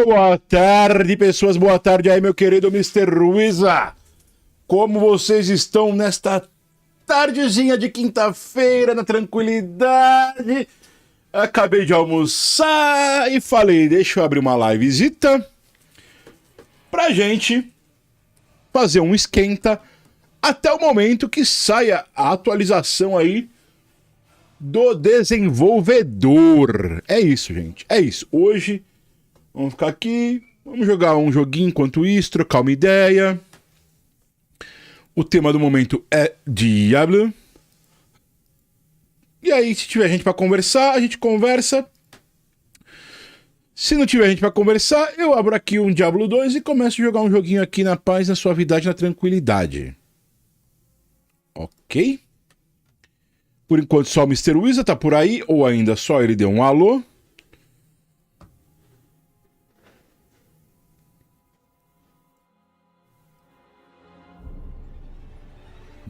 Boa tarde, pessoas. Boa tarde aí, meu querido Mr. Ruiza. Como vocês estão nesta tardezinha de quinta-feira, na tranquilidade? Acabei de almoçar e falei, deixa eu abrir uma livezita pra gente fazer um esquenta até o momento que saia a atualização aí do Desenvolvedor. É isso, gente. É isso. Hoje, vamos ficar aqui, vamos jogar um joguinho enquanto isso, trocar uma ideia. O tema do momento é Diablo. E aí, se tiver gente pra conversar, a gente conversa. Se não tiver gente pra conversar, eu abro aqui um Diablo 2 e começo a jogar um joguinho aqui na paz, na suavidade, na tranquilidade. Ok? Por enquanto só o Mr. Wizard tá por aí, ou ainda só ele deu um alô.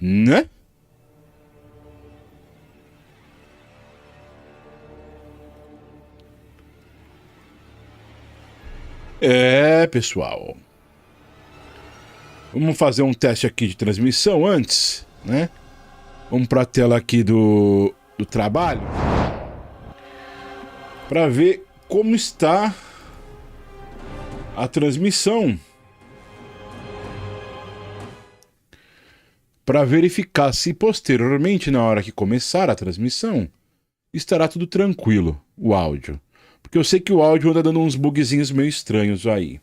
Né? É, pessoal. Vamos fazer um teste aqui de transmissão antes, né? Vamos para a tela aqui do trabalho para ver como está a transmissão, para verificar se posteriormente, na hora que começar a transmissão, estará tudo tranquilo, o áudio. Porque eu sei que o áudio anda dando uns bugzinhos meio estranhos aí.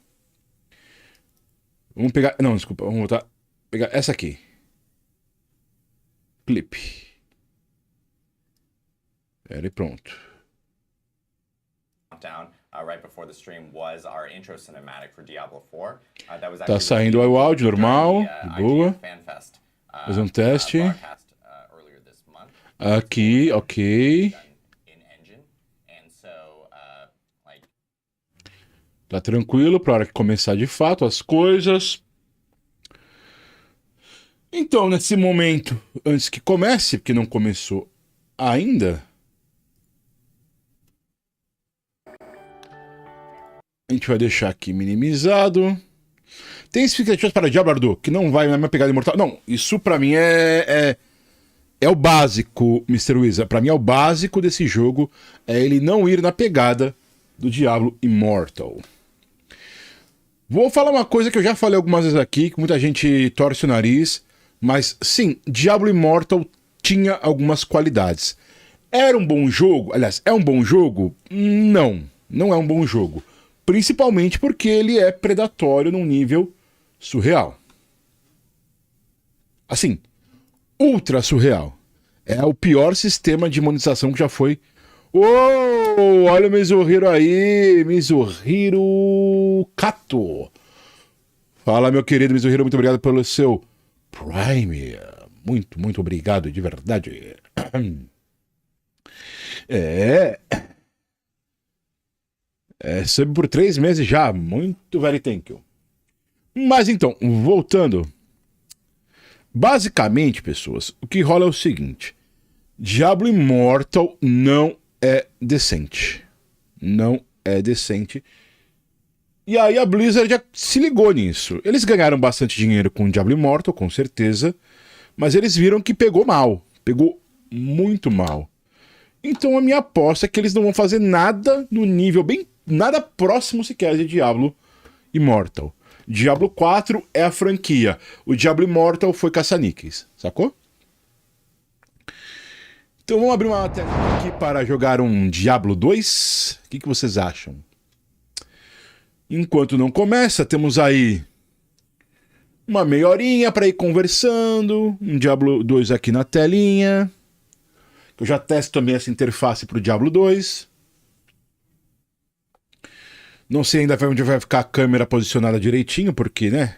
Vamos pegar... Não, desculpa, vamos voltar. Pegar essa aqui. Clipe. Pera aí, pronto. Tá saindo o áudio normal, de boa. Fazer um teste. Aqui, ok. Tá tranquilo para hora que começar de fato as coisas. Então, nesse momento, antes que comece, porque não começou ainda, a gente vai deixar aqui minimizado. Tem expectativas para Diablo, Ardu, que não vai na minha pegada imortal? Não, isso pra mim é o básico, Mr. Wizard. Pra mim é o básico desse jogo, é ele não ir na pegada do Diablo Immortal. Vou falar uma coisa que eu já falei algumas vezes aqui, que muita gente torce o nariz, mas sim, Diablo Immortal tinha algumas qualidades. Era um bom jogo? Aliás, é um bom jogo? Não, não é um bom jogo. Principalmente porque ele é predatório num nível surreal. Assim, ultra surreal. É o pior sistema de monetização que já foi. Oh, olha o Mizuhiro aí, Mizuhiro Kato. Fala, meu querido Mizuhiro, muito obrigado pelo seu Prime. Muito, muito obrigado, de verdade. Sub por 3 meses já. Muito very thank you. Mas então, voltando. Basicamente, pessoas, o que rola é o seguinte. Diablo Immortal não é decente. Não é decente. E aí a Blizzard já se ligou nisso. Eles ganharam bastante dinheiro com o Diablo Immortal, com certeza. Mas eles viram que pegou mal. Pegou muito mal. Então a minha aposta é que eles não vão fazer nada no nível bem... Nada próximo sequer de Diablo Immortal. Diablo 4 é a franquia. O Diablo Immortal foi caça-níqueis. Sacou? Então vamos abrir uma tela aqui para jogar um Diablo 2. O que vocês acham? Enquanto não começa, temos aí uma meia horinha para ir conversando. Um Diablo 2 aqui na telinha. Eu já testo também essa interface para o Diablo 2. Não sei ainda onde vai ficar a câmera posicionada direitinho, porque, né?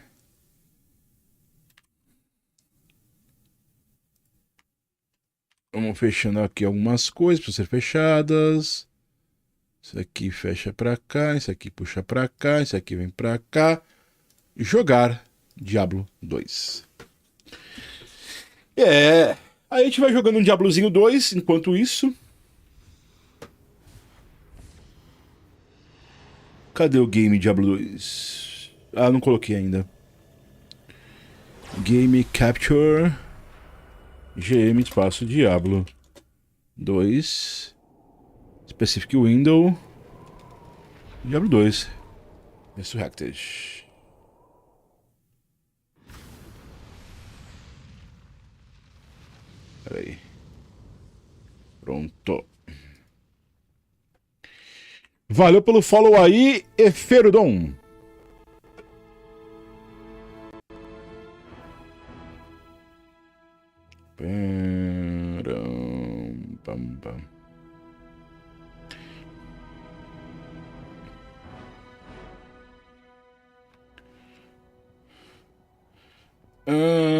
Vamos fechando aqui algumas coisas para ser fechadas. Isso aqui fecha para cá, isso aqui puxa para cá, isso aqui vem para cá. Jogar Diablo 2. Aí a gente vai jogando um Diablozinho 2, enquanto isso... Cadê o game Diablo 2? Ah, não coloquei ainda. Game Capture GM espaço Diablo 2 Specific Window Diablo 2 Resurrected. Pera aí. Pronto. Valeu pelo follow aí, Eferudon.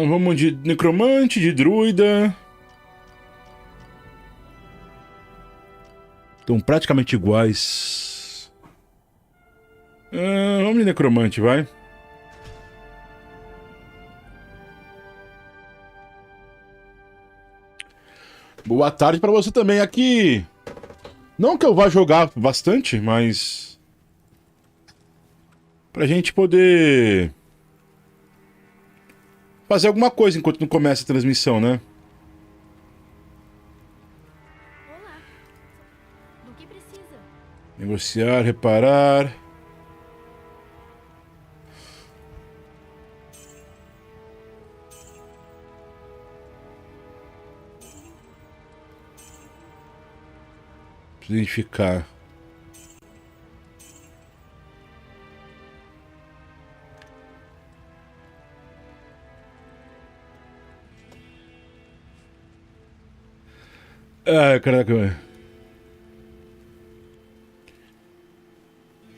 Vamos de necromante, de druida. Estão praticamente iguais. Vamos de necromante, vai. Boa tarde para você também aqui. Não que eu vá jogar bastante, mas... pra gente poder... fazer alguma coisa enquanto não começa a transmissão, né? Negociar, reparar. Preciso identificar. Ah, caraca.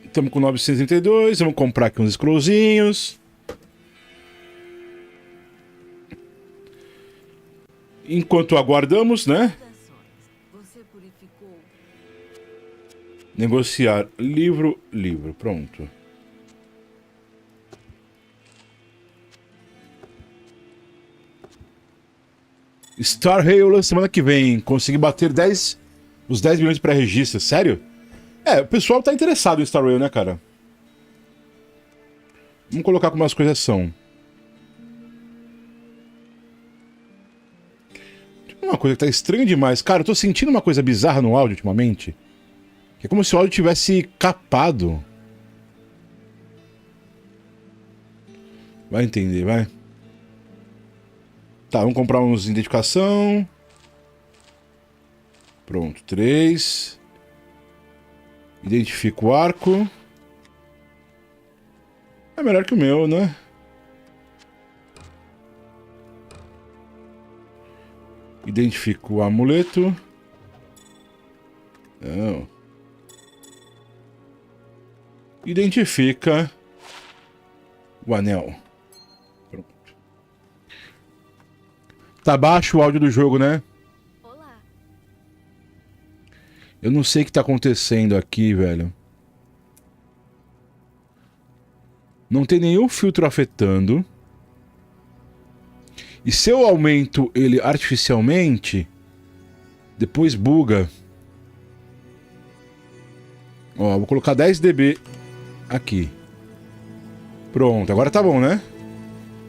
Estamos com 932, vamos comprar aqui uns scrollzinhos. Enquanto aguardamos, né? Negociar livro, pronto. Star Rail semana que vem, consegui bater os 10 milhões de pré-registro, sério? O pessoal tá interessado em Star Rail, né, cara? Vamos colocar como as coisas são. Tem uma coisa que tá estranha demais. Cara, eu tô sentindo uma coisa bizarra no áudio ultimamente. É como se o áudio tivesse capado. Vai entender, vai. Tá, vamos comprar uns identificação. Pronto, 3. Identifico o arco. É melhor que o meu, né? Identifico o amuleto. Não. Identifica o anel. Pronto. Tá baixo o áudio do jogo, né? Olá. Eu não sei o que tá acontecendo aqui, velho. Não tem nenhum filtro afetando. E se eu aumento ele artificialmente, depois buga. Ó, vou colocar 10 dB aqui. Pronto, agora tá bom, né?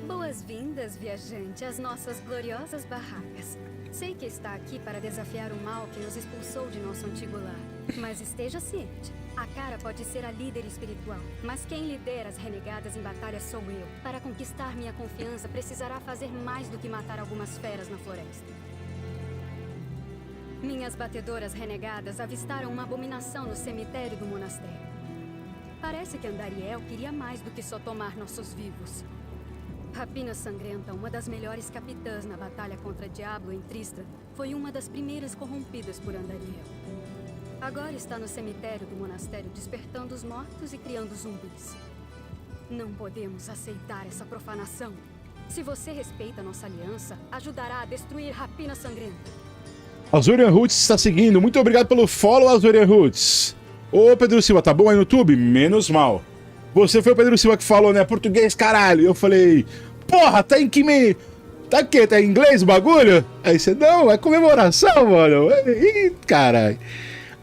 Boas-vindas, viajante, às nossas gloriosas barracas. Sei que está aqui para desafiar o mal que nos expulsou de nosso antigo lar. Mas esteja ciente, a cara pode ser a líder espiritual, mas quem lidera as renegadas em batalha sou eu. Para conquistar minha confiança, precisará fazer mais do que matar algumas feras na floresta. Minhas batedoras renegadas avistaram uma abominação no cemitério do monastério. Parece que Andariel queria mais do que só tomar nossos vivos. Rapina Sangrenta, uma das melhores capitãs na batalha contra Diablo em Tristra, foi uma das primeiras corrompidas por Andariel. Agora está no cemitério do monastério despertando os mortos e criando zumbis. Não podemos aceitar essa profanação. Se você respeita nossa aliança, ajudará a destruir Rapina Sangrenta. Azorian Roots está seguindo. Muito obrigado pelo follow, Azorian Roots. Ô, Pedro Silva, tá bom aí no YouTube? Menos mal. Você foi o Pedro Silva que falou, né? Português, caralho. Eu falei, porra, tá em que me... Tá o quê? Tá em inglês o bagulho? Aí você, não, é comemoração, mano. Ih, caralho.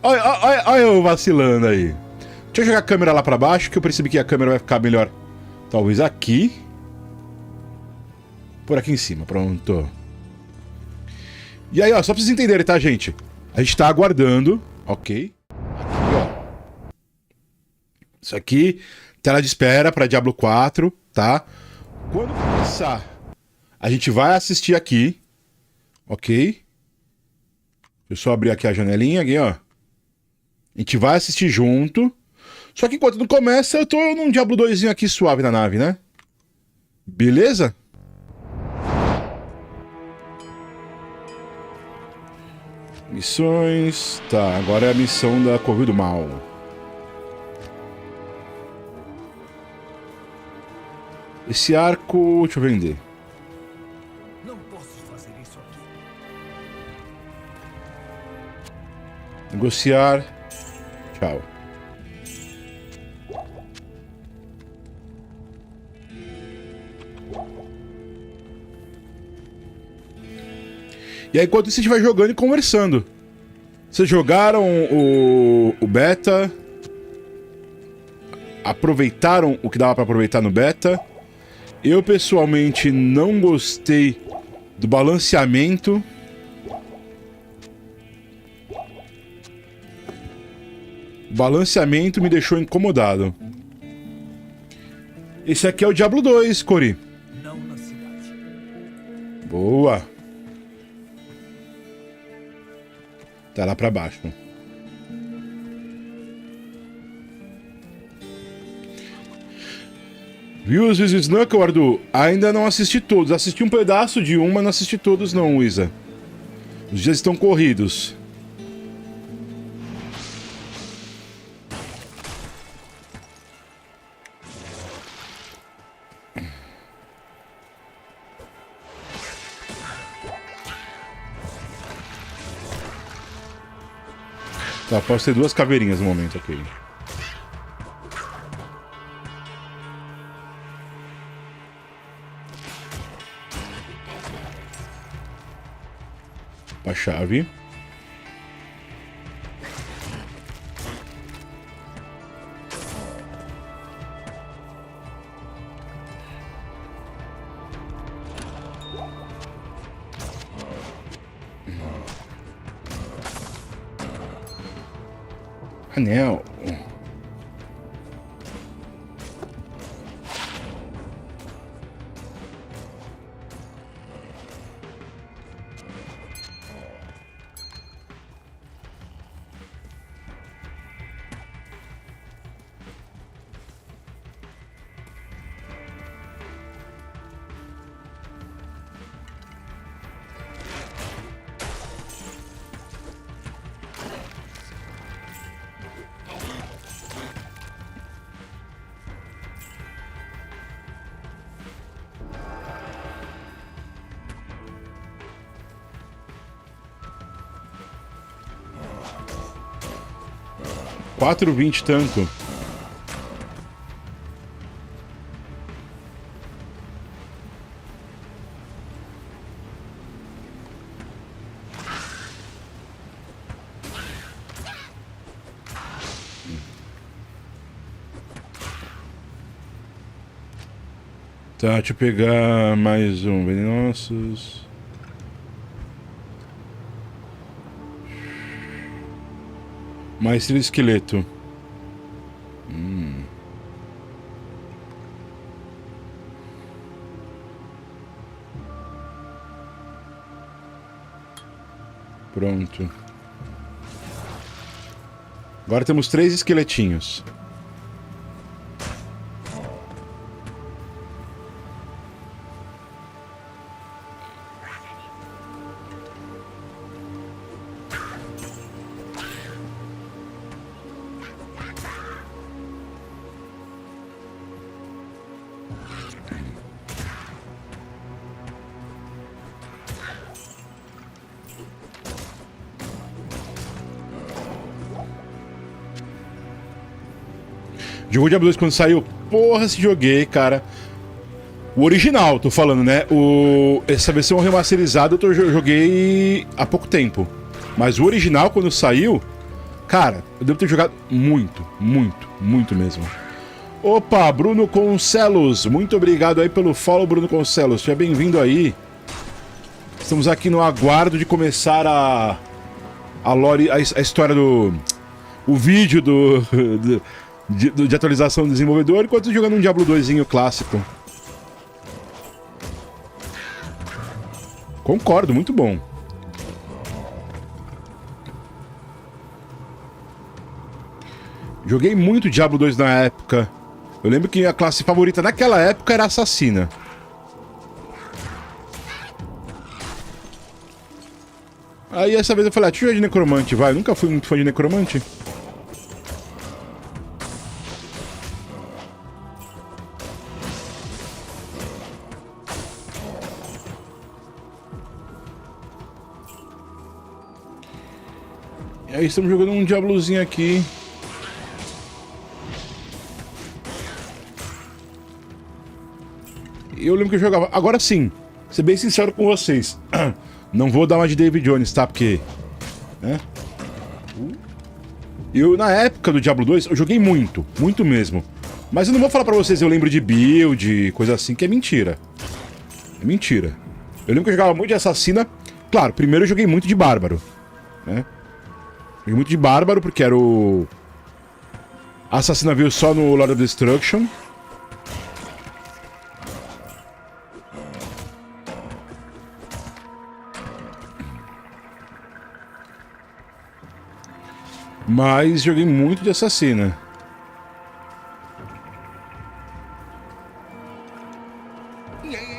Olha eu vacilando aí. Deixa eu jogar a câmera lá pra baixo, que eu percebi que a câmera vai ficar melhor. Talvez aqui. Por aqui em cima, pronto. E aí, ó, só pra vocês entenderem, tá, gente? A gente tá aguardando, ok? Aqui, ó. Isso aqui, tela de espera pra Diablo 4, tá? Quando começar, a gente vai assistir aqui, ok? Deixa eu só abrir aqui a janelinha, aqui, ó. A gente vai assistir junto. Só que enquanto não começa, eu tô num Diablo 2 aqui suave na nave, né? Beleza? Missões... Tá, agora é a missão da Covil do Mal. Esse arco... Deixa eu vender. Não posso fazer isso aqui. Negociar... Tchau. E aí, enquanto isso, a gente vai jogando e conversando. Vocês jogaram o beta? Aproveitaram o que dava pra aproveitar no beta? Eu, pessoalmente, não gostei do balanceamento. O balanceamento me deixou incomodado. Esse aqui é o Diablo 2, Cori. Não na cidade. Boa. Tá lá pra baixo. Viu os Snuckle, Ardu? Ainda não assisti todos. Assisti um pedaço de um, mas não assisti todos não, Isa. Os dias estão corridos. Tá, posso ter duas caveirinhas no momento, ok. A chave. Anel. $4,20 tanto. Tá, deixa eu pegar mais um venenosos. Maestria de esqueleto. Pronto. Agora temos 3 esqueletinhos. Jogou Diablo 2 quando saiu? Porra, se joguei, cara. O original, tô falando, né? Essa versão remasterizada eu joguei há pouco tempo. Mas o original, quando saiu, cara, eu devo ter jogado muito, muito, muito mesmo. Opa, Bruno Concelos. Muito obrigado aí pelo follow, Bruno Concelos. Seja bem-vindo aí. Estamos aqui no aguardo de começar a lore, a história do... O vídeo de atualização do desenvolvedor, enquanto jogando um Diablo 2zinho clássico. Concordo, muito bom. Joguei muito Diablo 2 na época. Eu lembro que a classe favorita naquela época era assassina. Aí essa vez eu falei, deixa eu jogar de necromante, vai. Eu nunca fui muito fã de necromante. E aí estamos jogando um Diablozinho aqui. Eu lembro que eu jogava... Agora sim, vou ser bem sincero com vocês. Não vou dar uma de David Jones, tá? Porque... né? Eu, na época do Diablo 2, eu joguei muito. Muito mesmo. Mas eu não vou falar pra vocês, eu lembro de build, coisa assim, que é mentira. É mentira. Eu lembro que eu jogava muito de assassina. Claro, primeiro eu joguei muito de bárbaro, né? Joguei muito de bárbaro, porque era o... A assassina veio só no Lord of Destruction. Mas joguei muito de assassina.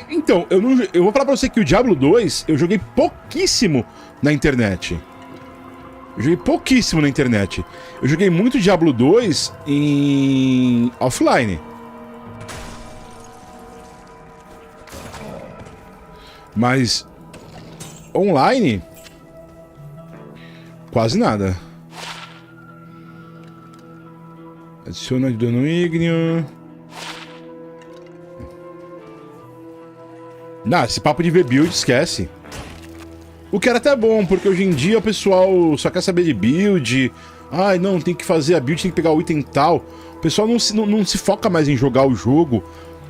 Então, eu vou falar pra você que o Diablo 2 eu joguei pouquíssimo na internet. Eu joguei pouquíssimo na internet. Eu joguei muito Diablo 2 em offline. Mas online quase nada. Adiciona de dano ígneo. Não, esse papo de ver build, esquece. O que era até bom, porque hoje em dia o pessoal só quer saber de build. Ai, não, tem que fazer a build, tem que pegar o item tal. O pessoal não se foca mais em jogar o jogo,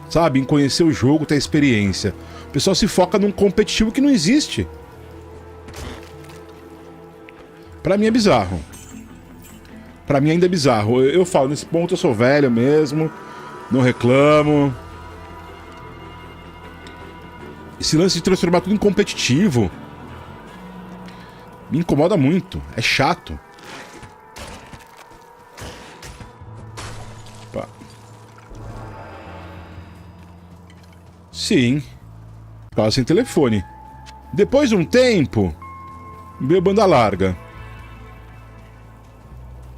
sabe? Em conhecer o jogo, ter experiência. O pessoal se foca num competitivo que não existe. Pra mim é bizarro. Pra mim ainda é bizarro. Eu falo, nesse ponto eu sou velho mesmo, não reclamo. Esse lance de transformar tudo em competitivo me incomoda muito, é chato. Opa. Sim. Ficava sem telefone. Depois de um tempo, veio banda larga.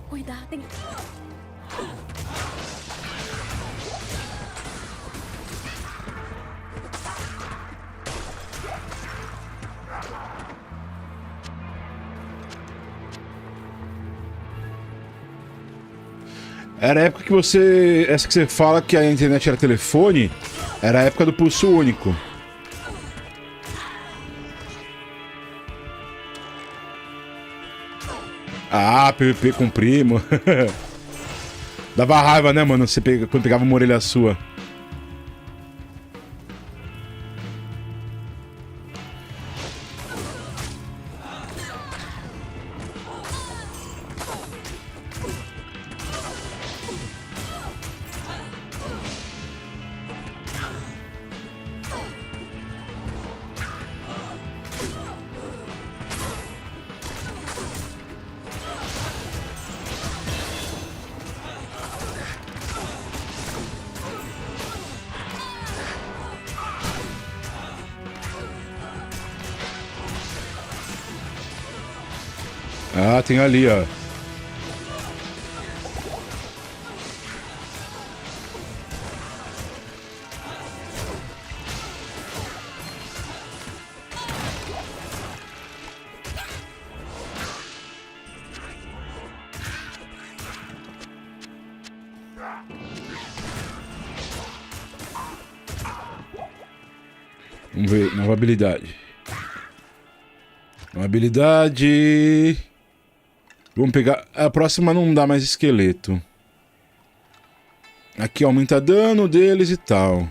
Cuidado, hein? Era a época que você... Essa que você fala que a internet era telefone, era a época do pulso único. Ah, PVP com primo. Dava raiva, né, mano? Você quando pegava uma orelha sua. Ah, tem ali, ó. Vamos ver, nova habilidade. Nova habilidade... Vamos pegar... A próxima não dá mais esqueleto. Aqui aumenta dano deles e tal.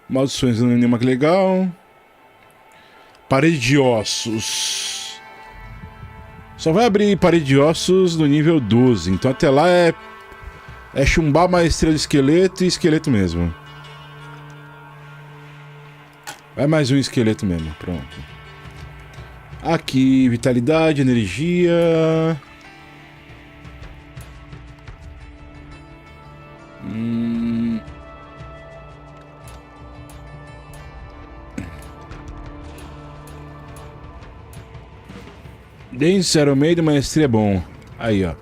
Maldições não é nenhuma que legal. Parede de ossos. Só vai abrir parede de ossos no nível 12. Então até lá é chumbar a maestria de esqueleto e esqueleto mesmo. Vai mais um esqueleto mesmo. Pronto. Aqui, vitalidade, energia... Dance, Iron Maiden, maestria é bom. Aí, ó.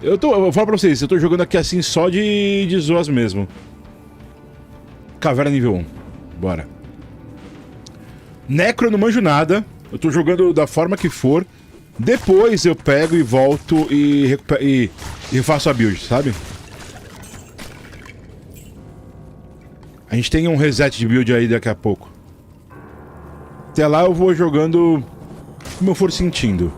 Eu falo pra vocês, eu tô jogando aqui assim só de zoas mesmo. Caverna nível 1. Bora. Necro eu não manjo nada. Eu tô jogando da forma que for. Depois eu pego e volto e faço a build, sabe? A gente tem um reset de build aí daqui a pouco. Até lá eu vou jogando como eu for sentindo.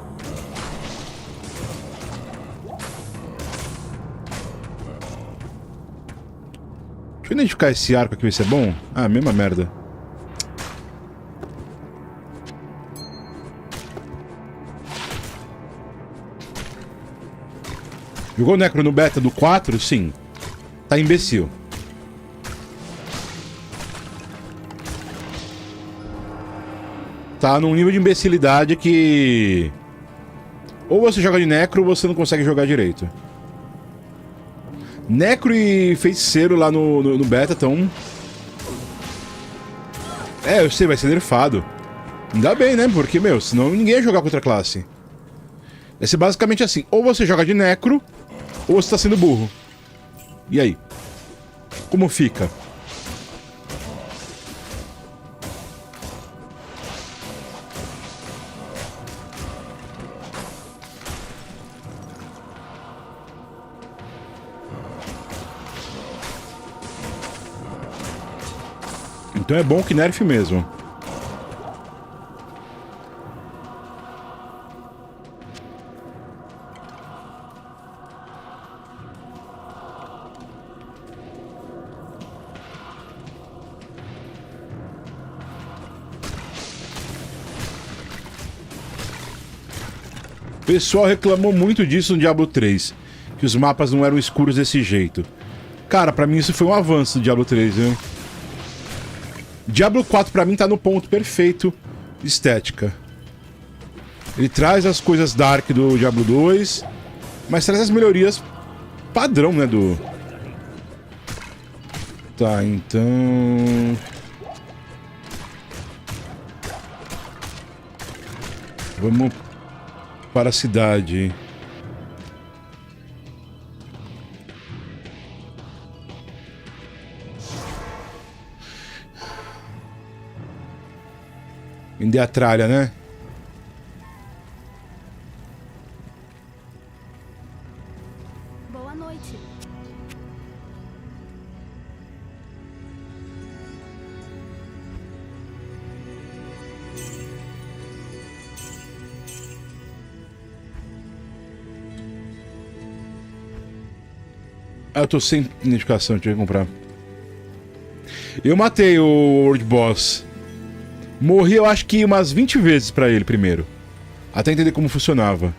Deixa eu identificar esse arco aqui, ver se é bom. Ah, mesma merda. Jogou o Necro no beta do 4? Sim. Tá imbecil. Tá num nível de imbecilidade que... Ou você joga de Necro ou você não consegue jogar direito. Necro e Feiticeiro lá no beta estão... É, eu sei, vai ser nerfado. Ainda bem, né? Porque, meu, senão ninguém ia jogar com outra classe. Vai ser basicamente assim. Ou você joga de Necro, ou você tá sendo burro. E aí? Como fica? Então é bom que nerfe mesmo. pessoal reclamou muito disso no Diablo 3, que os mapas não eram escuros desse jeito. Cara, pra mim isso foi um avanço do Diablo 3, viu? Diablo 4 pra mim tá no ponto perfeito de estética. Ele traz as coisas dark do Diablo 2, mas traz as melhorias padrão, né, do... Tá, então... Vamos para a cidade. Vender a tralha, né? Boa noite. Ah, eu tô sem identificação, tinha que comprar. Eu matei o World Boss. Morri, eu acho que umas 20 vezes pra ele primeiro. Até entender como funcionava.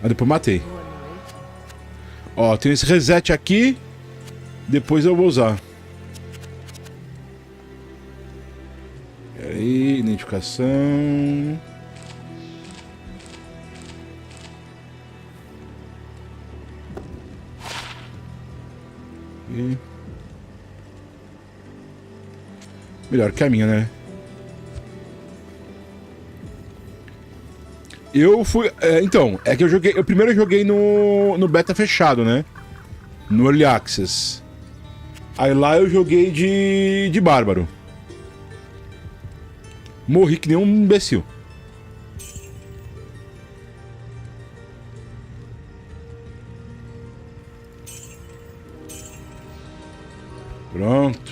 Aí depois matei. Ó, tem esse reset aqui. Depois eu vou usar. Peraí, identificação. E... melhor que a minha, né? Eu fui... então, é que eu joguei... Eu primeiro joguei no beta fechado, né? No Early Access. Aí lá eu joguei de bárbaro. Morri que nem um imbecil. Pronto.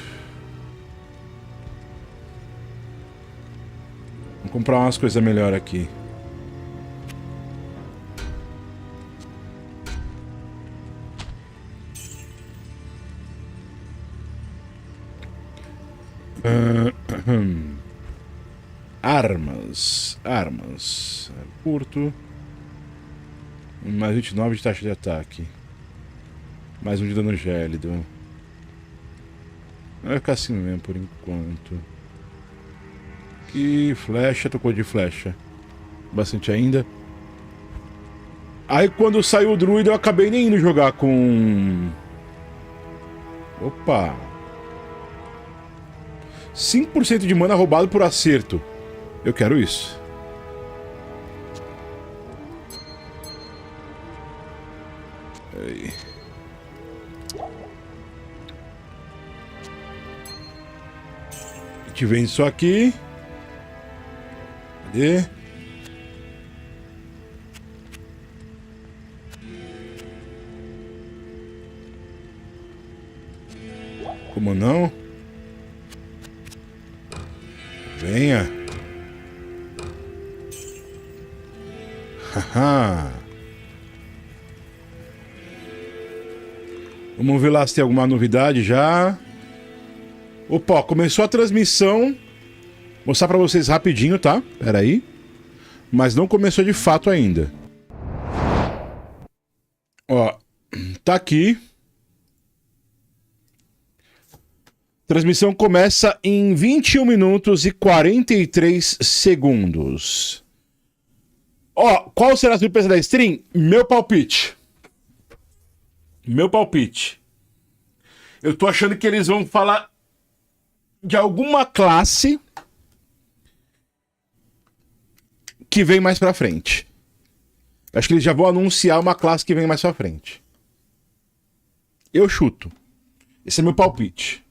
Vou comprar umas coisas melhores aqui. Armas. Curto. Mais 29 de taxa de ataque. Mais um de dano gélido. Vai ficar assim mesmo por enquanto. E flecha, tocou de flecha. Bastante ainda. Aí quando saiu o druida eu acabei nem indo jogar com... Opa! 5% de mana roubado por acerto. Eu quero isso. Aí. A gente vende isso aqui. Cadê? Como não? Venha. Haha. Vamos ver lá se tem alguma novidade já. Opa, começou a transmissão. Vou mostrar pra vocês rapidinho, tá? Pera aí. Mas não começou de fato ainda. Ó, tá aqui. Transmissão começa em 21 minutos e 43 segundos. Ó, qual será a surpresa da stream? Meu palpite. Meu palpite. Eu tô achando que eles vão falar de alguma classe que vem mais pra frente. Acho que eles já vão anunciar uma classe que vem mais pra frente. Eu chuto. Esse é meu palpite.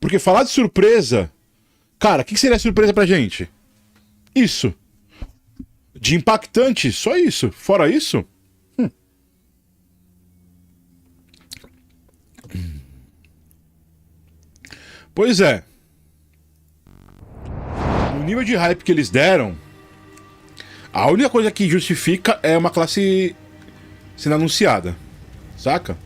Porque falar de surpresa... Cara, o que seria surpresa pra gente? Isso. De impactante, só isso. Fora isso... Pois é. No nível de hype que eles deram... A única coisa que justifica é uma classe sendo anunciada. Saca?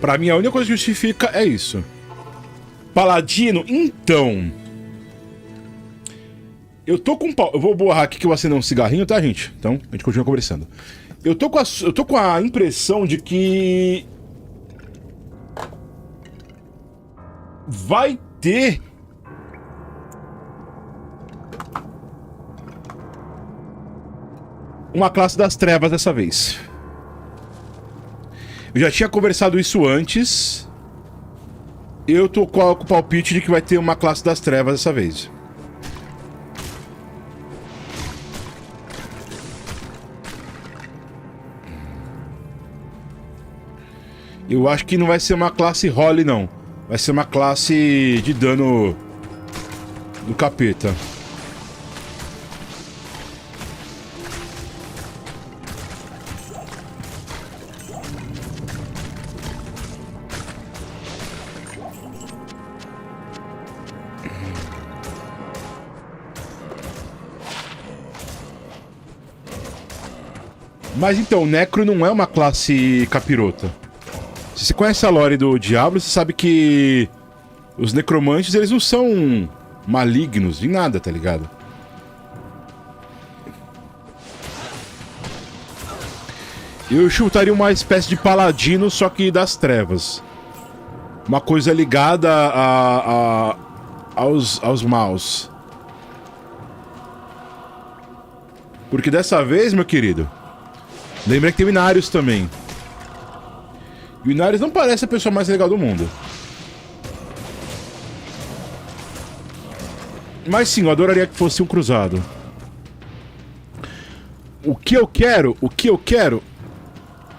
Pra mim, a única coisa que justifica é isso. Paladino, então... Eu tô com... Eu vou borrar aqui que eu acender um cigarrinho, tá, gente? Então, a gente continua conversando. Eu tô com a impressão de que... vai ter... uma classe das trevas dessa vez. Eu já tinha conversado isso antes. Eu tô com o palpite de que vai ter uma classe das trevas dessa vez. Eu acho que não vai ser uma classe Holly, não. Vai ser uma classe de dano do capeta. Mas então, o Necro não é uma classe capirota. Se você conhece a lore do Diablo, você sabe que os necromantes, eles não são malignos em nada, tá ligado? Eu chutaria uma espécie de paladino, só que das trevas. Uma coisa ligada aos maus. Porque dessa vez, meu querido, lembra que tem o Inarius também. E o Inarius não parece a pessoa mais legal do mundo. Mas sim, eu adoraria que fosse um cruzado. O que eu quero?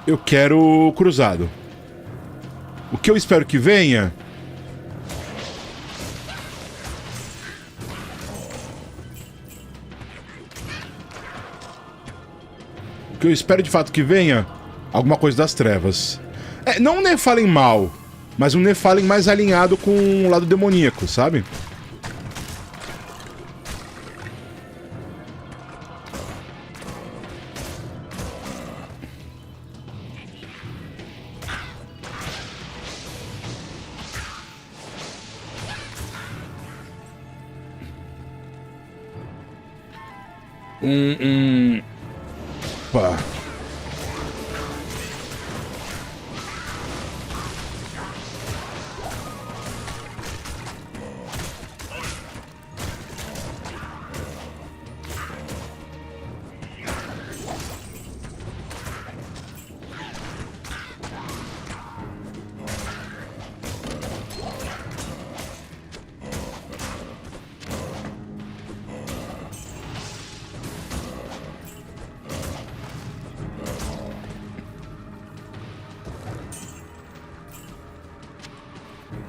Eu quero cruzado. O que eu espero que venha? O que eu espero de fato que venha? Alguma coisa das trevas. Não um Nephalem mal, mas um Nephalem mais alinhado com o lado demoníaco, sabe? Pá.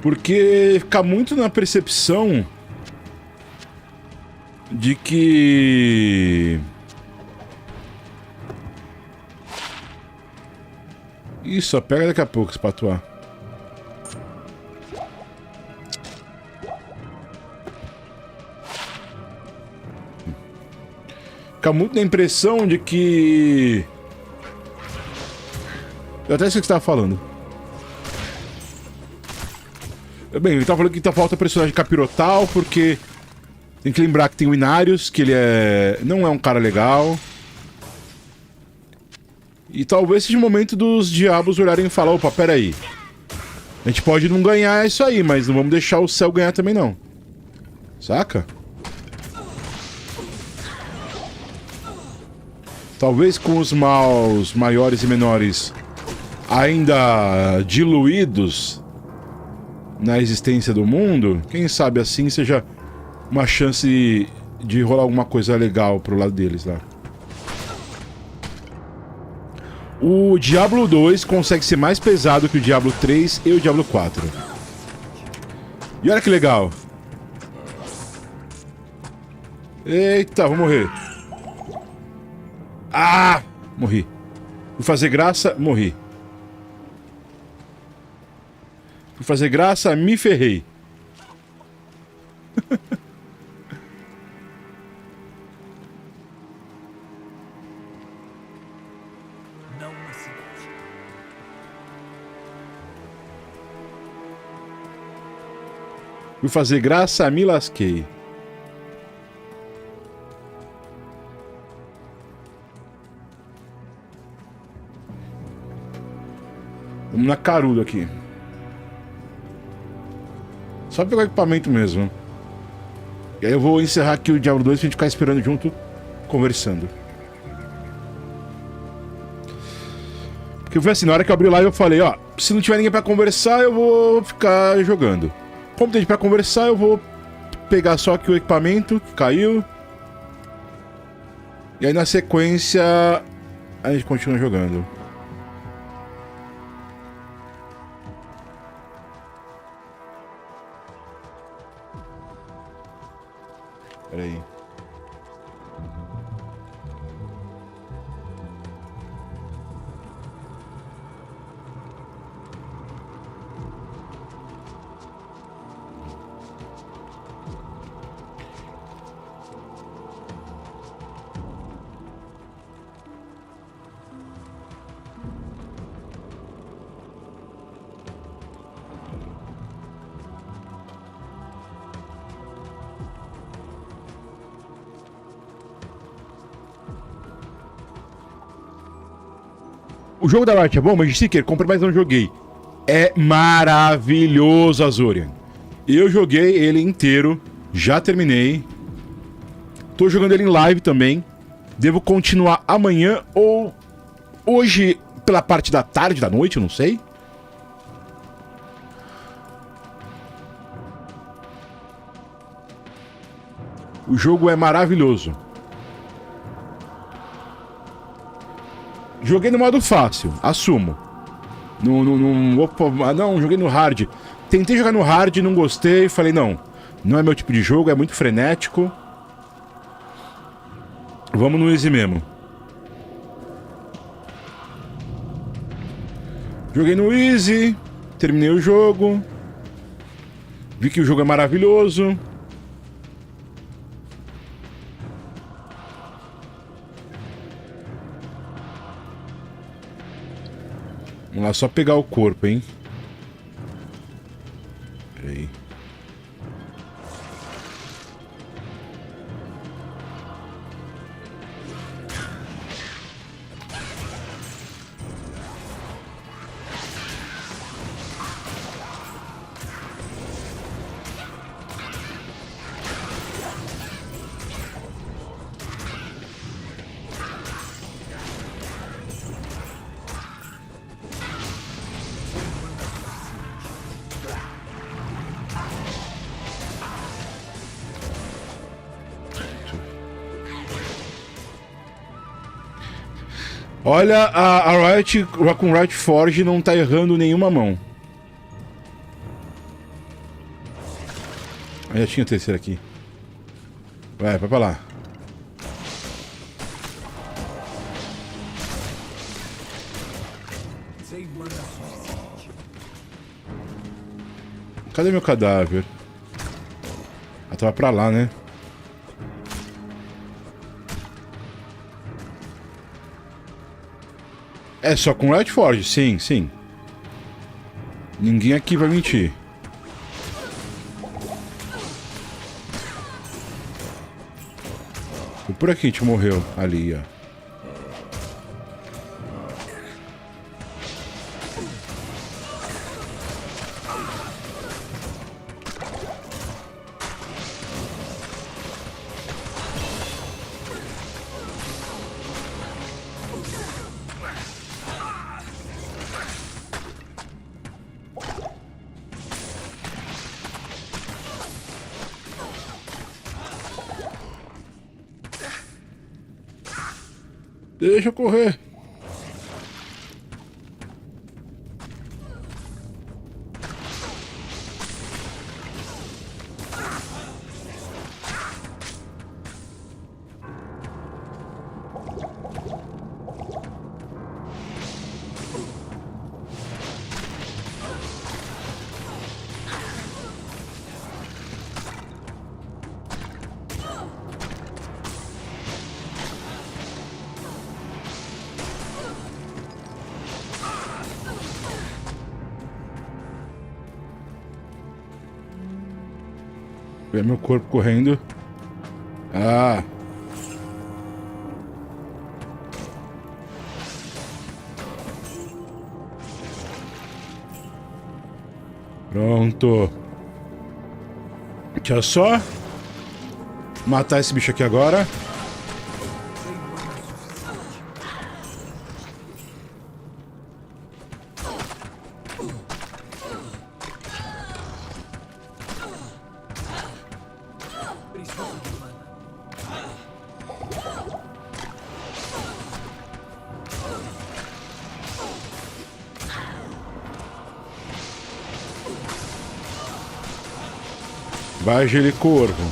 Porque fica muito na percepção de que... Isso, só pega daqui a pouco, espatuar. Fica muito na impressão de que... Eu até sei o que você estava falando. Bem, ele tá falando que falta personagem capirotal, porque tem que lembrar que tem o Inarius, que ele não é um cara legal. E talvez seja o momento dos diabos olharem e falar, opa, peraí. A gente pode não ganhar isso aí, mas não vamos deixar o céu ganhar também não. Saca? Talvez com os maus maiores e menores ainda diluídos na existência do mundo, quem sabe assim seja uma chance de rolar alguma coisa legal pro lado deles lá. O Diablo 2 consegue ser mais pesado que o Diablo 3 e o Diablo 4. E olha que legal. Eita, vou morrer. Ah! Morri. Fui fazer graça, morri. Fui fazer graça, me ferrei. Não na cidade. Fui fazer graça, me lasquei. Vamos na caruda aqui. Só pegar o equipamento mesmo. E aí eu vou encerrar aqui o Diablo 2 pra gente ficar esperando junto, conversando. Porque eu fui assim, na hora que eu abri o live eu falei, ó, se não tiver ninguém pra conversar, eu vou ficar jogando. Como tem gente pra conversar, eu vou pegar só aqui o equipamento que caiu. E aí na sequência a gente continua jogando. Pera aí. O jogo da Riot é bom, mas Seeker, comprei, mas não joguei. É maravilhoso, Azorian. Eu joguei ele inteiro, já terminei. Tô jogando ele em live também. Devo continuar amanhã ou hoje pela parte da tarde, da noite, eu não sei. O jogo é maravilhoso. Joguei no modo fácil, assumo. Não, joguei no hard. Tentei jogar no hard, não gostei. Falei, não é meu tipo de jogo, é muito frenético. Vamos no easy mesmo. Joguei no easy, terminei o jogo. Vi que o jogo é maravilhoso. Vamos lá, só pegar o corpo, hein? Peraí. Olha, a Riot com Riot Forge não tá errando nenhuma mão. Já tinha o terceiro aqui. Vai pra lá. Cadê meu cadáver? Ah, tava pra lá, né? É só com Riot Forge, sim. Ninguém aqui vai mentir. Foi por aqui que a gente morreu. Ali, ó. Deixa eu correr. Vê meu corpo correndo. Ah. Pronto. Deixa eu só matar esse bicho aqui agora. Vai, Gelicorvo.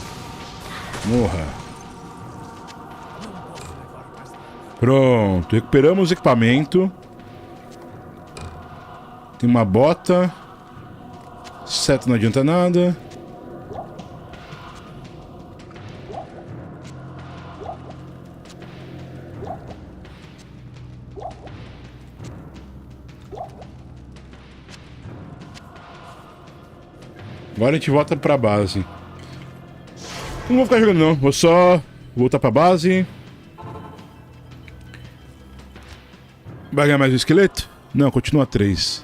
Morra. Pronto. Recuperamos o equipamento. Tem uma bota. Seta não adianta nada. Agora a gente volta pra base. Não vou ficar jogando não, vou só voltar pra base. Vai ganhar mais um esqueleto? Não, continua 3.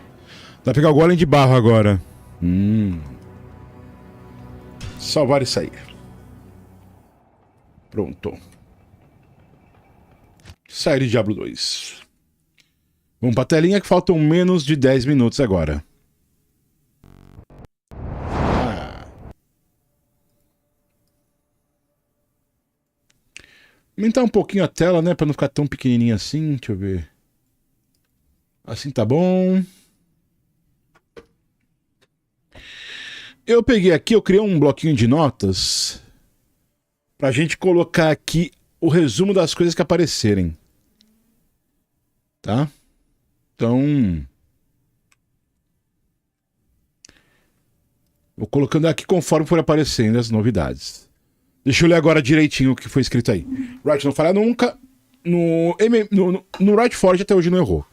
Dá pra pegar o golem de barro agora. Salvar e sair. Pronto. Sair de Diablo 2. Vamos pra telinha que faltam menos de 10 minutos agora. Aumentar um pouquinho a tela, né? Pra não ficar tão pequenininha assim. Deixa eu ver. Assim tá bom. Eu peguei aqui, eu criei um bloquinho de notas pra gente colocar aqui o resumo das coisas que aparecerem. Tá? Então... vou colocando aqui conforme for aparecendo as novidades. Deixa eu ler agora direitinho o que foi escrito aí. Riot não falha nunca. No Riot Forge até hoje não errou.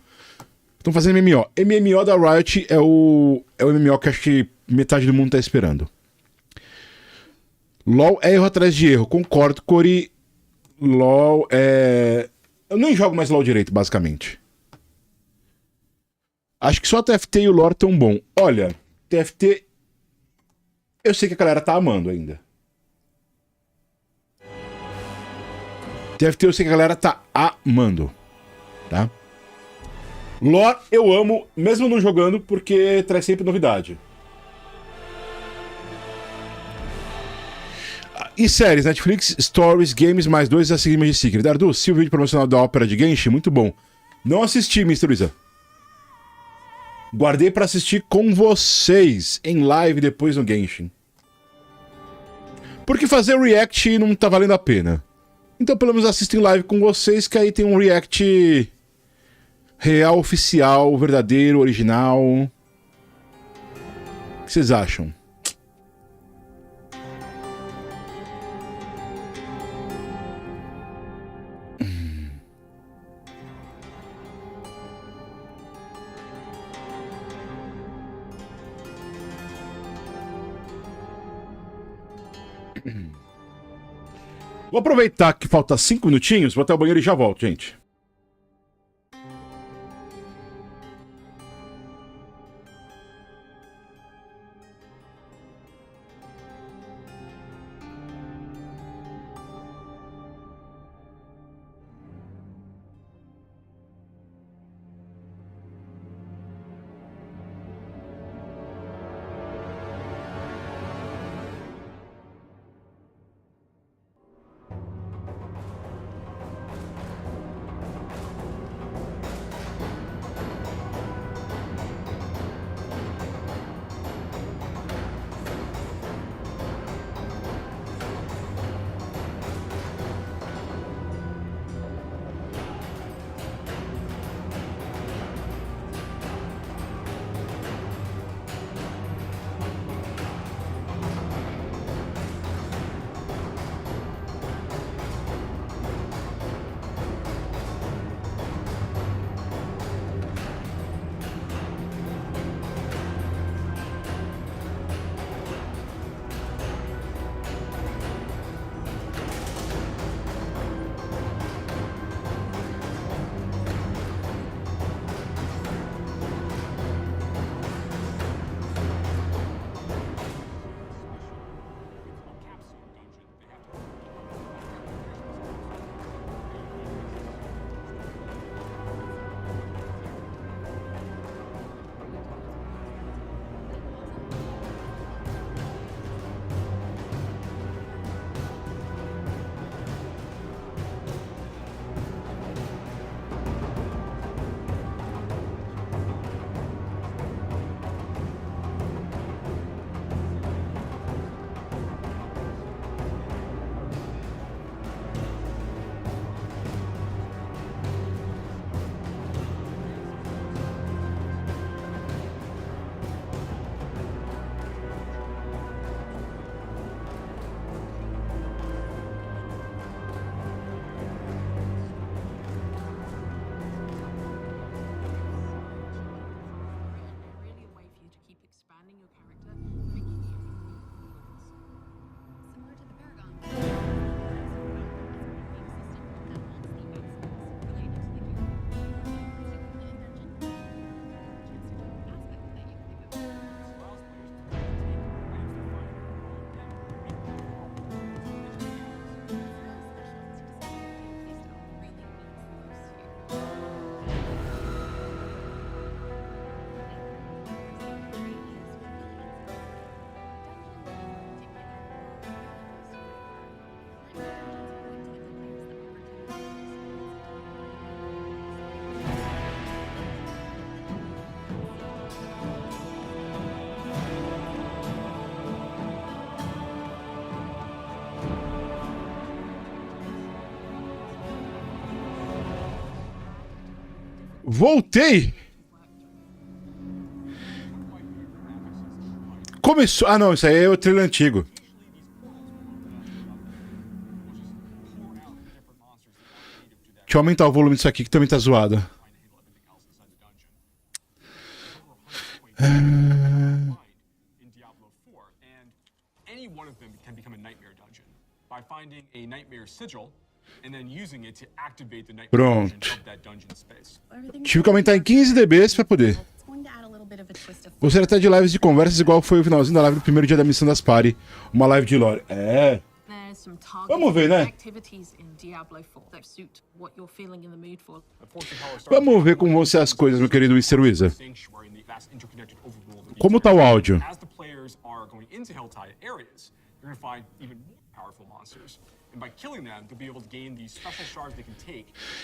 Estão fazendo MMO. MMO da Riot é o MMO que acho que metade do mundo tá esperando. LoL é erro atrás de erro. Concordo, Cori. LoL é... eu nem jogo mais LoL direito, basicamente. Acho que só a TFT e o lore tão bom. Olha, TFT... eu sei que a galera tá amando ainda. TFT eu sei que a galera tá amando. Tá? Lore eu amo, mesmo não jogando, porque traz sempre novidade. E séries, Netflix, Stories, Games, mais 2 a seguir de Secret. Ardu, se o vídeo promocional da ópera de Genshin, muito bom. Não assisti, Mr. Luiza. Guardei pra assistir com vocês, em live depois no Genshin. Porque fazer react não tá valendo a pena. Então pelo menos assisto em live com vocês, que aí tem um react real, oficial, verdadeiro, original. O que vocês acham? Vou aproveitar que falta 5 minutinhos, vou até o banheiro e já volto, gente. Voltei! Começou... Ah, não, isso aí é o trailer antigo. Deixa eu aumentar o volume disso aqui que também tá zoado. Pronto. Tive que aumentar em 15 dBs pra poder. Gostaria até de lives de conversas igual foi o finalzinho da live do primeiro dia da missão das party. Uma live de lore. É. Vamos ver, né? Vamos ver como vão ser as coisas, meu querido Mr. Wizard. Como tá o áudio?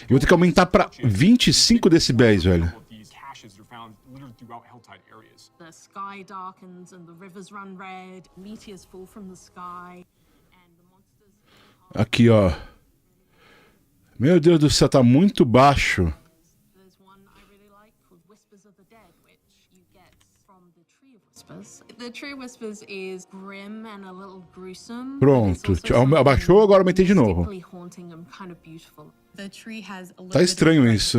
Eu vou ter que aumentar pra 25 decibéis, velho. Aqui, ó. Meu Deus do céu, tá muito baixo. Pronto. Abaixou, agora aumentei de novo. Tá estranho isso.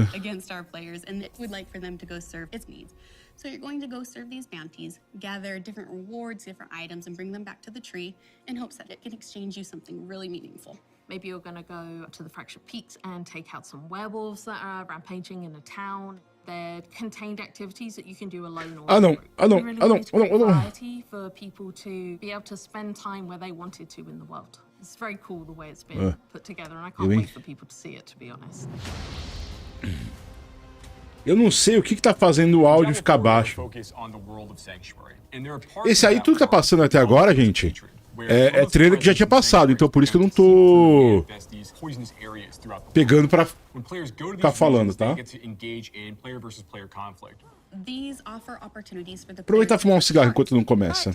So you're going to go serve these bounties, gather different rewards, different items, and bring them back to the tree in hopes that it can exchange you something really meaningful. Maybe you're going to go to the Fractured Peaks and take out some werewolves that are rampaging in a town. They're contained activities that you can do alone or variety for people to be able to spend time where they wanted to in the world. It's very cool the way it's been put together, and I can't wait for people to see it, to be honest. Eu não sei o que tá fazendo o áudio ficar baixo. Esse aí, tudo que tá passando até agora, gente, é trailer que já tinha passado, então por isso que eu não tô pegando pra ficar falando, tá? Aproveitar e fumar um cigarro enquanto não começa.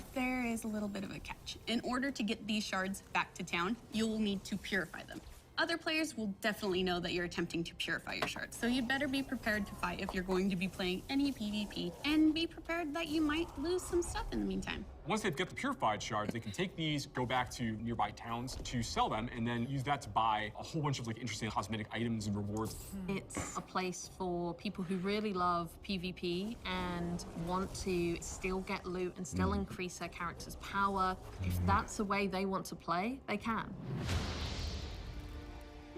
Other players will definitely know that you're attempting to purify your shards, so you'd better be prepared to fight if you're going to be playing any PvP, and be prepared that you might lose some stuff in the meantime. Once they've got the purified shards, they can take these, go back to nearby towns to sell them, and then use that to buy a whole bunch of like interesting cosmetic items and rewards. It's a place for people who really love PvP and want to still get loot and still increase their character's power. If that's the way they want to play, they can.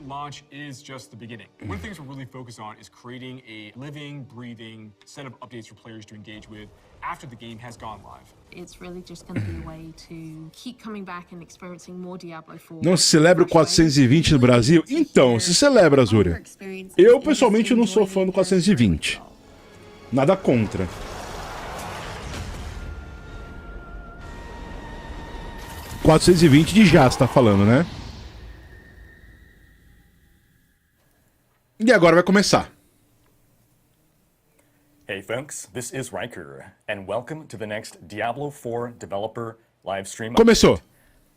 Launch is just the beginning. One of the things we're really focused on is creating a living, breathing set of updates for players to engage with after the game has gone live. It's really just going to be a way to keep coming back and experiencing more Diablo 4. Não se celebra o 420 no Brasil? Então, se celebra, Azúria. Eu, pessoalmente, não sou fã do 420. Nada contra. $420 de já, você tá falando, né? E agora vai começar. Hey folks, this is Riker, and welcome to the next Diablo 4 developer live stream. Começou.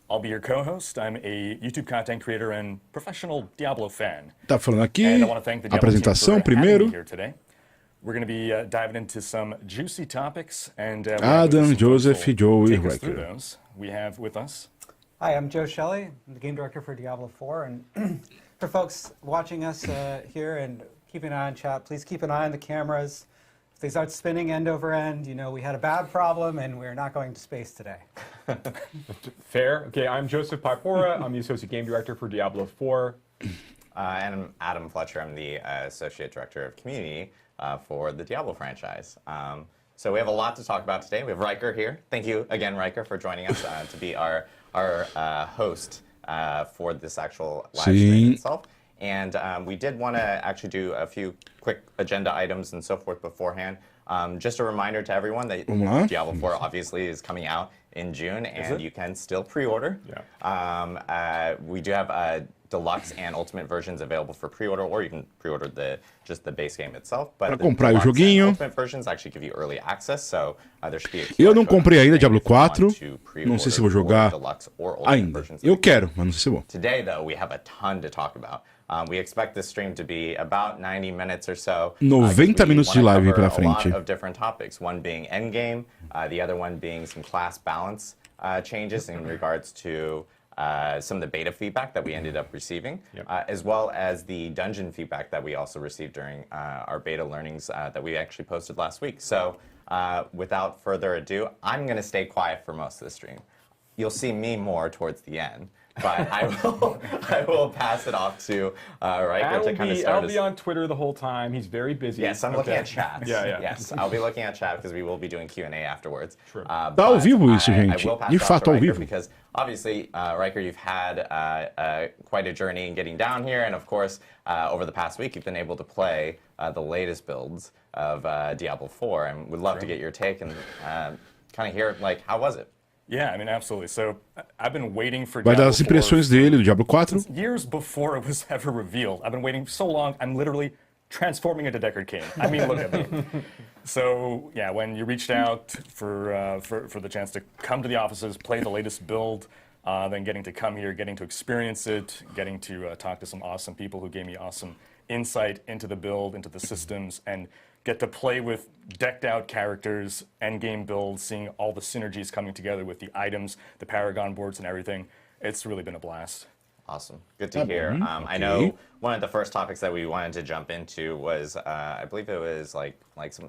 I'll be your co-host. I'm a YouTube content creator and professional Diablo fan. Tá falando aqui. And I want to thank the Diablo Apresentação team for primeiro. having me here today. We're going to be diving into some juicy topics and Adam, Joseph, Joey, take us through Riker. those. We have with us. Hi, I'm Joe Shelley. I'm the game director for Diablo 4, and for folks watching us here and keeping an eye on chat, please keep an eye on the cameras. If they start spinning end over end, you know we had a bad problem and we're not going to space today. Fair. Okay, I'm Joseph Pipora. I'm the associate game director for Diablo 4. And I'm Adam Fletcher. I'm the associate director of community for the Diablo franchise. So we have a lot to talk about today. We have Riker here. Thank you again, Riker, for joining us to be our host for this actual live stream itself. And we did want to actually do a few quick agenda items and so forth beforehand. Just a reminder to everyone that Diablo 4 obviously is coming out in June, and you can still pre-order. Yeah. We do have deluxe and ultimate versions available for pre-order, or you can pre-order just the base game itself. But Pra comprar o joguinho. Ultimate versions actually give you early access, so there should be a Eu não comprei ainda Diablo 4. Não sei se vou jogar ainda. Eu quero, mas não sei se vou. Today, though, we have a ton to talk about. We expect this stream to be about 90 minutes or so. 90 minutos de live pela frente. A lot of different topics, one being endgame, the other one being some class balance changes in regards to some of the beta feedback that we ended up receiving, as well as the dungeon feedback that we also received during our beta learnings that we actually posted last week. So without further ado, I'm going to stay quiet for most of the stream. You'll see me more towards the end. But I will pass it off to Riker to kind of start. I'll be on Twitter the whole time. He's very busy. Yes, I'm looking at chat. Yeah. Yes, I'll be looking at chat because we will be doing Q&A afterwards. True. Tá ao vivo isso, gente. De fato, ao vivo. Because obviously, Riker, you've had quite a journey in getting down here, and of course, over the past week, you've been able to play the latest builds of Diablo 4, and would love to get your take and kind of hear, like, how was it? Yeah, I mean, absolutely. So I've been waiting for Vai dar Diablo as impressões 4 dele do Diablo 4. years before it was ever revealed. I've been waiting so long, I'm literally transforming into Deckard Cain. I mean, look at me. So yeah, when you reached out for the chance to come to the offices, play the latest build, then getting to come here, getting to experience it, getting to talk to some awesome people who gave me awesome insight into the build, into the systems, and get to play with decked out characters, endgame builds, seeing all the synergies coming together with the items, the Paragon boards and everything. It's really been a blast. Awesome. Good to hear. I know one of the first topics that we wanted to jump into was, I believe it was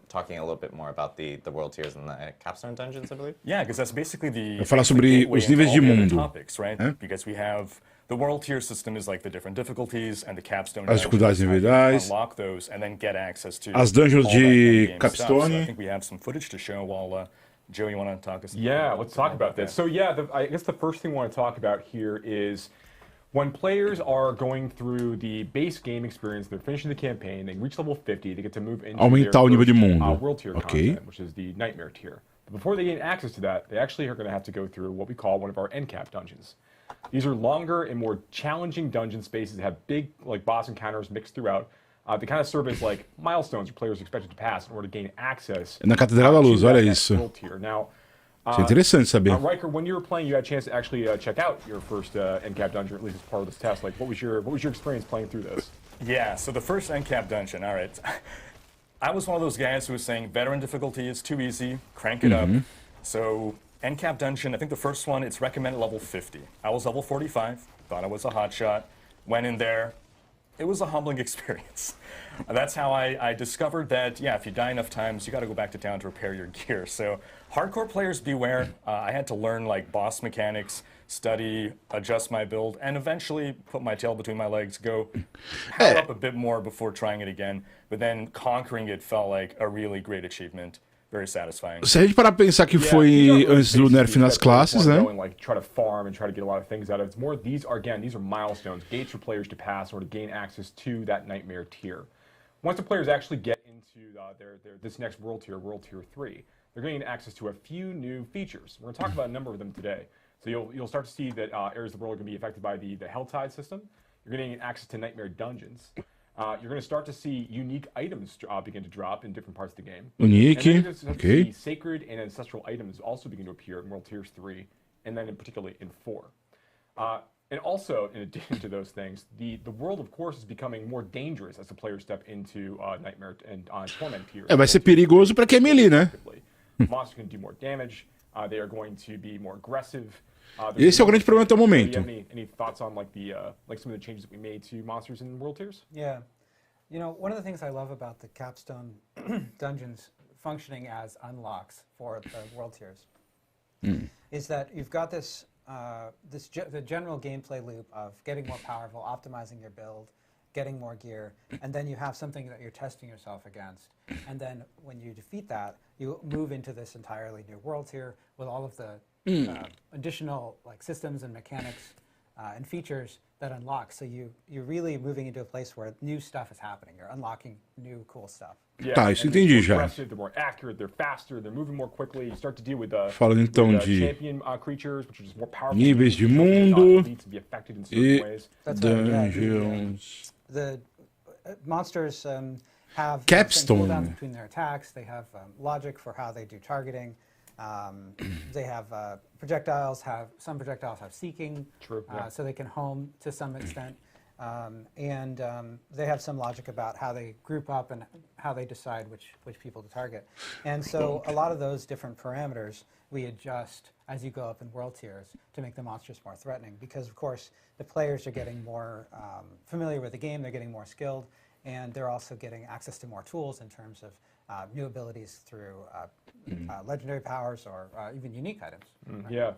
talking a little bit more about the world tiers and the capstone dungeons, I believe. Yeah, because that's basically the falar sobre gateway os níveis into de all the other mundo. topics, right? Because we have the world tier system is like the different difficulties, and the capstone As dificuldades dungeons, individuais. unlock those and then get access to As dungeons all de that endgame stuff. Capstone. So I think we have some footage to show while Joe, you want to talk us? Yeah, let's talk about this. So yeah, I guess the first thing we want to talk about here is when players are going through the base game experience, they're finishing the campaign, they reach level 50, they get to move into Aumentar o nível de mundo. world tier content, which is the Nightmare tier. But before they gain access to that, they actually are going to have to go through what we call one of our end cap dungeons. These are longer and more challenging dungeon spaces that have big boss encounters mixed throughout. They kind of serve as milestones where players are expected to pass in order to gain access. Na Catedral da Luz, to olha that isso. world tier. Now, Isso é interessante saber. Riker, when you were playing, you had a chance to actually check out your first end cap dungeon, or at least as part of this test. What was your experience playing through this? Yeah, so the first end cap dungeon, all right. I was one of those guys who was saying veteran difficulty is too easy, crank it up. So end cap dungeon, I think the first one, it's recommended level 50. I was level 45, thought I was a hotshot, went in there. It was a humbling experience. That's how I discovered that, yeah, if you die enough times, you got to go back to town to repair your gear. So hardcore players beware. I had to learn boss mechanics, study, adjust my build, and eventually put my tail between my legs, go power up a bit more before trying it again. But then conquering it felt like a really great achievement. Very satisfying. Se a gente parar pra pensar que foi antes do nerf nas classes, né? Try to farm and try to get a lot of things out of it. It's more, these are milestones, gates for players to pass in order to gain access to that Nightmare tier. Once the players actually get into this next world tier 3, they're going to get access to a few new features. We're going to talk about a number of them today. So you'll start to see that areas of the world are going to be affected by the Helltide system. You're going to get access to Nightmare dungeons. You're going to start to see unique items begin to drop in different parts of the game. Unique, and then you're okay. see sacred and ancestral items also begin to appear in World Tiers 3, and then particularly in 4. And also, in addition to those things, the world, of course, is becoming more dangerous as the players step into Nightmare and Torment tiers. Vai ser perigoso pra quem é melee, né? Monsters can do more damage. They are going to be more aggressive. Esse é o grande problema até o Do you momento. have any thoughts on some of the changes that we made to monsters in World Tiers? Yeah. You know, one of the things I love about the capstone dungeons functioning as unlocks for the world tiers is that you've got this the general gameplay loop of getting more powerful, optimizing your build, getting more gear, and then you have something that you're testing yourself against. And then when you defeat that, you move into this entirely new world tier with all of the additional systems and mechanics and features that unlock. So you're really moving into a place where new stuff is happening. You're unlocking new cool stuff. Yeah, Tá, isso and entendi they're já. aggressive, they're more accurate, they're faster, they're moving more quickly. You start to deal with Falando então de champion creatures, which are just more powerful. níveis de Not mundo elite to be affected in certain e ways. That's right, yeah. dungeons. The monsters have Capstone. cooldowns between their attacks. They have logic for how they do targeting. They have projectiles. Some projectiles have seeking, True, yeah. so they can home to some extent. They have some logic about how they group up and how they decide which people to target. And so a lot of those different parameters we adjust as you go up in world tiers to make the monsters more threatening, because of course the players are getting more familiar with the game, they're getting more skilled, and they're also getting access to more tools in terms of new abilities through legendary powers or even unique items. Right? Yeah.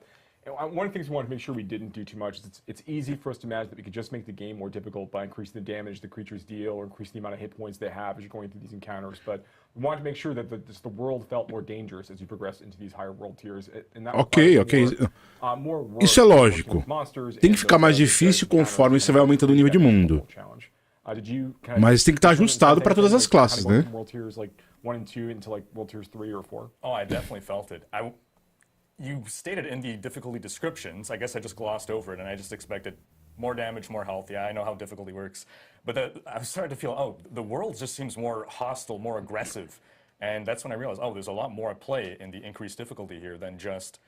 And one of the things we wanted to make sure we didn't do too much is it's easy for us to imagine that we could just make the game more difficult by increasing the damage the creatures deal or increasing the amount of hit points they have as you're going through these encounters. But we wanted to make sure that the world felt more dangerous as you progress into these higher world tiers. And that more work, Isso é lógico. monsters, Tem que ficar mais difícil conforme você vai aumentando o nível de mundo. Mas tem que estar ajustado para todas as classes, né? World tiers like 1 and 2 into like world tiers 3 or 4. Oh, I definitely felt it. You stated in the difficulty descriptions, I guess I just glossed over it and I just expected more damage, more health. Yeah, I know how difficulty works. But I was starting to feel, oh, the world just seems more hostile, more aggressive. And that's when I realized, oh, there's a lot more at play in the increased difficulty here than just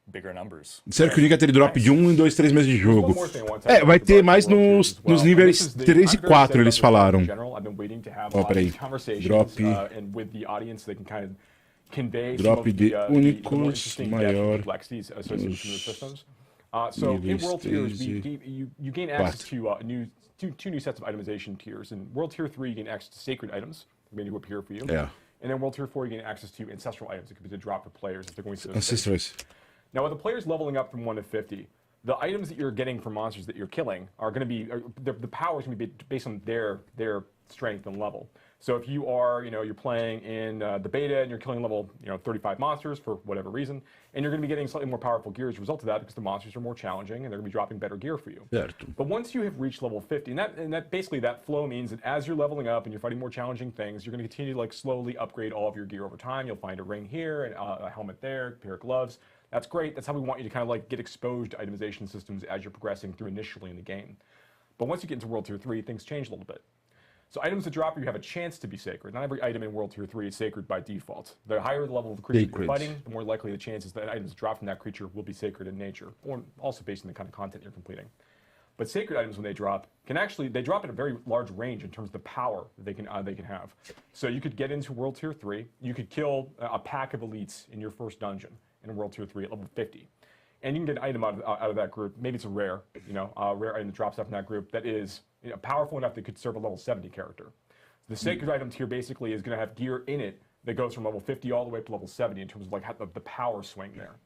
bigger numbers. Sério que o Nick ia ter drop de 1 em 2, 3 meses de jogo. Vai ter mais nos níveis 3 e 4, eles falaram. Ó, peraí. Drop de únicos maior so in World Tiers, you gain access to two new sets of itemization tiers. In World Tier 3, you gain access to sacred items, maybe to appear for you. Yeah. And then World Tier 4, you gain access to ancestral items. It could be to drop for players if they're going to those Ancestrals. Now, with the players leveling up from 1 to 50, the items that you're getting from monsters that you're killing are going to be, the power is going to be based on their strength and level. So if you are, you're playing in the beta and you're killing level, 35 monsters for whatever reason, and you're going to be getting slightly more powerful gear as a result of that because the monsters are more challenging and they're going to be dropping better gear for you. Certo. But once you have reached level 50, and that basically that flow means that as you're leveling up and you're fighting more challenging things, you're going to continue to like slowly upgrade all of your gear over time. You'll find a ring here and a helmet there, a pair of gloves. That's great. That's how we want you to kind of like get exposed to itemization systems as you're progressing through initially in the game. But once you get into World Tier 3, things change a little bit. So items that drop you have a chance to be sacred. Not every item in World Tier 3 is sacred by default. The higher the level of the creature you're fighting, the more likely the chances that items that drop from that creature will be sacred in nature, or also based on the kind of content you're completing. But sacred items, when they drop, they drop at a very large range in terms of the power that they can have. So you could get into World Tier 3, you could kill a pack of elites in your first dungeon in World Tier 3 at level 50. And you can get an item out of that group. Maybe it's a rare item that drops up in that group that is powerful enough that could serve a level 70 character. The sacred item tier basically is going to have gear in it that goes from level 50 all the way up to level 70 in terms of like the power swing there.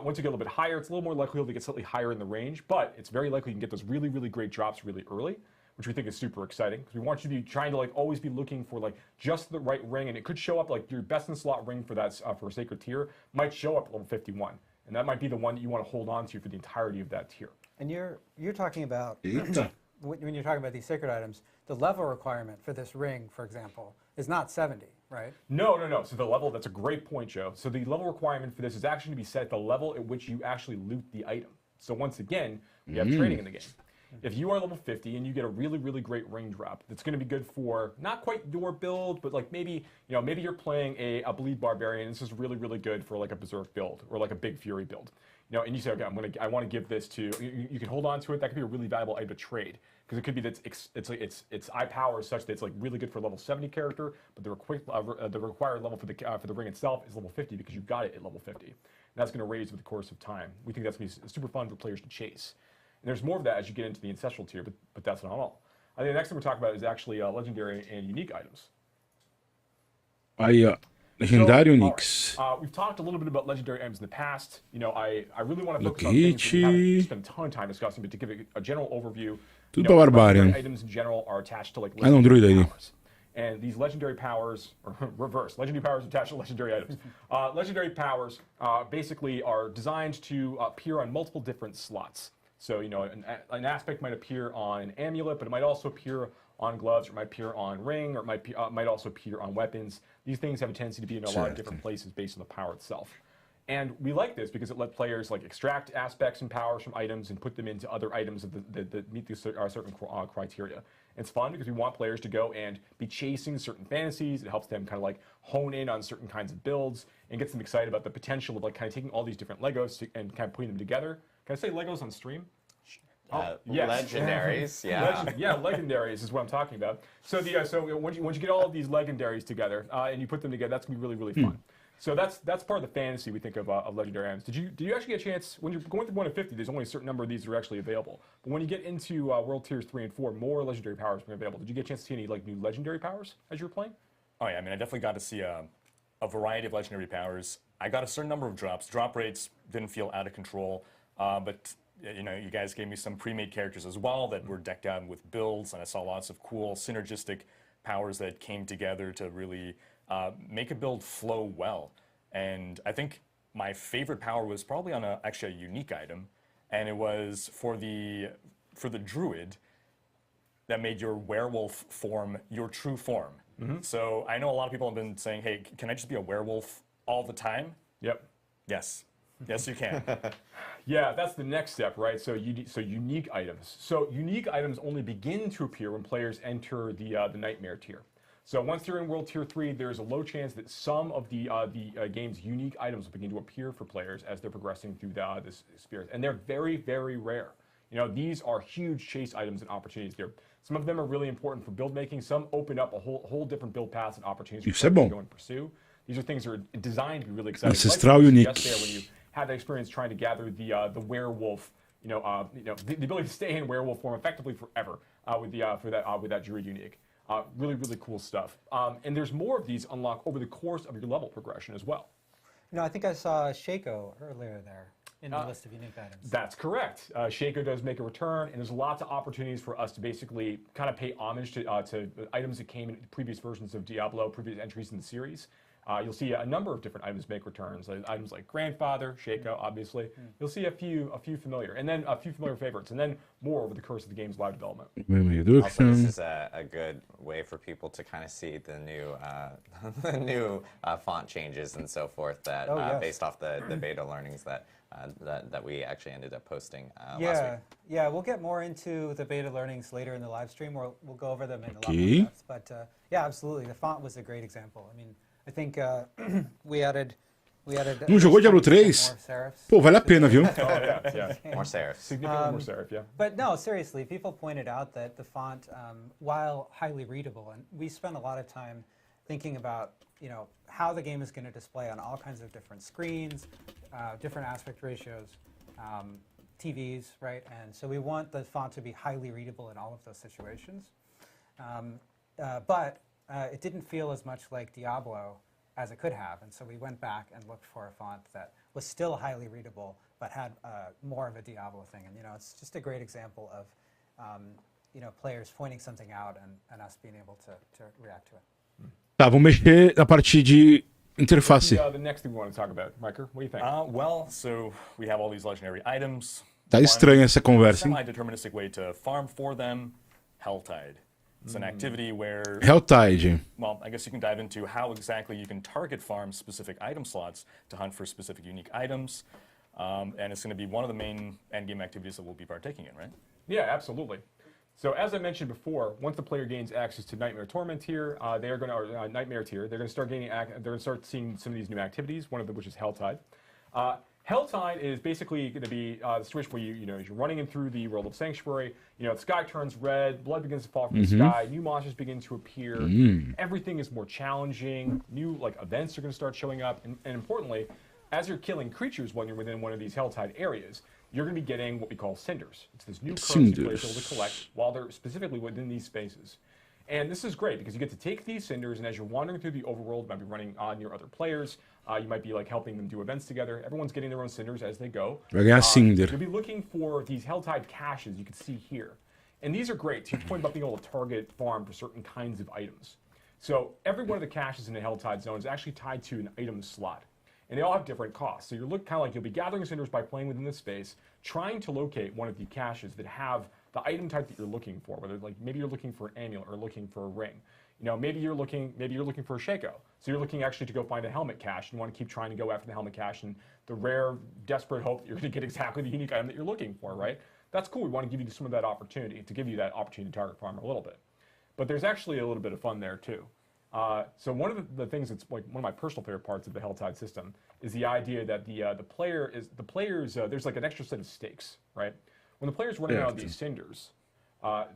Once you get a little bit higher, it's a little more likely to get slightly higher in the range, but it's very likely you can get those really, really great drops really early, which we think is super exciting because we want you to be trying to like always be looking for like just the right ring, and it could show up like your best in slot ring for that for a sacred tier might show up at level 51. And that might be the one that you want to hold on to for the entirety of that tier. And you're talking about, when you're talking about these sacred items, the level requirement for this ring, for example, is not 70, right? No. So the level, that's a great point, Joe. So the level requirement for this is actually to be set at the level at which you actually loot the item. So once again, we have trading in the game. If you are level 50 and you get a really, really great ring drop, that's going to be good for not quite your build, but like maybe you're playing a bleed barbarian. This is really, really good for like a berserk build or like a big fury build. And you say, okay, I want to give this to you can hold on to it. That could be a really valuable item to trade because it could be that its eye power is such that it's like really good for a level 70 character, but the required level for the ring itself is level 50 because you got it at level 50. And that's going to raise with the course of time. We think that's going to be super fun for players to chase. And there's more of that as you get into the ancestral tier, but that's not all. I think the next thing we're talking about is actually legendary and unique items. Legendário Nix. We've talked a little bit about legendary items in the past. I really want to focus on things we haven't spent a ton of time discussing, but to give a general overview, Barbarian. Items in general are attached to like legendary powers. And these legendary powers, or reverse, legendary powers attached to legendary items. Legendary powers basically are designed to appear on multiple different slots. So, an aspect might appear on an amulet, but it might also appear on gloves, or it might appear on ring, or it might also appear on weapons. These things have a tendency to be in a lot of different places based on the power itself. And we like this because it lets players like extract aspects and powers from items and put them into other items that meet these certain criteria. It's fun because we want players to go and be chasing certain fantasies. It helps them kind of like hone in on certain kinds of builds and gets them excited about the potential of like kind of taking all these different Legos and kind of putting them together. Can I say Legos on stream? Legendaries, legendaries is what I'm talking about. So once you get all of these legendaries together and you put them together, that's gonna be really, really fun. So that's part of the fantasy we think of legendary items. Did you actually get a chance when you're going through 1 to 50? There's only a certain number of these that are actually available. But when you get into World Tiers 3 and 4, more legendary powers are available. Did you get a chance to see any like new legendary powers as you were playing? Oh yeah, I mean I definitely got to see a variety of legendary powers. I got a certain number of drops. Drop rates didn't feel out of control, but you know, you guys gave me some pre-made characters as well that were decked out with builds, and I saw lots of cool synergistic powers that came together to really make a build flow well. And I think my favorite power was probably on actually a unique item, and it was for the druid that made your werewolf form your true form. So I know a lot of people have been saying, hey, can I just be a werewolf all the time? Yep. Yes. Yes, you can. Yeah, that's the next step, right? So unique items. So unique items only begin to appear when players enter the Nightmare tier. So once they're in World Tier 3, there's a low chance that some of the game's unique items will begin to appear for players as they're progressing through this experience. And they're very, very rare. You know, these are huge chase items and opportunities here. Some of them are really important for build making. Some open up a whole different build paths and opportunities for players to go and pursue. These are things that are designed to be really exciting. Ancestral unique. When you had the experience trying to gather the werewolf, the ability to stay in werewolf form effectively forever with that druid unique. Really, really cool stuff. And there's more of these unlock over the course of your level progression as well. You know, I think I saw Shaco earlier there in the list of unique items. That's correct. Shaco does make a return, and there's lots of opportunities for us to basically kind of pay homage to items that came in previous versions of Diablo, previous entries in the series. You'll see a number of different items make returns. Items like Grandfather, Shaco, obviously. You'll see a few familiar, and then a few familiar favorites, and then more over the course of the game's live development. Also, this is a good way for people to kind of see the new font changes and so forth that based off the beta learnings that we actually ended up posting last week. Yeah, we'll get more into the beta learnings later in the live stream. We'll go over them in a lot more depth. But yeah, absolutely, the font was a great example. I mean, I think we added. Não jogou Diablo 3? Pô, vale a pena, viu? More serifs. Significantly more serif, yeah. But no, seriously, people pointed out that the font, while highly readable, and we spent a lot of time thinking about, how the game is going to display on all kinds of different screens, different aspect ratios, TVs, right? And so we want the font to be highly readable in all of those situations. But it didn't feel as much like Diablo as it could have, and so we went back and looked for a font that was still highly readable, but had more of a Diablo thing. And it's just a great example of players pointing something out and us being able to react to it. Tá, vamos mexer na parte de interface. The next thing we want to talk about, Riker, what do you think? Well, so we have all these legendary items. Tá estranha essa conversa, hein? Semi-deterministic way to farm for them, Helltide. It's an activity where... Helltide. Well, I guess you can dive into how exactly you can target farm specific item slots to hunt for specific unique items. And it's going to be one of the main endgame activities that we'll be partaking in, right? Yeah, absolutely. So as I mentioned before, once the player gains access to Nightmare Torment tier, Nightmare tier, they're going to start seeing some of these new activities. One of them, which is Helltide. Helltide is basically going to be the situation where as you're running in through the world of Sanctuary, the sky turns red, blood begins to fall from the sky, new monsters begin to appear, everything is more challenging, new events are going to start showing up, and importantly, as you're killing creatures when you're within one of these Helltide areas, you're going to be getting what we call cinders. It's this new currency players are able to collect while they're specifically within these spaces. And this is great because you get to take these cinders, and as you're wandering through the overworld, you might be running near other players. You might be helping them do events together. Everyone's getting their own cinders as they go. You'll be looking for these Helltide caches you can see here. And these are great. To your point about being able to target farm for certain kinds of items. So every one of the caches in the Helltide zone is actually tied to an item slot. And they all have different costs. So you'll be gathering cinders by playing within this space, trying to locate one of the caches that have the item type that you're looking for, whether maybe you're looking for an amulet or looking for a ring. Maybe you're looking for a Shaco. So you're looking actually to go find a helmet cache and want to keep trying to go after the helmet cache and the rare, desperate hope that you're going to get exactly the unique item that you're looking for, right? That's cool. We want to give you some of that opportunity, to target farm a little bit. But there's actually a little bit of fun there too. So one of the things that's one of my personal favorite parts of the Helltide system is the idea that the players there's an extra set of stakes, right? When the player's running around these cinders,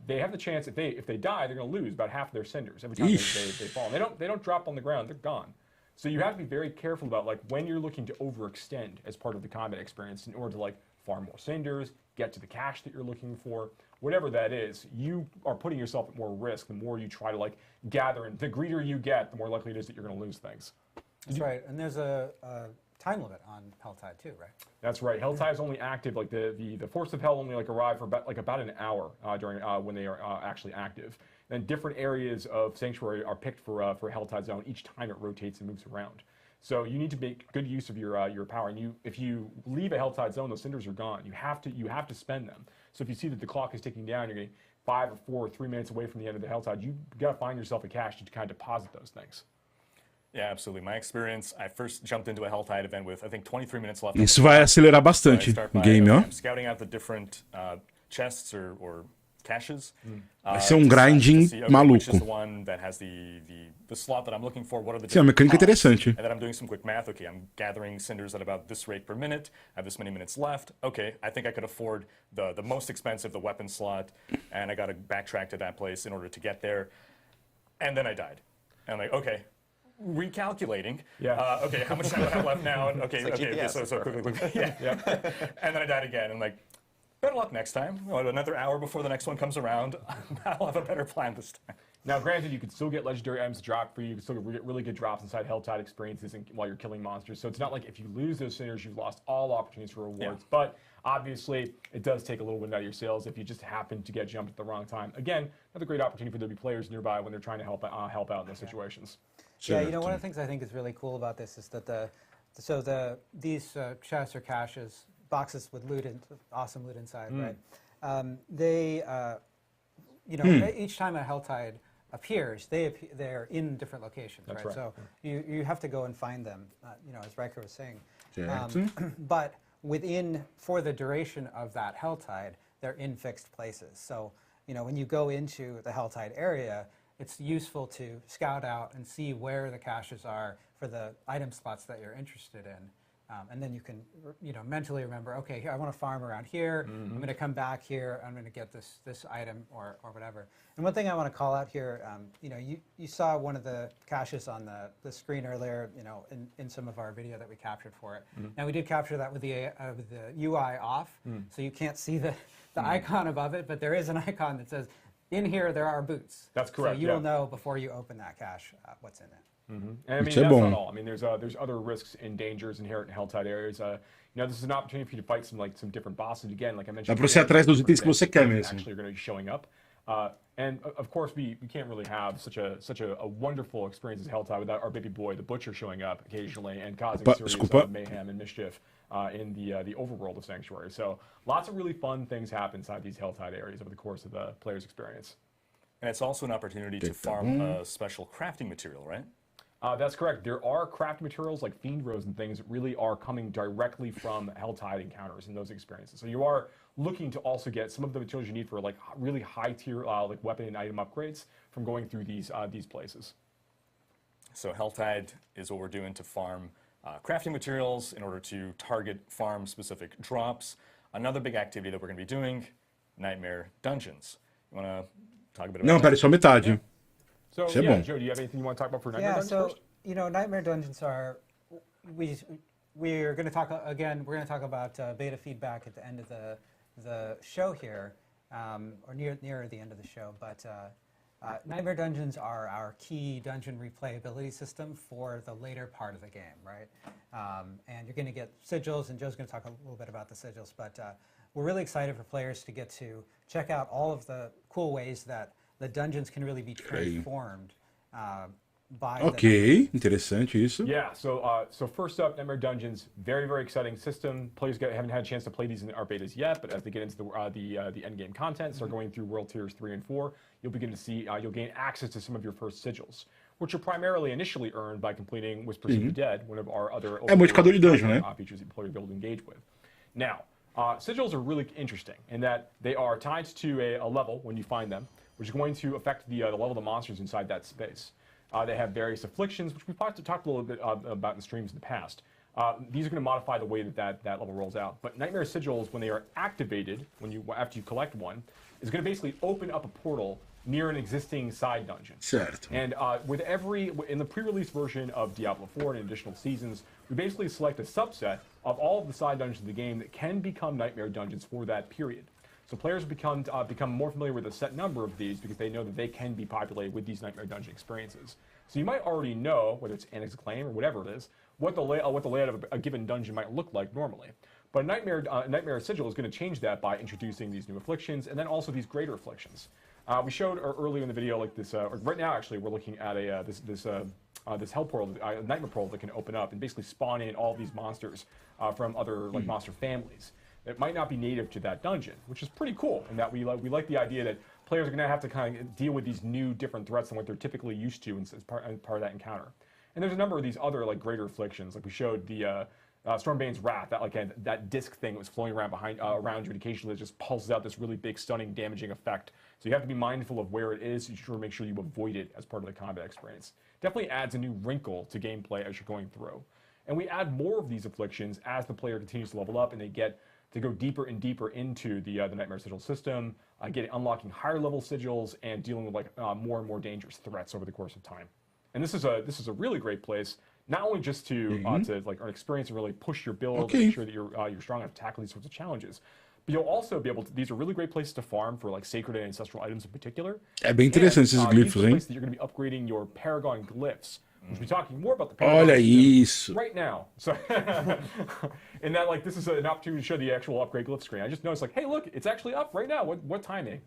they have the chance, if they die, they're going to lose about half of their cinders every time they fall. They don't drop on the ground, they're gone. So you have to be very careful about like when you're looking to overextend as part of the combat experience in order to like farm more cinders, get to the cache that you're looking for, whatever that is, you are putting yourself at more risk the more you try to like gather, and the greedier you get, the more likely it is that you're going to lose things. That's right, and there's a time limit on Helltide too, right? That's right. Helltide is only active, like the Force of Hell only like arrive for about an hour during when they are actually active. Then different areas of Sanctuary are picked for Helltide Zone each time it rotates and moves around. So you need to make good use of your power. And if you leave a Helltide Zone, those cinders are gone. You have to spend them. So if you see that the clock is ticking down, you're getting 5 or 4 or 3 minutes away from the end of the Helltide, you got to find yourself a cache to kind of deposit those things. Yeah, absolutely. My experience, I first jumped into a Helltide event with, I think, 23 minutes left. Isso vai acelerar bastante o game, ó. I'm scouting out the different chests or caches. Vai ser grinding maluco. Which is the one that has the slot that I'm looking for? What are the Sim, a mecânica interessante. And then I'm doing some quick math. Okay, I'm gathering cinders at about this rate per minute. I have this many minutes left. Okay, I think I could afford the most expensive, the weapon slot, and I got to backtrack to that place in order to get there. And then I died. And I'm like, okay. Recalculating. Yeah. Okay, how much time do I have left now? And okay, like okay. GPS, So quickly. Yeah. And then I died again. And like, better luck next time. Another hour before the next one comes around. I'll have a better plan this time. Now, granted, you can still get legendary items dropped for you. You can still get really good drops inside Helltide experiences while you're killing monsters. So it's not like if you lose those cinders, you've lost all opportunities for rewards. Yeah. But obviously, it does take a little wind out of your sails if you just happen to get jumped at the wrong time. Again, another great opportunity for there to be players nearby when they're trying to help out in those situations. Yeah, you know, one of the things I think is really cool about this is that these chests or caches, boxes with loot and awesome loot inside, right? Each time a Helltide appears, they're in different locations, That's right? So you have to go and find them, as Riker was saying. But for the duration of that Helltide, they're in fixed places. So when you go into the Helltide area, it's useful to scout out and see where the caches are for the item slots that you're interested in. And then you can, mentally remember, okay, here I want to farm around here. I'm going to come back here. I'm going to get this item or whatever. And one thing I want to call out here, you saw one of the caches on the screen earlier, in some of our video that we captured for it. Now we did capture that with the UI off, so you can't see the icon above it, but there is an icon that says, in here there are boots. That's correct. So you will know before you open that cache what's in it. And I mean, that's not all. I mean, there's other risks and dangers inherent in Helltide areas. This is an opportunity for you to fight some different bosses. Again, like I mentioned, dá pra você ir atrás dos itens que você quer mesmo. Actually, are going to be showing up. And of course, we can't really have such a wonderful experience as Helltide without our baby boy, the Butcher, showing up occasionally and causing serious mayhem and mischief in the overworld of Sanctuary. So lots of really fun things happen inside these Helltide areas over the course of the player's experience. And it's also an opportunity to farm a special crafting material, right? That's correct. There are craft materials like Fiend Rose and things that really are coming directly from Helltide encounters and those experiences. So you are looking to also get some of the materials you need for like really high tier like weapon and item upgrades from going through these places. So Helltide is what we're doing to farm crafting materials in order to target farm specific drops. Another big activity that we're going to be doing, Nightmare Dungeons. You want to talk a bit about that? Não, pera, só metade. So, yeah, Joe, do you have anything you want to talk about for Nightmare Dungeons first? Nightmare Dungeons are, we're going to talk, again, we're going to talk about beta feedback at the end of the show here, or near the end of the show, but Nightmare Dungeons are our key dungeon replayability system for the later part of the game, right? And you're going to get sigils, and Joe's going to talk a little bit about the sigils, but we're really excited for players to get to check out all of the cool ways that the dungeons can really be transformed by interessante isso. Yeah, so first up, Nightmare Dungeons, very, very exciting system. Players haven't had a chance to play these in our betas yet, but as they get into the end game content, start going through World Tiers 3 and 4, you'll begin to see, you'll gain access to some of your first sigils, which are primarily initially earned by completing Whispers of the Dead, one of our other modificador de dungeon, né? Features that players will be able to engage with. Now, sigils are really interesting in that they are tied to a level when you find them, which is going to affect the level of the monsters inside that space. They have various afflictions, which we've talked a little bit about in streams in the past. these are going to modify the way that level rolls out. But Nightmare Sigils, when they are activated, after you collect one, is going to basically open up a portal near an existing side dungeon. Certo. And in the pre-release version of Diablo 4 and additional seasons, we basically select a subset of all of the side dungeons of the game that can become Nightmare dungeons for that period. So players become more familiar with a set number of these because they know that they can be populated with these Nightmare dungeon experiences. So you might already know, whether it's Annex Acclaim or whatever it is, what the layout of a given dungeon might look like normally. But Nightmare Sigil is going to change that by introducing these new afflictions and then also these greater afflictions. We showed earlier in the video, like this. Right now, actually, we're looking at this hell portal, nightmare portal that can open up and basically spawn in all these monsters from other monster families. It might not be native to that dungeon, which is pretty cool. In that we like the idea that players are going to have to kind of deal with these new, different threats than what they're typically used to as part of that encounter. And there's a number of these other greater afflictions, like we showed the Stormbane's Wrath, that disc thing that was flowing around around you, and occasionally it just pulses out this really big, stunning, damaging effect. So you have to be mindful of where it is. You should make sure you avoid it as part of the combat experience. Definitely adds a new wrinkle to gameplay as you're going through. And we add more of these afflictions as the player continues to level up and they get to go deeper and deeper into the Nightmare Sigil system, unlocking higher level sigils and dealing with more and more dangerous threats over the course of time. And this is a really great place, not only just to earn experience and really push your build and make sure that you're strong enough to tackle these sorts of challenges. But you'll also be able to. These are really great places to farm for sacred and ancestral items in particular. É bem interessante esses glifos, hein? That you're going to be upgrading your Paragon glyphs. We'll be talking more about the Paragon Olha isso. right now. So, and that this is an opportunity to show the actual upgrade glyph screen. I just noticed hey, look, it's actually up right now. What timing?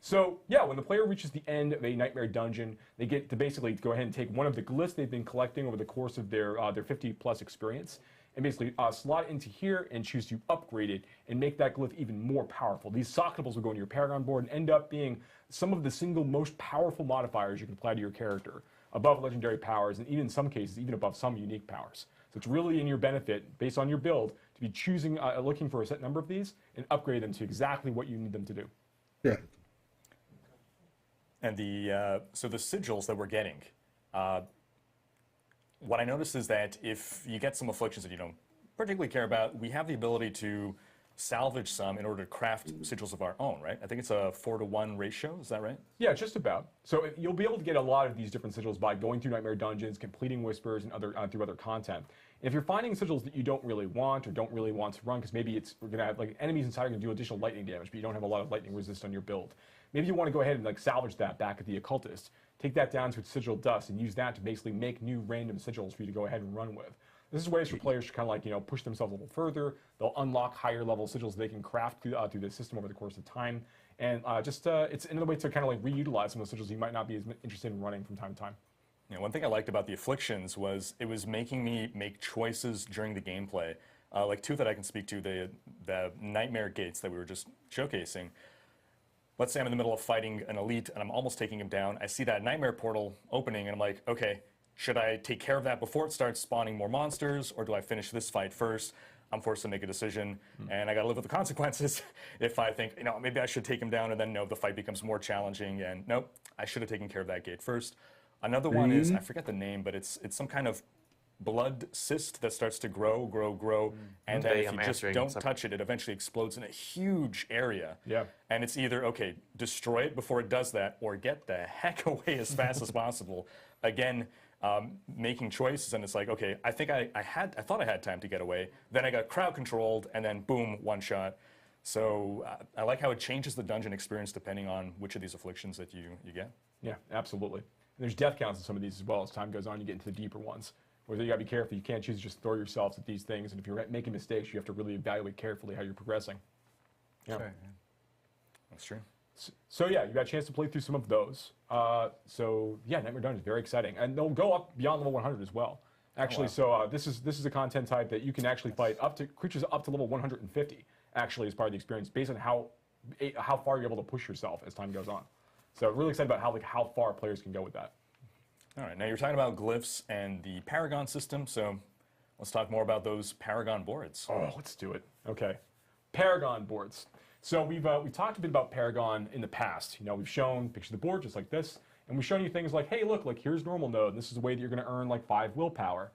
So yeah, when the player reaches the end of a Nightmare dungeon, they get to basically go ahead and take one of the glyphs they've been collecting over the course of their 50+ experience, and basically slot it into here and choose to upgrade it and make that glyph even more powerful. These socketables will go into your Paragon board and end up being some of the single most powerful modifiers you can apply to your character, above legendary powers, and even in some cases, even above some unique powers. So it's really in your benefit, based on your build, to be choosing, looking for a set number of these and upgrade them to exactly what you need them to do. Yeah. And so the sigils that we're getting, what I noticed is that if you get some afflictions that you don't particularly care about, we have the ability to salvage some in order to craft sigils of our own, right? I think it's a 4-to-1 ratio, is that right? Yeah, just about. So you'll be able to get a lot of these different sigils by going through Nightmare dungeons, completing Whispers, and through other content. And if you're finding sigils that you don't really want or don't really want to run, because maybe we're going to have enemies inside are going to do additional lightning damage, but you don't have a lot of lightning resist on your build. Maybe you want to go ahead and salvage that back at the Occultist, take that down to its sigil dust, and use that to basically make new random sigils for you to go ahead and run with. This is ways for players to kind of push themselves a little further. They'll unlock higher level sigils they can craft through the system over the course of time, and it's another way to kind of reutilize some of the sigils you might not be as interested in running from time to time. Yeah, one thing I liked about the afflictions was it was making me make choices during the gameplay. Two that I can speak to, the Nightmare Gates that we were just showcasing. Let's say I'm in the middle of fighting an elite and I'm almost taking him down. I see that Nightmare portal opening and I'm like, okay, should I take care of that before it starts spawning more monsters, or do I finish this fight first? I'm forced to make a decision, and I got to live with the consequences if I think, maybe I should take him down, and then the fight becomes more challenging, and nope, I should have taken care of that gate first. Another one is, I forget the name, but it's some kind of blood cyst that starts to grow, and then if you just don't touch it, it eventually explodes in a huge area. Yeah. And it's either, okay, destroy it before it does that, or get the heck away as fast as possible. Again, making choices, and it's okay, I thought I had time to get away, then I got crowd controlled, and then boom, one shot. So I like how it changes the dungeon experience depending on which of these afflictions that you get. Yeah, absolutely. And there's death counts in some of these as well. As time goes on, you get into the deeper ones, where you got to be careful. You can't choose to just throw yourselves at these things, and if you're making mistakes, you have to really evaluate carefully how you're progressing. Yeah. Sure, yeah. That's true. So yeah, you got a chance to play through some of those. So yeah, Nightmare Dungeon is very exciting, and they'll go up beyond level 100 as well. Actually, so this is a content type that you can actually fight up to creatures up to level 150. Actually, as part of the experience, based on how far you're able to push yourself as time goes on. So really excited about how far players can go with that. All right, now you're talking about glyphs and the Paragon system, so let's talk more about those Paragon boards. Oh, let's do it. Okay, Paragon boards. So we've talked a bit about Paragon in the past. We've shown picture the board just like this, and we've shown you things like, hey, look, here's normal node, and this is the way that you're going to earn 5 willpower.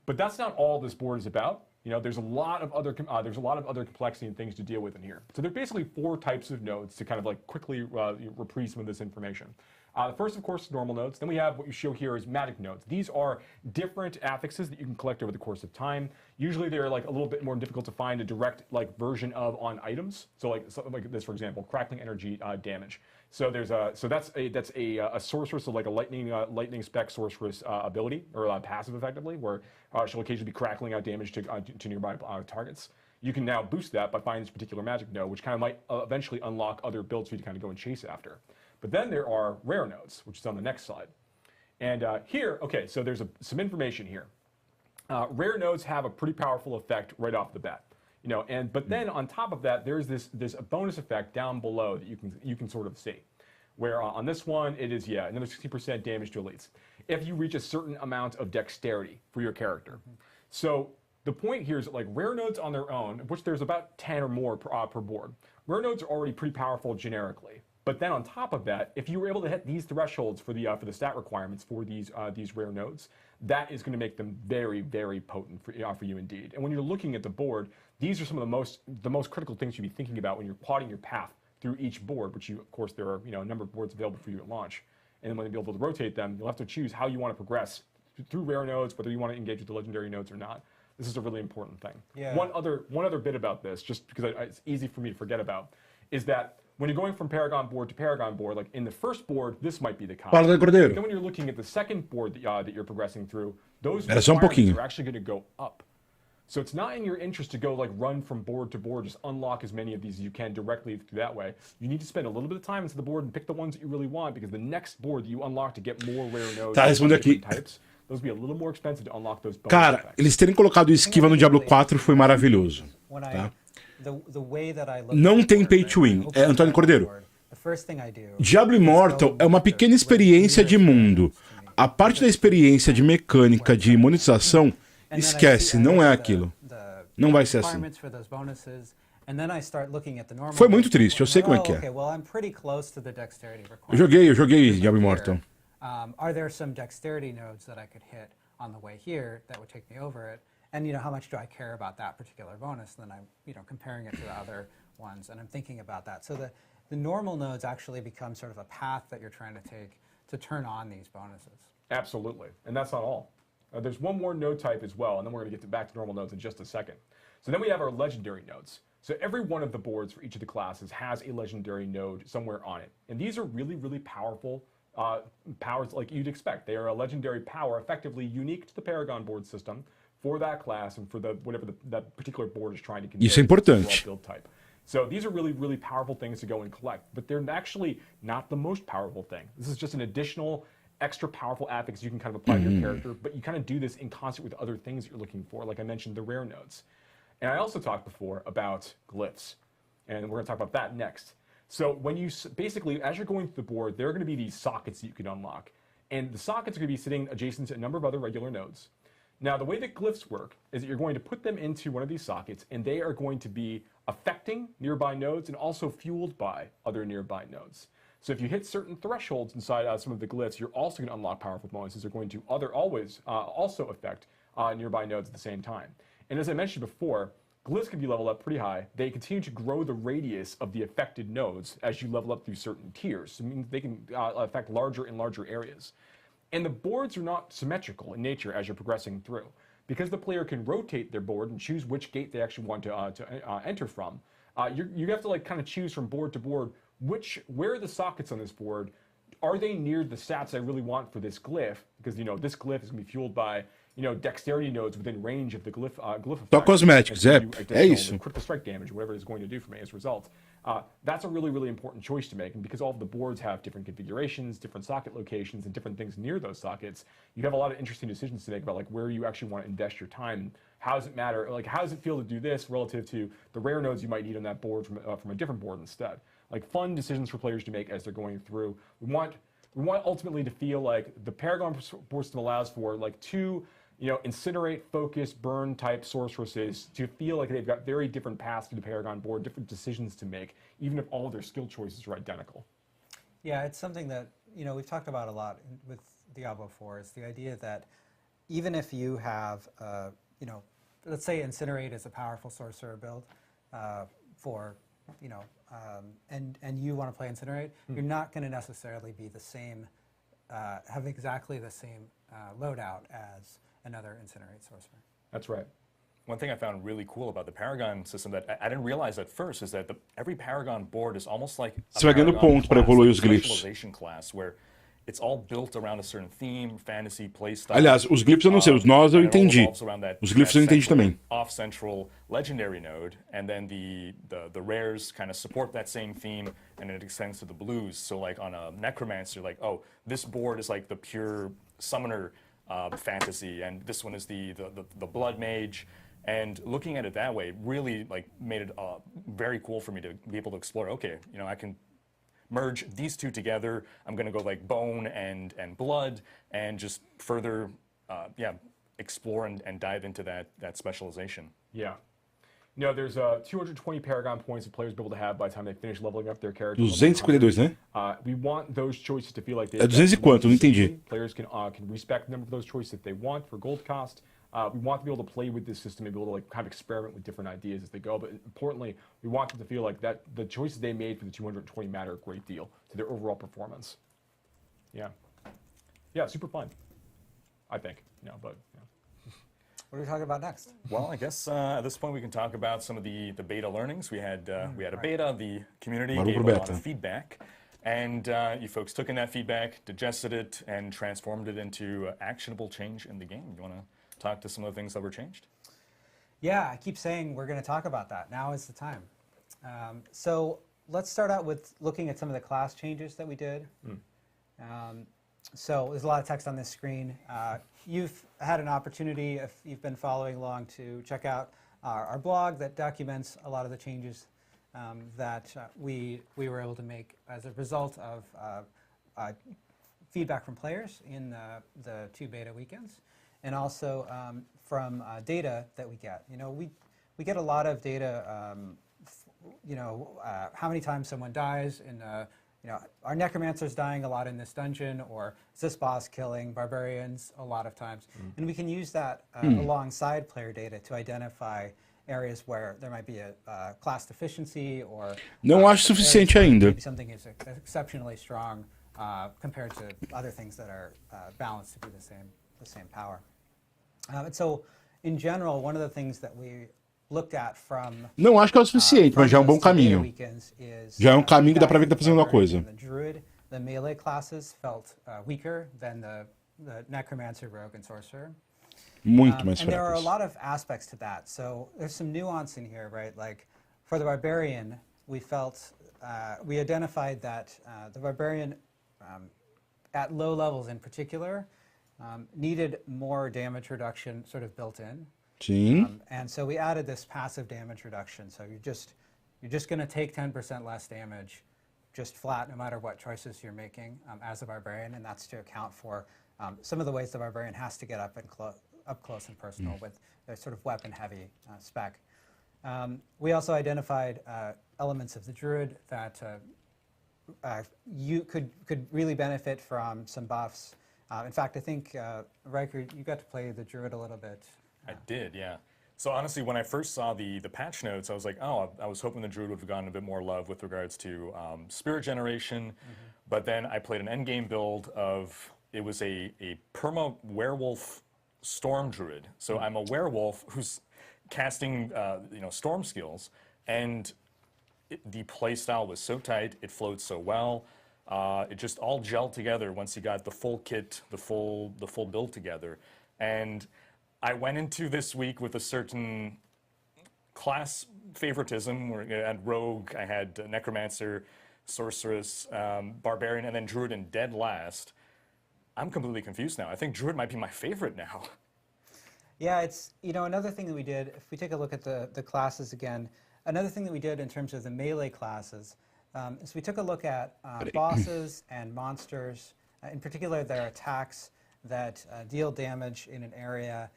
But that's not all this board is about. You know, there's a lot of other complexity and things to deal with in here. So there are basically 4 types of nodes to kind of like quickly reprise some of this information. The first, of course, is normal nodes. Then we have what you show here is magic nodes. These are different affixes that you can collect over the course of time. Usually they're like a little bit more difficult to find a direct like version of on items. So like something like this, for example, crackling energy damage. So there's that's a sorceress, so like a lightning spec sorceress ability or passive effectively, where she'll occasionally be crackling out damage to nearby targets. You can now boost that by finding this particular magic node, which kind of might eventually unlock other builds for you to kind of go and chase after. But then there are rare nodes, which is on the next slide. And here, okay, so there's some information here. Rare nodes have a pretty powerful effect right off the bat. You know, but then on top of that, there's this bonus effect down below that you can sort of see. Where on this one, it is, yeah, another 60% damage to elites if you reach a certain amount of dexterity for your character. So the point here is that like rare nodes on their own, of which there's about 10 or more per board, rare nodes are already pretty powerful generically. But then on top of that, if you were able to hit these thresholds for the stat requirements for these rare nodes, that is going to make them very, very potent for you indeed. And when you're looking at the board, these are some of the most critical things you'd be thinking about when you're plotting your path through each board, which of course there are a number of boards available for you at launch. And then when you'll be able to rotate them, you'll have to choose how you want to progress through rare nodes, whether you want to engage with the legendary nodes or not. This is a really important thing. Yeah. One other bit about this, just because it's easy for me to forget about, is that when you're going from Paragon board to Paragon board, like in the first board, this might be the case. Fala, Cordeiro. Then when you're looking at the second board that you're progressing through, those Era só requirements are actually going to go up. So it's not in your interest to go like run from board to board, just unlock as many of these as you can directly through that way. You need to spend a little bit of time into the board and pick the ones that you really want, because the next board that you unlock to get more rare nodes, Tá, respondendo aqui. types, those will be a little more expensive to unlock those bonus Cara, effects. eles terem colocado esquiva no Diablo 4 foi maravilhoso. Tá? Não tem pay to win. É Antônio Cordeiro. Diablo Immortal é uma pequena experiência de mundo. A parte da experiência de mecânica de monetização, esquece, não é aquilo. Não vai ser assim. Foi muito triste, eu sei como é que é. Eu joguei Diablo Immortal. Are there some dexterity nodes that I could hit on the way here that would take me over it? And how much do I care about that particular bonus? And then I'm comparing it to the other ones, and I'm thinking about that. So the normal nodes actually become sort of a path that you're trying to take to turn on these bonuses. Absolutely, and that's not all. There's one more node type as well, and then we're going to get back to normal nodes in just a second. So then we have our legendary nodes. So every one of the boards for each of the classes has a legendary node somewhere on it. And these are really, really powerful powers like you'd expect. They are a legendary power, effectively unique to the Paragon board system for that class and for whatever that particular board is trying to convey. Isso é importante. Build type. So these are really, really powerful things to go and collect, but they're actually not the most powerful thing. This is just an additional extra powerful affix you can kind of apply to your character, but you kind of do this in concert with other things that you're looking for. Like I mentioned, the rare nodes. And I also talked before about glyphs, and we're going to talk about that next. So when you basically, as you're going through the board, there are going to be these sockets that you can unlock. And the sockets are going to be sitting adjacent to a number of other regular nodes. Now, the way that glyphs work is that you're going to put them into one of these sockets, and they are going to be affecting nearby nodes and also fueled by other nearby nodes. So if you hit certain thresholds inside some of the glyphs, you're also going to unlock powerful bonuses. They're going to always also affect nearby nodes at the same time. And as I mentioned before, glyphs can be leveled up pretty high. They continue to grow the radius of the affected nodes as you level up through certain tiers. So it means they can affect larger and larger areas. And the boards are not symmetrical in nature as you're progressing through. Because the player can rotate their board and choose which gate they actually want to enter from, you have to like kind of choose from board to board where are the sockets on this board. Are they near the stats I really want for this glyph? Because this glyph is going to be fueled by dexterity nodes within range of the glyph effect. Só cosméticos, é isso. Critical strike damage, whatever it's going to do for me as a result. That's a really, really important choice to make. And because all of the boards have different configurations, different socket locations, and different things near those sockets, you have a lot of interesting decisions to make about like where you actually want to invest your time. How does it matter? Like how does it feel to do this relative to the rare nodes you might need on that board from a different board instead? Like fun decisions for players to make as they're going through. We want ultimately to feel like the Paragon board system allows for like two incinerate, focus, burn type sorceresses to feel like they've got very different paths to the Paragon board, different decisions to make, even if all of their skill choices are identical. Yeah, it's something that we've talked about a lot with Diablo 4. It's the idea that even if you have, let's say Incinerate is a powerful sorcerer build for, and you want to play Incinerate, you're not going to necessarily be the same, have exactly the same loadout as another Incinerate sorcerer. That's right. One thing I found really cool about the Paragon system that I didn't realize at first is that every Paragon board is almost like a Você vai ganhando ponto para evoluir os glifos. specialization class, where it's all built around a certain theme, fantasy, playstyle. Aliás, os glifos eu não sei, os nós eu entendi. Os glifos eu entendi também. Off-central legendary node, and then the rares kind of support that same theme, and it extends to the blues. So like on a Necromancer, like, oh, this board is like the pure summoner fantasy, and this one is the blood mage. And looking at it that way really like made it very cool for me to be able to explore. Okay, I can merge these two together. I'm going to go like bone and blood, and just further, explore and dive into that specialization. Yeah. There's 220 Paragon points that players will be able to have by the time they finish leveling up their characters. 252, né? We want those choices to feel like they. É 200 e quanto? Não entendi. Players can respect the number of those choices if they want for gold cost. We want to be able to play with this system and be able to like kind of experiment with different ideas as they go. But importantly, we want them to feel like that the choices they made for the 220 matter a great deal to their overall performance. Yeah, super fun. I think. But. What are we talking about next? Well, I guess at this point we can talk about some of the beta learnings. We had a beta. The community gave a lot of feedback, and you folks took in that feedback, digested it, and transformed it into actionable change in the game. You want to talk to some of the things that were changed? Yeah, I keep saying we're going to talk about that. Now is the time. So let's start out with looking at some of the class changes that we did. So there's a lot of text on this screen. You've had an opportunity, if you've been following along, to check out our blog that documents a lot of the changes that we were able to make as a result of feedback from players in the 2 beta weekends, and also from data that we get. We get a lot of data, how many times someone dies in our Necromancer's dying a lot in this dungeon, or is this boss killing barbarians a lot of times? And we can use that alongside player data to identify areas where there might be a class deficiency, or não acho suficiente ainda. Maybe something is exceptionally strong compared to other things that are balanced to be the same power. And so, in general, one of the things that we looked at from não acho que é o suficiente, mas já é um bom caminho. Já é um caminho que dá pra ver que tá fazendo uma coisa. The Druid, the melee classes felt weaker than the Necromancer, Rogue, and Sorcerer. Muito mais and there are a fracos. lot of aspects to that. So there's some nuance in here, right? Like for the Barbarian, we felt we identified that the Barbarian, at low levels in particular, needed more damage reduction sort of built in. Sim. And so we added this passive damage reduction. So you're just going to take 10% less damage, just flat, no matter what choices you're making as a Barbarian, and that's to account for some of the ways the Barbarian has to get up close and personal with their sort of weapon-heavy spec. We also identified elements of the Druid that you could really benefit from some buffs. In fact, I think, Riker, you got to play the Druid a little bit. I did, yeah. So honestly, when I first saw the patch notes, I was like, oh, I was hoping the Druid would have gotten a bit more love with regards to spirit generation. But then I played an endgame build of, it was a perma werewolf storm druid. So I'm a werewolf who's casting storm skills, and the playstyle was so tight, it flowed so well. It just all gelled together once you got the full kit, the full build together. And I went into this week with a certain class favoritism, where I had Rogue, I had Necromancer, Sorceress, Barbarian, and then Druid in dead last. I'm completely confused now. I think Druid might be my favorite now. Yeah, it's, another thing that we did, if we take a look at the classes again, another thing that we did in terms of the melee classes is we took a look at bosses and monsters, in particular their attacks that deal damage in an area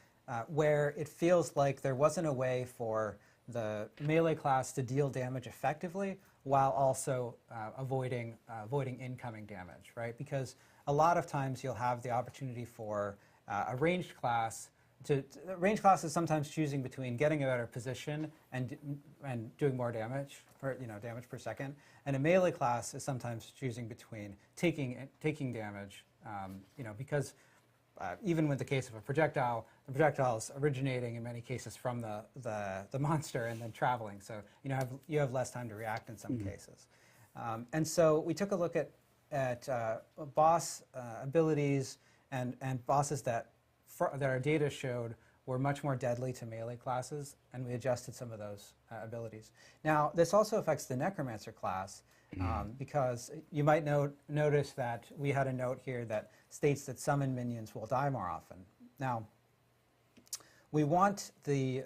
where it feels like there wasn't a way for the melee class to deal damage effectively while also avoiding incoming damage, right? Because a lot of times you'll have the opportunity for a ranged class. Ranged class is sometimes choosing between getting a better position and doing more damage, or damage per second. And a melee class is sometimes choosing between taking damage, because even with the case of a projectile, the projectile is originating in many cases from the monster and then traveling. So you have less time to react in some cases. And so we took a look at boss abilities and bosses that our data showed were much more deadly to melee classes, and we adjusted some of those abilities. Now, this also affects the Necromancer class, because you might notice that we had a note here that states that summoned minions will die more often. Now, we want the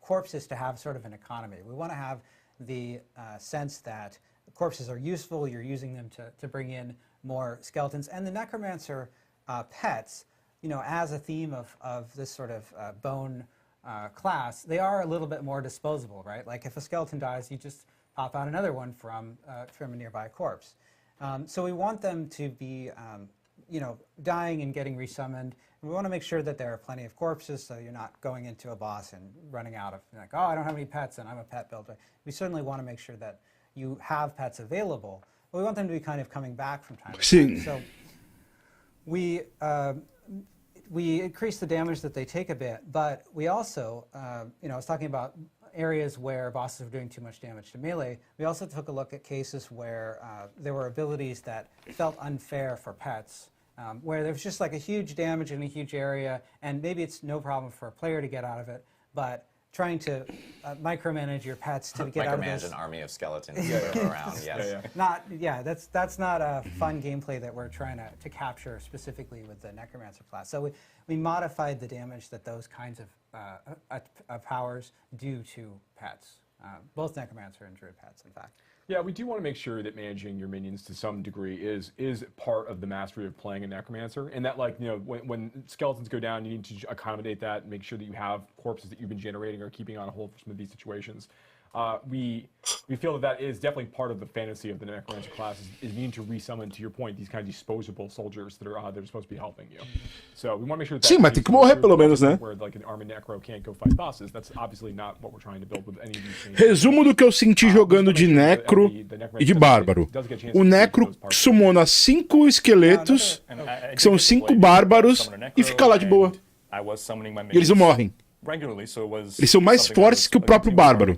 corpses to have sort of an economy. We want to have the sense that corpses are useful, you're using them to bring in more skeletons, and the Necromancer pets, as a theme of this sort of bone class, they are a little bit more disposable, right? Like if a skeleton dies, you just pop out another one from a nearby corpse. So we want them to be, dying and getting resummoned. We want to make sure that there are plenty of corpses, so you're not going into a boss and running out of, like, oh, I don't have any pets and I'm a pet builder. We certainly want to make sure that you have pets available, but we want them to be kind of coming back from time to time. So we increase the damage that they take a bit, but we also, I was talking about areas where bosses are doing too much damage to melee. We also took a look at cases where there were abilities that felt unfair for pets, where there was just like a huge damage in a huge area, and maybe it's no problem for a player to get out of it, but trying to micromanage your pets to get out of this. Micromanage an army of skeletons around, yes. That's not a fun gameplay that we're trying to capture specifically with the Necromancer class. So we modified the damage that those kinds of powers do to pets, both Necromancer and Druid pets, in fact. Yeah, we do want to make sure that managing your minions to some degree is part of the mastery of playing a Necromancer, and that, like, when skeletons go down, you need to accommodate that and make sure that you have corpses that you've been generating or keeping on hold for some of these situations. We feel that is definitely part of the fantasy of the Necromancer class is needing to resummon, to your point, these kind of disposable soldiers that are supposed to be helping you. So we want to make sure that Sim, mas tem que morrer pelo menos, né? Where like an army necro can't go fight bosses. That's obviously not what we're trying to build with any of these things. Resumo do que eu senti jogando de Necro e de Bárbaro. O Necro summona 5 esqueletos, que são 5 bárbaros, e fica lá de boa. E eles não morrem. Eles são mais fortes que o próprio Bárbaro.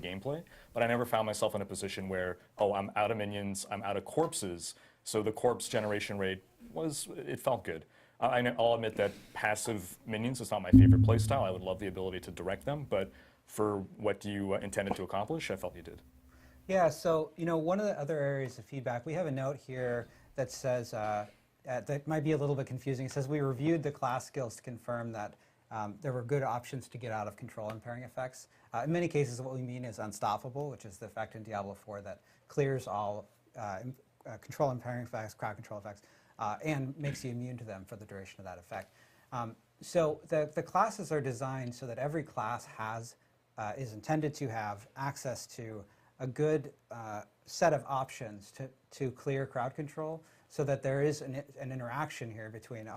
But I never found myself in a position where, I'm out of minions, I'm out of corpses, so the corpse generation rate it felt good. I'll admit that passive minions is not my favorite playstyle. I would love the ability to direct them, but for what you intended to accomplish, I felt you did. Yeah, so, one of the other areas of feedback, we have a note here that says, that might be a little bit confusing. It says, we reviewed the class skills to confirm that there were good options to get out of control impairing effects. In many cases, what we mean is unstoppable, which is the effect in Diablo 4 that clears all control impairing effects, crowd control effects, and makes you immune to them for the duration of that effect. So the classes are designed so that every class is intended to have access to a good set of options to clear crowd control, so that there is an interaction here between,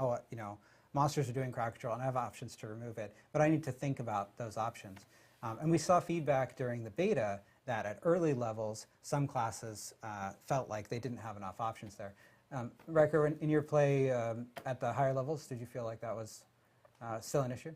monsters are doing crowd control and I have options to remove it, but I need to think about those options. And we saw feedback during the beta that at early levels, some classes felt like they didn't have enough options there. Riker, in your play at the higher levels, did you feel like that was still an issue?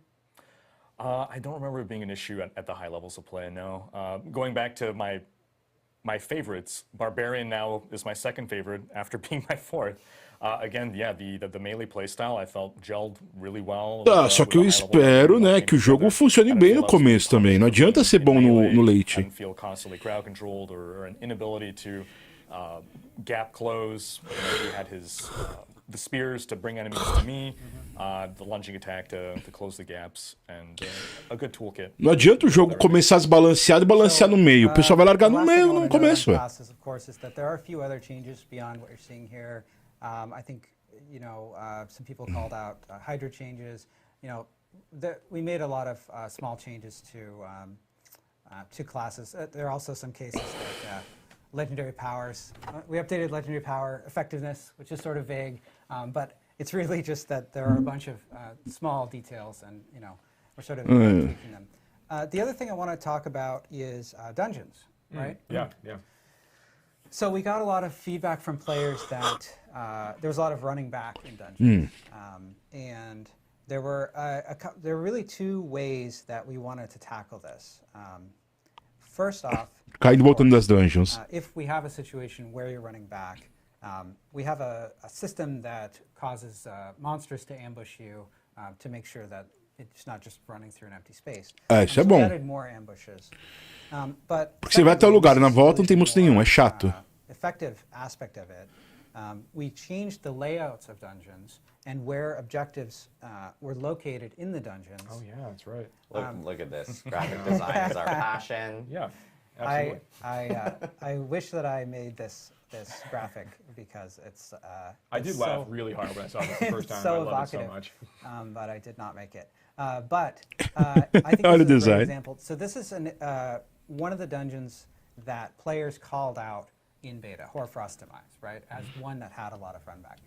I don't remember it being an issue at the high levels of play, no. Going back to my favorites, Barbarian now is my second favorite after being my fourth. Again, the melee playstyle I felt gelled really well. Só que eu espero, né, que o jogo funcione bem no começo também. Não adianta ser bom no late. And feel constantly crowd controlled or an inability to gap close. He had the spears to bring enemies to me, the lunging attack to close the gaps, and a good toolkit. Não adianta o jogo começar desbalanceado e balancear no meio. O pessoal vai largar no meio, no começo. Of course, is that there are a few other changes beyond what you're seeing here. I think, some people called out Hydra changes. We made a lot of small changes to classes. There are also some cases like legendary powers. We updated legendary power effectiveness, which is sort of vague, but It's really just that there are a bunch of small details, and we're sort of tweaking them. The other thing I want to talk about is dungeons, right? Yeah. So we got a lot of feedback from players that there was a lot of running back in dungeons, and there were really two ways that we wanted to tackle this. First off, Caindo voltando das dungeons. if we have a situation where you're running back, we have a system that causes monsters to ambush you to make sure that it's not just running through an empty space. Isso é We bom. added more ambushes. Porque você vai até o lugar e na volta não tem monstro nenhum, é chato. Effective aspect of it, we changed the layouts of dungeons and where objectives were located in the dungeons. Oh yeah, that's right. Look at this. Graphic design is our passion. Yeah, absolutely. I wish that I made this graphic because it's. I did laugh really hard when I saw this the first time. So I love evocative, it so much. But I did not make it. But I think this is a design. great example. So this is one of the dungeons that players called out in beta, Hoarfrost Demise, right, as one that had a lot of run back.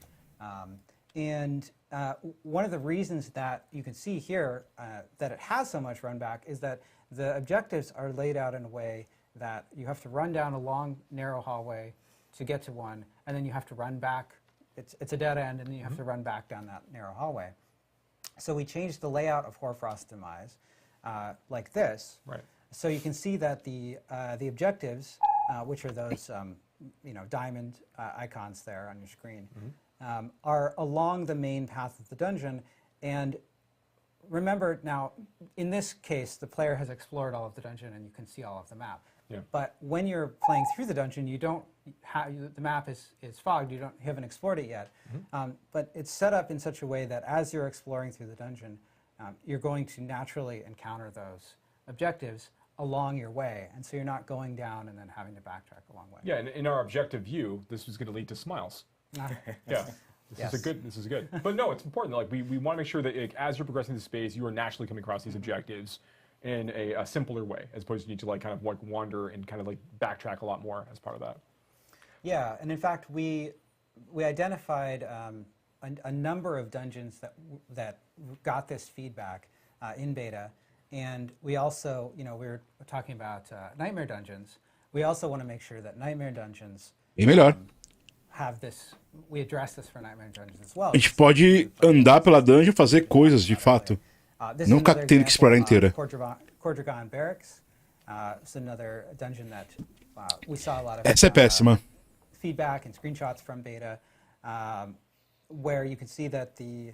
And one of the reasons that you can see here that it has so much run back is that the objectives are laid out in a way that you have to run down a long, narrow hallway to get to one, and then you have to run back. It's a dead end, and then you have to run back down that narrow hallway. So we changed the layout of Hoarfrost Demise like this. Right. So you can see that the objectives, which are those diamond icons there on your screen, are along the main path of the dungeon. And remember now, in this case, the player has explored all of the dungeon and you can see all of the map. Yeah. But when you're playing through the dungeon, you don't the map is fogged. You haven't explored it yet. But it's set up in such a way that as you're exploring through the dungeon, you're going to naturally encounter those objectives along your way, and so you're not going down and then having to backtrack a long way. Yeah, and in our objective view, this is going to lead to smiles. Yeah. This is good. But no, it's important. Like we want to make sure that as you're progressing the space, you are naturally coming across these objectives in a simpler way, as opposed to you need to kind of wander and kind of backtrack a lot more as part of that. Yeah, and in fact, we identified a number of dungeons that got this feedback in beta, and we also, we were talking about nightmare dungeons. We also want to make sure that nightmare dungeons have this. We address this for nightmare dungeons as well. A gente pode andar pela dungeon e fazer coisas de fato. Não ficar tendo que explorar inteira. Cordragon Barracks. It's another dungeon that we saw a lot of. Essa é péssima. Feedback and screenshots from beta, where you can see that the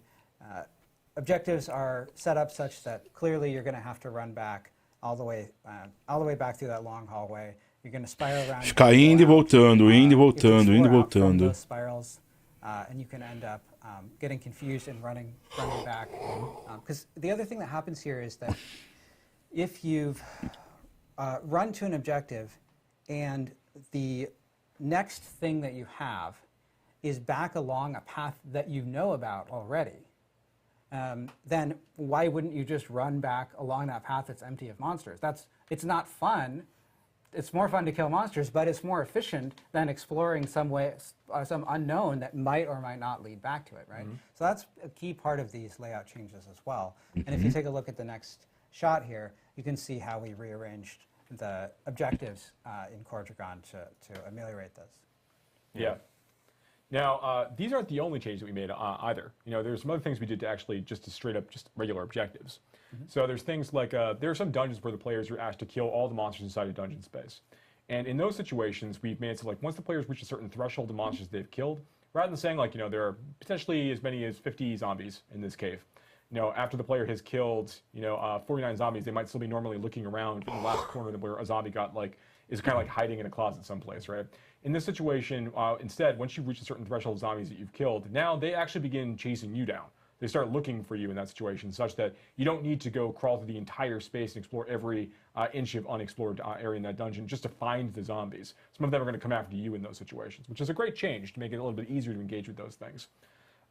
objectives are set up such that clearly you're going to have to run back all the way back through that long hallway. You're going to spiral around. Ficar indo e voltando, indo e voltando, indo e voltando. Those spirals, and you can end up getting confused and running back. Because the other thing that happens here is that if you've run to an objective and the next thing that you have is back along a path that you know about already, then why wouldn't you just run back along that path that's empty of monsters? It's not fun. It's more fun to kill monsters, but it's more efficient than exploring some unknown that might or might not lead back to it, right? So that's a key part of these layout changes as well. And if you take a look at the next shot here, you can see how we rearranged the objectives in Cordragon to ameliorate this. Yeah. Now, these aren't the only changes that we made either. There's some other things we did to actually just straight up regular objectives. So there's things like, there are some dungeons where the players are asked to kill all the monsters inside a dungeon space. And in those situations, we've made it so once the players reach a certain threshold of monsters they've killed, rather than saying there are potentially as many as 50 zombies in this cave. After the player has killed, 49 zombies, they might still be normally looking around in the last corner where a zombie got is kind of hiding in a closet someplace, right? In this situation, instead, once you reach a certain threshold of zombies that you've killed, now they actually begin chasing you down. They start looking for you in that situation, such that you don't need to go crawl through the entire space and explore every inch of unexplored area in that dungeon just to find the zombies. Some of them are going to come after you in those situations, which is a great change to make it a little bit easier to engage with those things.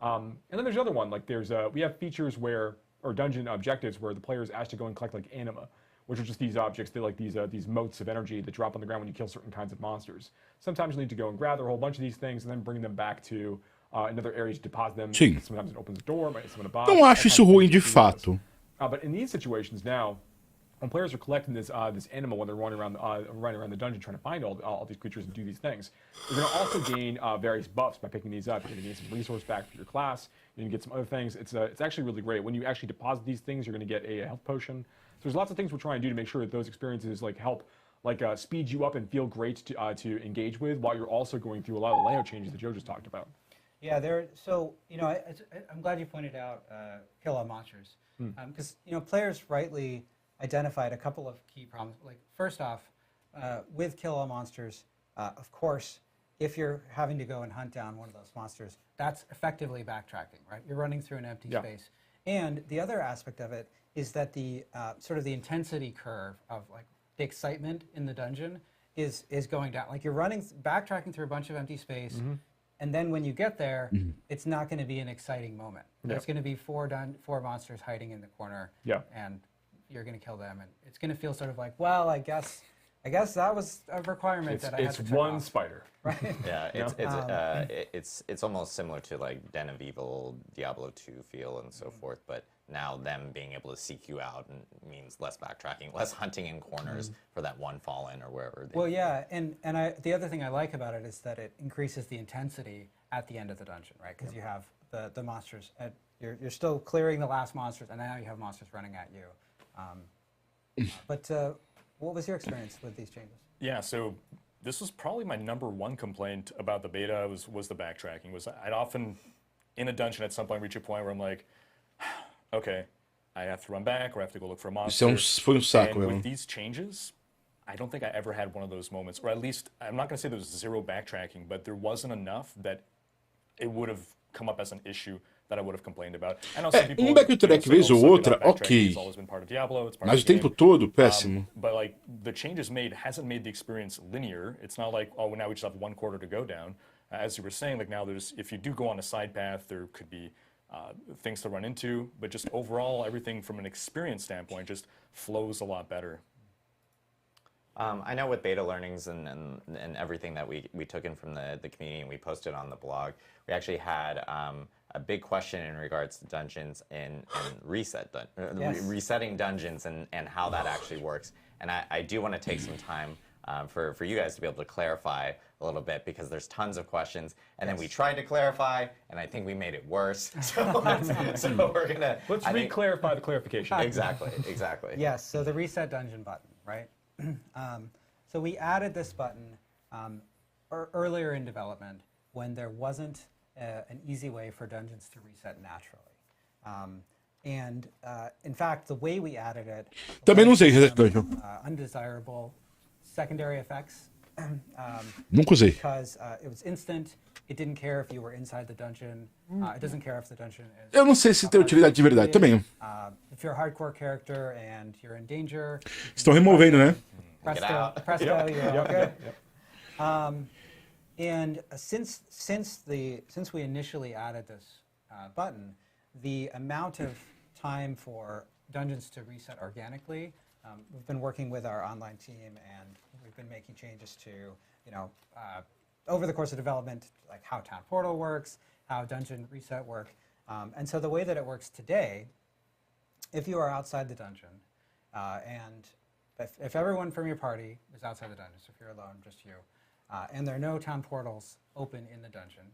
And then there's another one, we have features or dungeon objectives where the player is asked to go and collect anima, which are just these objects, they're these motes of energy that drop on the ground when you kill certain kinds of monsters. Sometimes you need to go and gather a whole bunch of these things and then bring them back to in other areas to deposit them. Sim. Sometimes it opens the door, might someone a box. Não acho isso ruim de fato. But in these situations now, when players are collecting this animal when they're running around the dungeon trying to find all these creatures and do these things, you're going to also gain various buffs by picking these up. You're going to gain some resource back for your class. You're going to get some other things. It's actually really great. When you actually deposit these things, you're going to get a health potion. So there's lots of things we're trying to do to make sure that those experiences help speed you up and feel great to engage with, while you're also going through a lot of the layout changes that Joe just talked about. Yeah, I'm glad you pointed out kill all monsters, because players rightly identified a couple of key problems. Like, first off, with kill all monsters, of course, if you're having to go and hunt down one of those monsters, that's effectively backtracking, right? You're running through an empty space. And the other aspect of it is that the sort of the intensity curve of the excitement in the dungeon is going down. Like, you're backtracking through a bunch of empty space, and then when you get there, it's not going to be an exciting moment. There's going to be four monsters hiding in the corner, and you're going to kill them, and it's going to feel sort of like, well, I guess that was a requirement that I had to check one off. Spider. Right? Yeah, it's almost similar to Den of Evil, Diablo 2 feel and so forth, but now them being able to seek you out means less backtracking, less hunting in corners for that one fallen or wherever. Well, yeah, and the other thing I like about it is that it increases the intensity at the end of the dungeon, right? Because you have the monsters, you're still clearing the last monsters, and now you have monsters running at you. But what was your experience with these changes? Yeah, so this was probably my #1 complaint about the beta was the backtracking. I'd often, in a dungeon at some point, reach a point where I'm like, okay, I have to run back or I have to go look for a monster. Foi saco, and with these changes, I don't think I ever had one of those moments, or at least, I'm not going to say there was zero backtracking, but there wasn't enough that it would have come up as an issue that I would have complained about. backtrack vez ou outra, ok. Mas o tempo todo, péssimo. But the changes made hasn't made the experience linear. It's not like, oh, now we just have one quarter to go down. As you were saying, now if you do go on a side path, there could be things to run into, but just overall, everything from an experience standpoint just flows a lot better. I know with beta learnings and everything that we took in from the community and we posted on the blog, we actually had a big question in regards to dungeons and resetting dungeons and how that actually works. And I do want to take some time for you guys to be able to clarify a little bit, because there's tons of questions, and then we tried to clarify, and I think we made it worse. So we're gonna re-clarify the clarification. Exactly. Yes. So the reset dungeon button, right? So we added this button earlier in development when there wasn't an easy way for dungeons to reset naturally. In fact, the way we added it Também não usei Reset Dungeon. Undesirable secondary effects. Nunca usei. Because it was instant. It didn't care if you were inside the dungeon. It doesn't care if the dungeon is... Eu não sei se tem utilidade de verdade também. If you're a hardcore character and you're in danger... Estão removendo, né? Presto, you're all good. And since we initially added this button, the amount of time for dungeons to reset organically, we've been working with our online team, and we've been making changes to, over the course of development, like how Town Portal works, how Dungeon Reset work. And so the way that it works today, if you are outside the dungeon, and if everyone from your party is outside the dungeon, so if you're alone, just you, and there are no town portals open in the dungeon,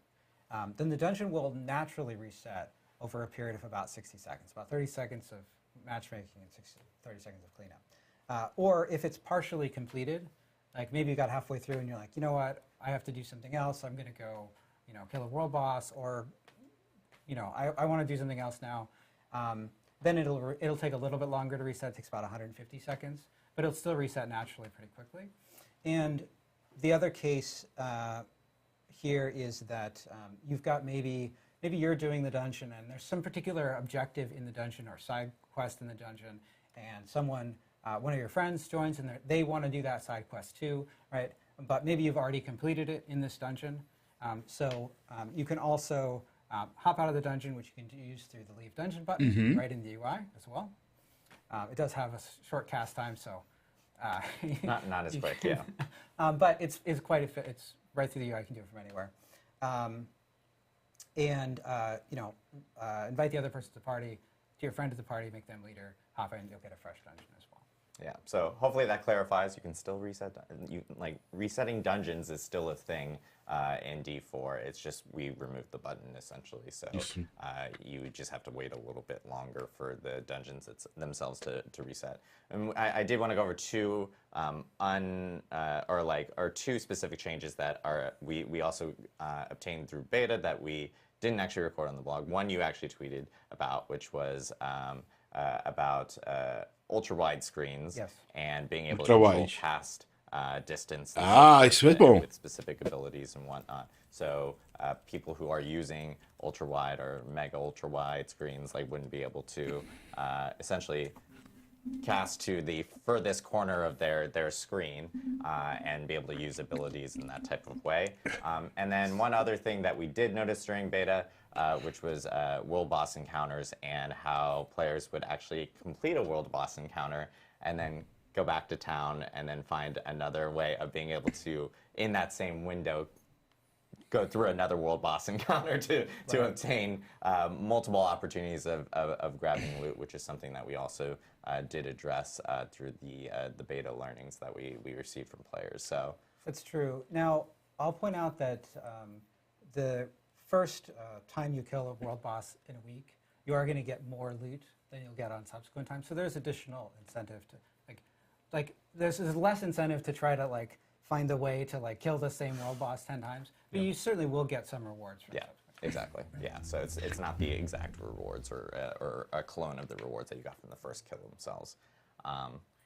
then the dungeon will naturally reset over a period of about 60 seconds, about 30 seconds of matchmaking and 30 seconds of cleanup. Or if it's partially completed, like maybe you got halfway through and you're like, you know what, I have to do something else, I'm going to go, kill a world boss, or, I want to do something else now, then it'll take a little bit longer to reset. It takes about 150 seconds, but it'll still reset naturally pretty quickly. And the other case here is that you've got maybe you're doing the dungeon and there's some particular objective in the dungeon or side quest in the dungeon, and someone, one of your friends joins and they want to do that side quest too, right? But maybe you've already completed it in this dungeon. So you can also hop out of the dungeon, which you can use through the Leave Dungeon button right in the UI as well. It does have a short cast time, so not as quick, yeah. But it's quite it's right through the UI. You can do it from anywhere. and invite the other person to the party, to your friend to the party, make them leader, hop in, you'll get a fresh dungeon as well. Yeah, so hopefully that clarifies. You can still reset. Resetting dungeons is still a thing in D4. It's just we removed the button essentially, so you just have to wait a little bit longer for the dungeons themselves to reset. And I did want to go over two two specific changes that we also obtained through beta that we didn't actually record on the blog. One you actually tweeted about, which was about ultra-wide screens and being able to control cast distance isso é bom. with specific abilities and whatnot. So people who are using ultra-wide or mega ultra-wide screens wouldn't be able to essentially cast to the furthest corner of their screen and be able to use abilities in that type of way. And then one other thing that we did notice during beta, which was world boss encounters and how players would actually complete a world boss encounter and then go back to town and then find another way of being able to, in that same window, go through another world boss encounter to obtain multiple opportunities of grabbing loot, which is something that we also did address through the beta learnings that we received from players. So that's true. Now, I'll point out that the first time you kill a world boss in a week, you are going to get more loot than you'll get on subsequent times. So there's additional incentive to there's less incentive to try to find a way to kill the same world boss 10 times, but you certainly will get some rewards from that. Exactly. Yeah. So it's not the exact rewards or a clone of the rewards that you got from the first kill themselves.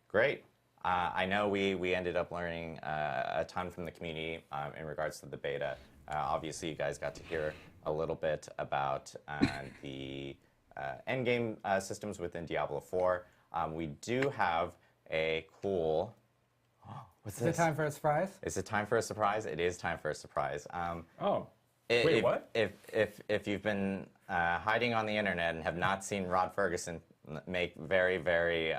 Great. I know we ended up learning a ton from the community in regards to the beta. Obviously, you guys got to hear a little bit about the endgame systems within Diablo 4. We do have a cool. What's this? Is it time for a surprise? Is it time for a surprise? It is time for a surprise. Wait, what? If you've been hiding on the internet and have not seen Rod Ferguson make very, very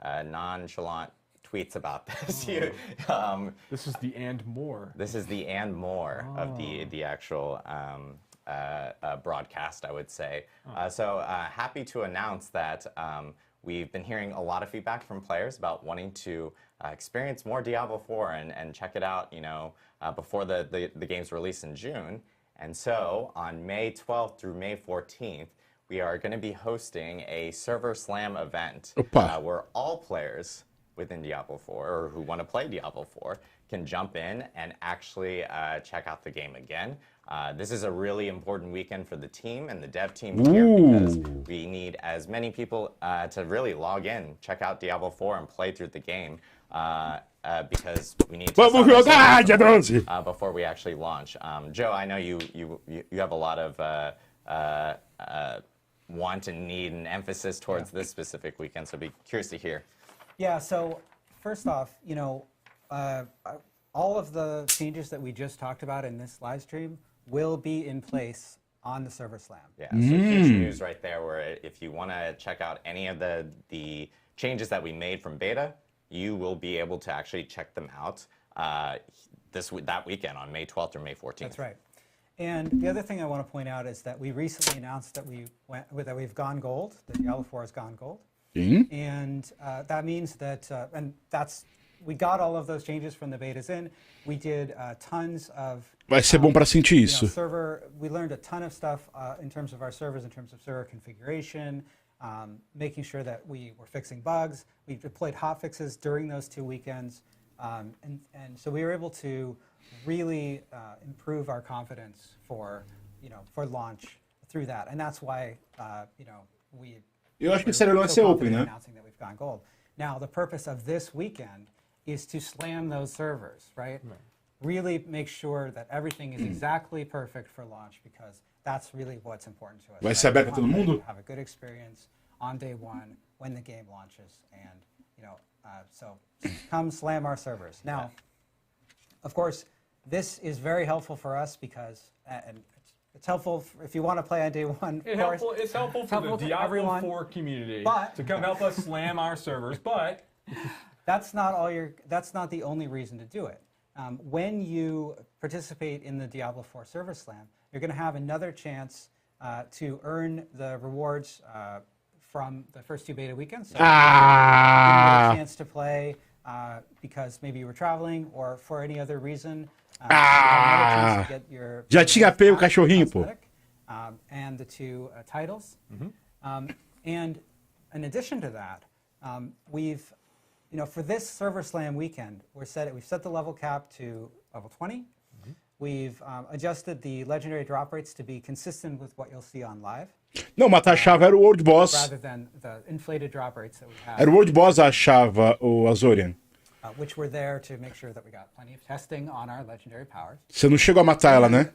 nonchalant tweets about this, this is the and more. This is the and more of the actual broadcast, I would say. So happy to announce that we've been hearing a lot of feedback from players about wanting to experience more Diablo 4 and check it out, before the game's release in June. And so on May 12th through May 14th, we are going to be hosting a Server Slam event where all players within Diablo 4 or who want to play Diablo 4 can jump in and actually check out the game again. This is a really important weekend for the team and the dev team here because we need as many people to really log in, check out Diablo 4 and play through the game because we need to before we actually launch. Joe, I know you have a lot of want and need and emphasis towards this specific weekend, so I'd be curious to hear. Yeah, so first off, all of the changes that we just talked about in this live stream will be in place on the Server Slam. Yeah, so huge news right there where if you want to check out any of the changes that we made from beta, you will be able to actually check them out that weekend on May 12th or May 14th. That's right. And the other thing I want to point out is that we recently announced that we've gone gold, that Diablo 4 has gone gold. And that means that, we got all of those changes from the betas in. We did tons of. Vai ser bom para sentir isso. We learned a ton of stuff in terms of our servers, in terms of server configuration, making sure that we were fixing bugs. We deployed hotfixes during those 2 weekends, and so we were able to really improve our confidence for launch through that, and that's why we. Eu acho que esse era o lance open, né? Announcing that we've gone gold. Now, the purpose of this weekend is to slam those servers, right? Really make sure that everything is exactly perfect for launch because that's really what's important to us. Vai ser aberto a todo mundo? Have a good experience on day one when the game launches, and so come slam our servers. Now, of course, this is very helpful for us because it's helpful if you want to play on day one. It's helpful for the Diablo 4 community to come help us slam our servers, but that's not the only reason to do it. when you participate in the Diablo 4 Server Slam, you're going to have another chance to earn the rewards from the first 2 beta weekends. So you didn't get a chance to play because maybe you were traveling or for any other reason. You have another chance to get your Já tinha pego o cachorrinho, pô. And the 2 titles. And in addition to that, we've, for this Server Slam weekend, we've set the level cap to level 20. We've adjusted the legendary drop rates to be consistent with what you'll see on live. Não, mas achava era o World Boss. Rather than the inflated drop rates that we have. Era o World Boss achava o Azorian. Which were there to make sure that we got plenty of testing on our legendary powers. Você não chegou a matar ela, né?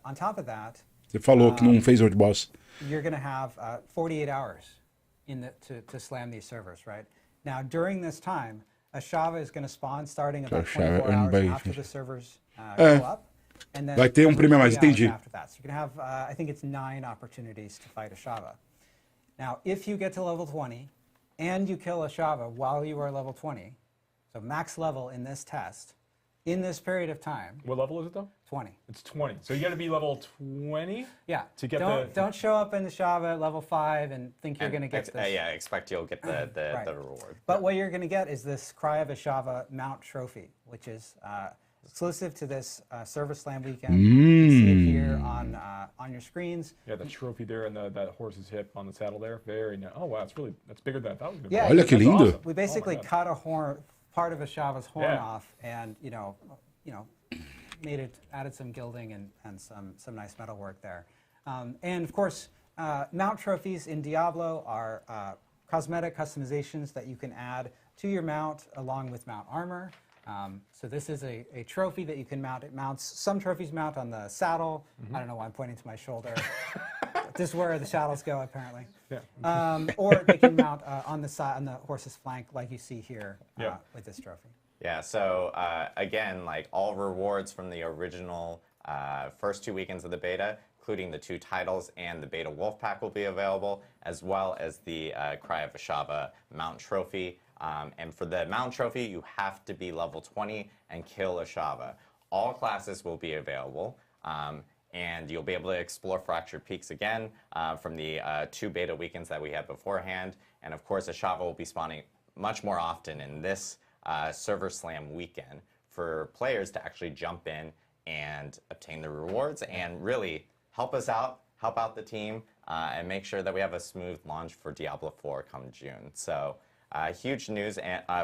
On top of that, Você falou que não fez World Boss. you're going to have 48 hours to slam these servers, right? Now, during this time, a Shava is going to spawn starting about 24 hours after the servers go up. And then Vai ter prêmio a mais, entendi. after that. So you're going to have, I think it's 9 opportunities to fight a Shava. Now, if you get to level 20 and you kill a Shava while you are level 20, so max level in this test, in this period of time. What level is it though? 20. It's 20. So you got to be level 20. Yeah. To get don't show up in the Shava at level 5 and think you're going to get this. Yeah, expect you'll get the reward. But what you're going to get is this Cry of a Shava mount trophy, which is exclusive to this Server Slam weekend. You see it here on your screens. Yeah, the trophy there and that horse's hip on the saddle there. Very nice. Oh wow, that's bigger than I thought it was going to be. Yeah, Olha que lindo. Awesome. We basically cut a horn, part of a Shava's horn off, and added some gilding and some nice metal work there. And of course, mount trophies in Diablo are cosmetic customizations that you can add to your mount along with mount armor. So this is a trophy that you can mount. It mounts, some trophies mount on the saddle. I don't know why I'm pointing to my shoulder. This is where the saddles go, apparently. Yeah. Or they can mount on the side, on the horse's flank, like you see here with this trophy. Yeah, so again, like all rewards from the original first 2 weekends of the beta, including the 2 titles and the beta wolf pack will be available, as well as the Cry of a Shava mount trophy. And for the mount trophy, you have to be level 20 and kill a Shava. All classes will be available, and you'll be able to explore Fractured Peaks again from the 2 beta weekends that we had beforehand. And of course, a Shava will be spawning much more often in this Server Slam weekend for players to actually jump in and obtain the rewards and really help us out, help out the team, and make sure that we have a smooth launch for Diablo 4 come June. So huge news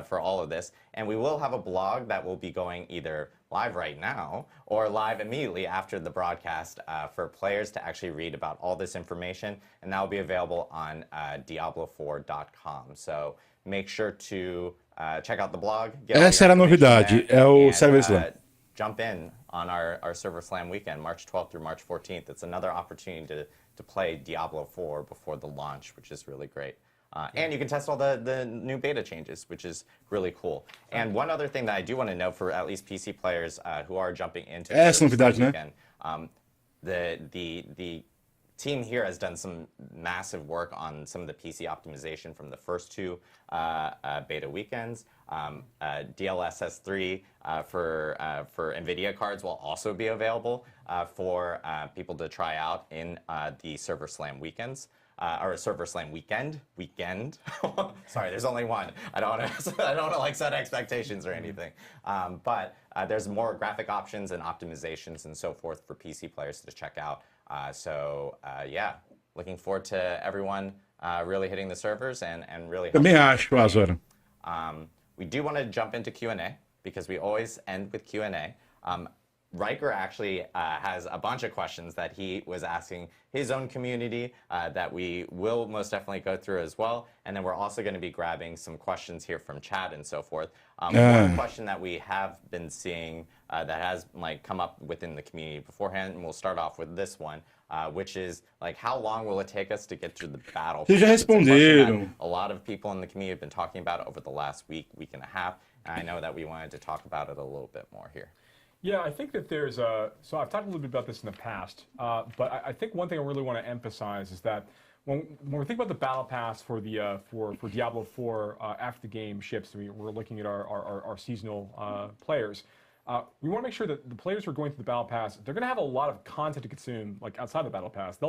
for all of this. And we will have a blog that will be going either live right now or live immediately after the broadcast for players to actually read about all this information. And that will be available on Diablo4.com. So make sure to check out the blog. Essa era a novidade, é o Server Slam. Jump in on our Server Slam weekend, March 12th through March 14th. It's another opportunity to play Diablo 4 before the launch, which is really great. And you can test all the new beta changes, which is really cool. And one other thing that I do want to note for at least PC players who are jumping into Essa novidade, weekend, the team here has done some massive work on some of the PC optimization from the first 2 beta weekends. DLSS3 for NVIDIA cards will also be available for people to try out in the Server Slam weekends. Or a Server Slam weekend. Sorry, there's only one. I don't want to like set expectations or anything. But there's more graphic options and optimizations and so forth for PC players to check out. So yeah, looking forward to everyone really hitting the servers and really. Também acho, Azora. We do want to jump into Q&A because we always end with Q&A. Riker actually has a bunch of questions that he was asking his own community that we will most definitely go through as well. And then we're also going to be grabbing some questions here from chat and so forth. One question that we have been seeing that has come up within the community beforehand, and we'll start off with this one, which is how long will it take us to get through the battle? Vocês já responderam. A lot of people in the community have been talking about it over the last week and a half. And I know that we wanted to talk about it a little bit more here. Yeah, I think that there's so I've talked a little bit about this in the past, but I think one thing I really want to emphasize is that when we think about the battle pass for the for Diablo 4 after the game ships, we're looking at our seasonal players. we want to make sure that the players who are going through the Battle Pass, they're going to have a lot of content to consume, like outside the Battle Pass.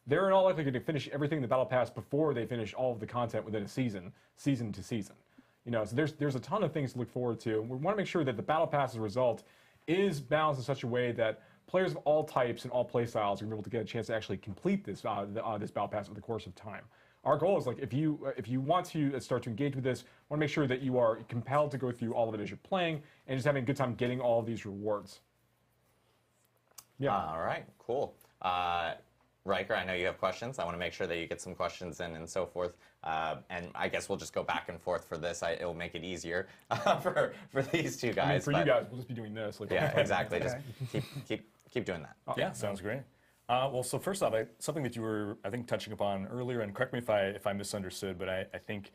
They're in all likelihood to finish everything in the Battle Pass before they finish all of the content within a season to season. So there's a ton of things to look forward to. We want to make sure that the Battle Pass as a result is balanced in such a way that players of all types and all play styles are able to get a chance to actually complete this this Battle Pass over the course of time. Our goal is, like, if you want to start to engage with this, want to make sure that you are compelled to go through all of it as you're playing and just having a good time getting all of these rewards. Yeah. All right, cool. Riker, I know you have questions. I want to make sure that you get some questions in and so forth. And I guess we'll just go back and forth for this. It'll make it easier for these two guys. For you guys, we'll just be doing this. Yeah, exactly. Just keep doing that. Yeah, sounds great. Well, so first off, something that you were, I think, touching upon earlier, and correct me if I misunderstood, but I think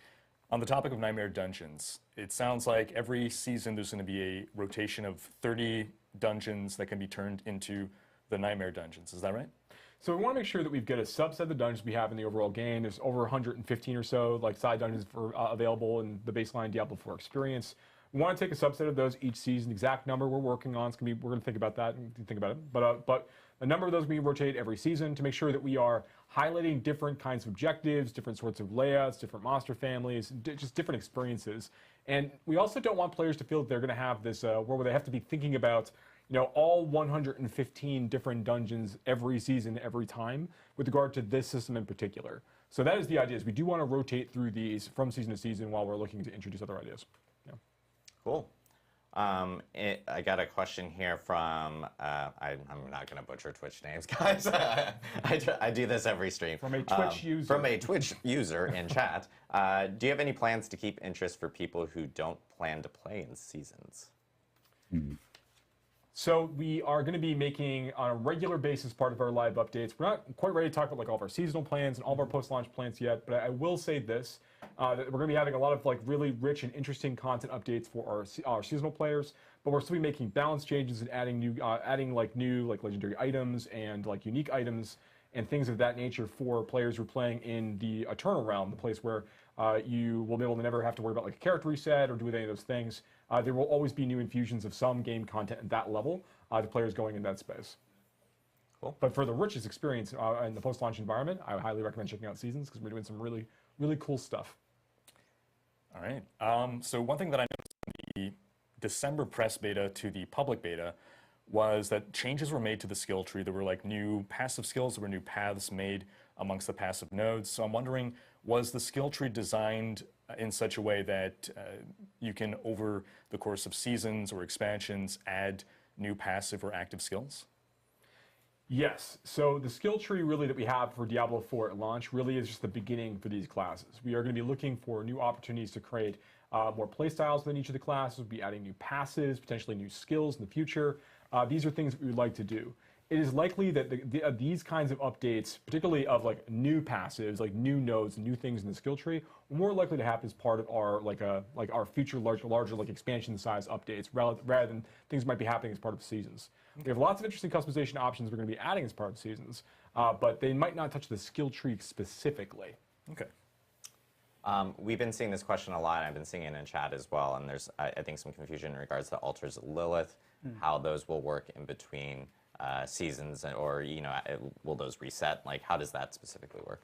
on the topic of Nightmare Dungeons, it sounds like every season there's going to be a rotation of 30 dungeons that can be turned into the Nightmare Dungeons. Is that right? So we want to make sure that we get a subset of the dungeons we have in the overall game. There's over 115 or so like side dungeons available in the baseline Diablo 4 experience. We want to take a subset of those each season. The exact number we're working on, we're going to think about that and think about it. But a number of those being rotated every season to make sure that we are highlighting different kinds of objectives, different sorts of layouts, different monster families, just different experiences. And we also don't want players to feel that they're going to have this where they have to be thinking about all 115 different dungeons every season, every time, with regard to this system in particular. So that is the idea, is we do want to rotate through these from season to season while we're looking to introduce other ideas. Yeah. Cool. I got a question here from, I'm not going to butcher Twitch names, guys. I do this every stream. From a Twitch user. From a Twitch user in chat. Do you have any plans to keep interest for people who don't plan to play in seasons? So we are going to be making, on a regular basis, part of our live updates. We're not quite ready to talk about all of our seasonal plans and all of our post-launch plans yet, but I will say this, that we're going to be having a lot of really rich and interesting content updates for our seasonal players, but we're still be making balance changes and adding new legendary items and unique items and things of that nature for players who are playing in the Eternal Realm, the place where you will be able to never have to worry about a character reset or do any of those things. There will always be new infusions of some game content at that level to players going in that space. Cool. But for the richest experience in the post-launch environment, I would highly recommend checking out Seasons because we're doing some really, really cool stuff. All right. So one thing that I noticed in the December press beta to the public beta was that changes were made to the skill tree. There were new passive skills, there were new paths made amongst the passive nodes. So I'm wondering, was the skill tree designed in such a way that you can, over the course of seasons or expansions, add new passive or active skills? Yes. So the skill tree really that we have for Diablo 4 at launch really is just the beginning for these classes. We are going to be looking for new opportunities to create more playstyles within each of the classes. We'll be adding new passives, potentially new skills in the future. These are things that we would like to do. It is likely that these kinds of updates, particularly of new passives, new nodes, new things in the skill tree, are more likely to happen as part of our our future larger expansion size updates, rather than things might be happening as part of seasons. We have lots of interesting customization options we're going to be adding as part of seasons, but they might not touch the skill tree specifically. Okay. We've been seeing this question a lot. I've been seeing it in chat as well, and there's I think some confusion in regards to altars of Lilith, how those will work in between seasons, or will those reset? How does that specifically work?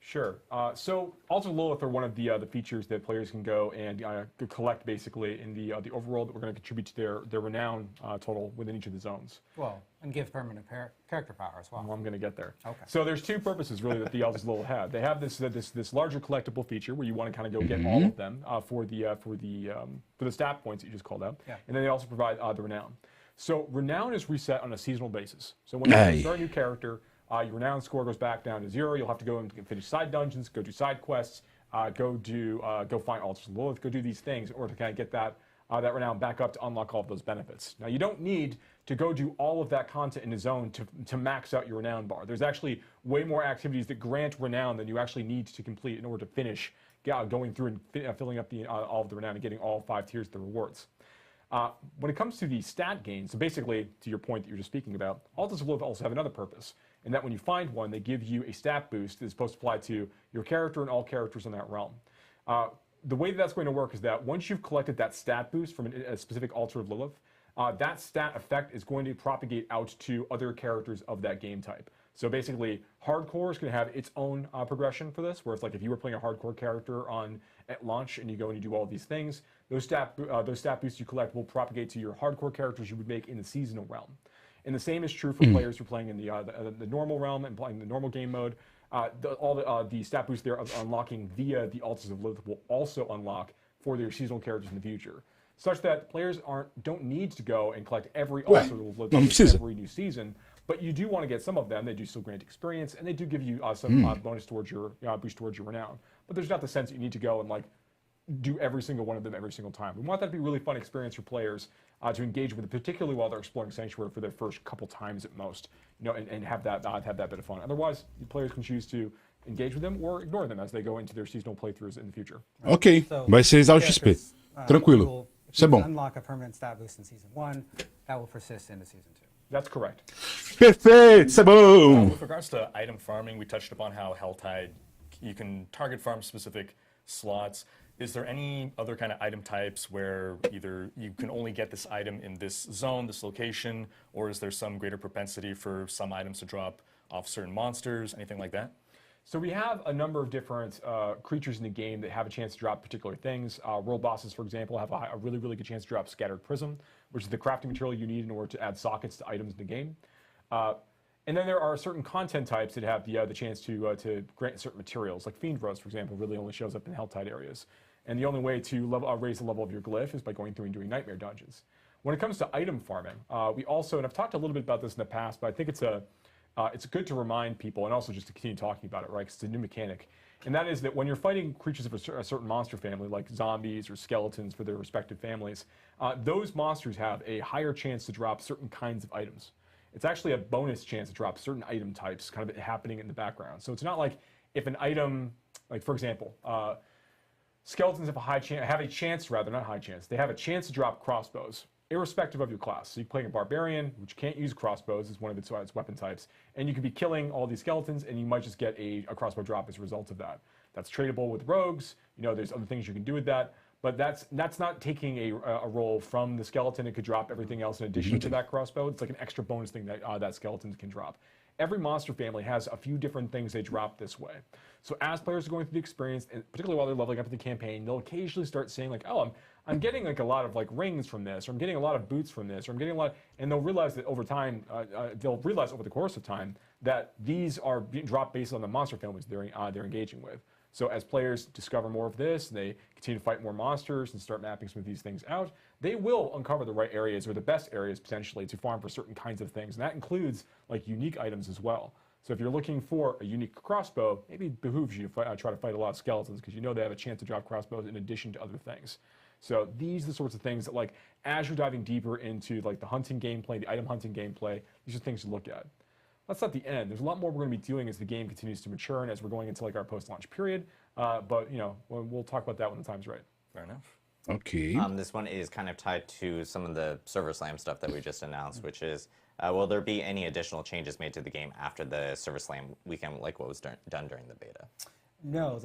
Sure. So Altars of Lilith are one of the features that players can go and collect basically in the overworld that we're going to contribute to their renown total within each of the zones. Well, and give permanent character power as well. Well, I'm going to get there. Okay. So there's two purposes really that the Altars of Lilith have. They have this larger collectible feature where you want to kind of go get all of them for the stat points that you just called out, and then they also provide the renown. So renown is reset on a seasonal basis. So when you start a new character, your renown score goes back down to 0. You'll have to go and finish side dungeons, go do side quests, go find Altars of Lilith, go do these things in order to kind of get that renown back up to unlock all of those benefits. Now, you don't need to go do all of that content in a zone to max out your renown bar. There's actually way more activities that grant renown than you actually need to complete in order to finish going through and filling up all of the renown and getting all 5 tiers of the rewards. When it comes to the stat gain, so basically, to your point that you were just speaking about, Altars of Lilith also have another purpose, in that when you find one, they give you a stat boost that's supposed to apply to your character and all characters in that realm. The way that's going to work is that once you've collected that stat boost from a specific Altar of Lilith, that stat effect is going to propagate out to other characters of that game type. So basically, hardcore is going to have its own progression for this, where it's like if you were playing a hardcore character at launch and you go and you do all these things, those stat boosts you collect will propagate to your hardcore characters you would make in the seasonal realm. And the same is true for players who are playing in the normal realm and playing the normal game mode. All the stat boosts they're unlocking via the Altars of Lilith will also unlock for their seasonal characters in the future, such that players don't need to go and collect every Altar of Lilith every new season. But you do want to get some of them. They do still grant experience, and they do give you some bonus towards your boost towards your renown. But there's not the sense that you need to go and like do every single one of them every single time. We want that to be a really fun experience for players to engage with it, particularly while they're exploring Sanctuary for their first couple times at most, and have that bit of fun. Otherwise, players can choose to engage with them or ignore them as they go into their seasonal playthroughs in the future. Ok, vai ser exausto XP. Tranquilo. Isso é bom. Unlock a permanent stat boost in season 1, that will persist into season 2. That's correct. Perfeito, isso é bom. With regards to item farming, we touched upon how Helltide, you can target farm specific slots. Is there any other kind of item types where either you can only get this item in this zone, this location, or is there some greater propensity for some items to drop off certain monsters, anything like that? So we have a number of different creatures in the game that have a chance to drop particular things. World bosses, for example, have a really, really good chance to drop Scattered Prism, which is the crafting material you need in order to add sockets to items in the game. And then there are certain content types that have the chance to grant certain materials, like Fiend Rose, for example, really only shows up in Helltide areas. And the only way to raise the level of your glyph is by going through and doing Nightmare Dungeons. When it comes to item farming, we also, and I've talked a little bit about this in the past, but I think it's good to remind people and also just to continue talking about it, right? Because it's a new mechanic. And that is that when you're fighting creatures of a certain monster family, like zombies or skeletons for their respective families, those monsters have a higher chance to drop certain kinds of items. It's actually a bonus chance to drop certain item types kind of happening in the background. So it's not like if an item, like for example, skeletons have a chance, they have a chance to drop crossbows, irrespective of your class. So you're playing a barbarian, which can't use crossbows as one of its weapon types, and you could be killing all these skeletons, and you might just get a crossbow drop as a result of that. That's tradable with rogues. There's other things you can do with that, but that's not taking a roll from the skeleton. It could drop everything else in addition to that crossbow. It's like an extra bonus thing that skeletons can drop. Every monster family has a few different things they drop this way. So as players are going through the experience, and particularly while they're leveling up in the campaign, they'll occasionally start saying like, oh, I'm getting like a lot of like rings from this, or I'm getting a lot of boots from this, or I'm getting a lot, and they'll realize that over time, over the course of time, that these are being dropped based on the monster families they're engaging with. So as players discover more of this, and they continue to fight more monsters and start mapping some of these things out, they will uncover the right areas or the best areas potentially to farm for certain kinds of things. And that includes like unique items as well. So if you're looking for a unique crossbow, maybe it behooves you to try to fight a lot of skeletons because they have a chance to drop crossbows in addition to other things. So these are the sorts of things that, like, as you're diving deeper into like the hunting gameplay, the item hunting gameplay, these are things to look at. That's not the end. There's a lot more we're going to be doing as the game continues to mature and as we're going into like our post-launch period. But we'll talk about that when the time's right. Fair enough. Okay. This one is kind of tied to some of the Server Slam stuff that we just announced, which is, will there be any additional changes made to the game after the Server Slam weekend, like what was done during the beta? No,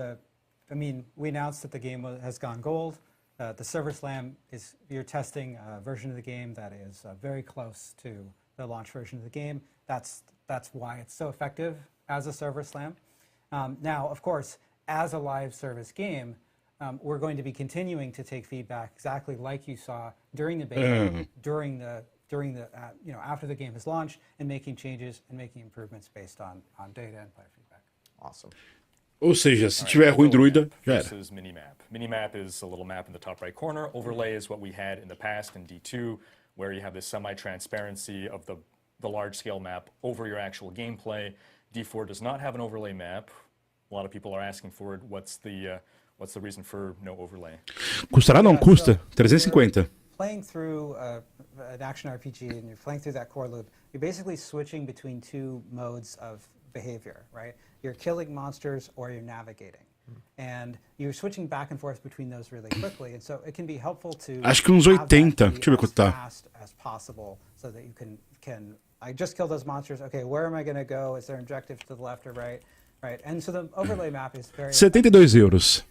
we announced that the game has gone gold. The Server Slam you're testing a version of the game that is very close to the launch version of the game. That's why it's so effective as a Server Slam. Now, of course, as a live service game, we're going to be continuing to take feedback exactly like you saw during the beta, after the game has launched, and making changes and making improvements based on data and player feedback. Awesome. Ou seja, se tiver ruim druida, já era. Versus minimap. Minimap is a little map in the top right corner. Overlay is what we had in the past in D2, where you have this semi-transparency of the large-scale map over your actual gameplay. D4 does not have an overlay map. A lot of people are asking for it. What's the reason for no overlay? Custará? Não custa. 350. Playing through an action RPG and you're playing through that core loop, you're basically switching between two modes of behavior, right? You're killing monsters or you're navigating. And you're switching back and forth between those really quickly, and so it can be helpful to acho que uns 80, deixa eu ver quanto tá. Fast as possible so that you can I just killed those monsters, okay, where am I going to go? Is there an objective to the left or right? Right, and so the overlay map is very 72 euros.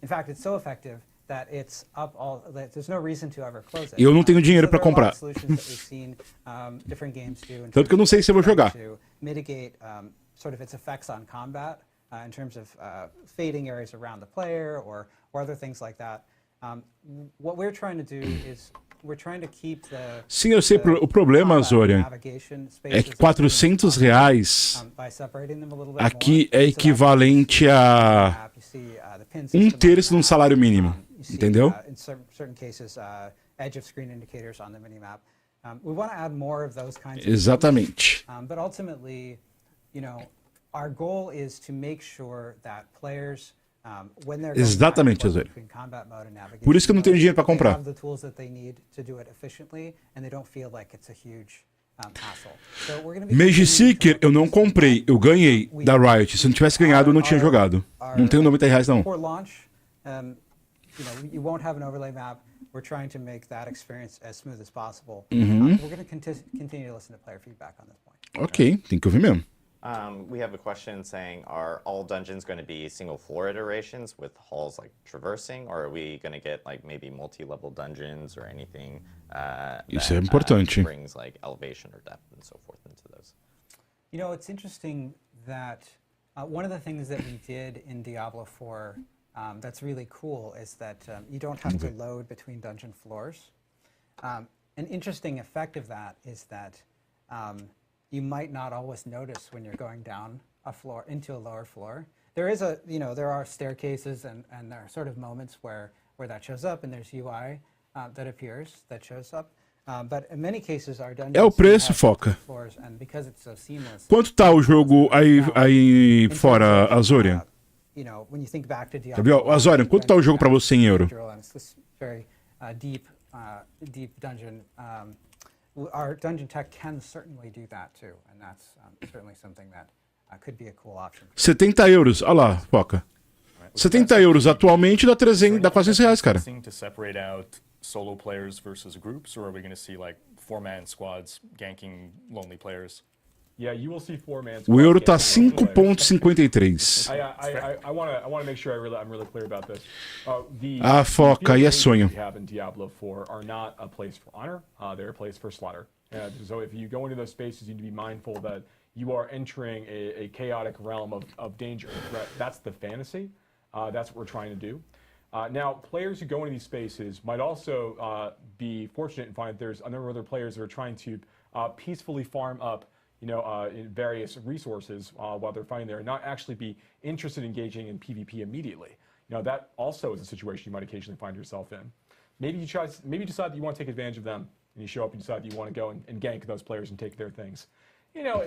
In fact, it's so effective that it's up all. That there's no reason to ever close it. Eu não tenho dinheiro So para there are a lot comprar. of solutions that we've seen, different games do in Tanto que eu não sei se eu vou jogar. to mitigate sort of its effects on combat in terms of fading areas around the player or other things like that. What we're trying to do is we're trying to keep the Sim, eu sei. O problema, Zorian, é que R$400 aqui é equivalente a 1/3 de um salário mínimo, entendeu? In certain cases, edge of screen indicators on the minimap. We want to add more of those kinds of Exatamente. things, but ultimately, you know, our goal is to make sure that players when they're going back and Exatamente, forth Zóio. between combat mode and navigation Por isso que eu não tenho mode, dinheiro para they comprar. have the tools that they need to do it efficiently and they don't feel like it's a huge hassle. So we're going to be Mage continuing to Seeker work eu não on this. comprei, eu ganhei da Riot. Se eu não tivesse ganhado, eu não tinha jogado. Não tenho R$90 não. For launch, you know, you won't have an overlay map. We're trying to make that experience as smooth as possible. We're going to continue to listen to player feedback on this point. Ok, tem que ouvir mesmo. We have a question saying, are all dungeons going to be single floor iterations with halls like traversing, or are we going to get like maybe multi-level dungeons or anything Isso é that importante. brings like elevation or depth and so forth into those? You know, it's interesting that one of the things that we did in Diablo 4 that's really cool is that you don't have to load between dungeon floors. An interesting effect of that is that you might not always notice when you're going down a floor into a lower floor. There is a, you know, there are staircases and there are sort of moments where that shows up and there's UI that appears, that shows up. But in many cases our dungeons É o preço, have Foca. floors, and because it's so seamless. Quanto tá o jogo aí fora, Azorian? You know, when you think back to Tá vendo? Azorian, quanto tá o jogo pra você em euro? It's this very deep dungeon. Our dungeon tech can certainly do that too, and that's certainly something that could be a cool option. 70 euros. Olha lá, Foca. 70 euros atualmente dá R$400, cara. To separate out solo players versus groups, or are we going to see like 4-man squads ganking lonely players? Yeah, you will see 4-man. O euro tá 5,53. I want to make sure I'm really clear about this. Foca, aí é sonho. We have in Diablo 4 are not a place for honor. They're a place for slaughter. So if you go into those spaces, you need to be mindful that you are entering a chaotic realm of danger and threat. That's the fantasy. That's what we're trying to do. Now, players who go into these spaces might also be fortunate and find that there's a number of other players that are trying to peacefully farm up, you know, in various resources while they're fighting there, and not actually be interested in engaging in PvP immediately. You know, that also is a situation you might occasionally find yourself in. Maybe you decide that you want to take advantage of them, and you show up and decide that you want to go and gank those players and take their things. You know,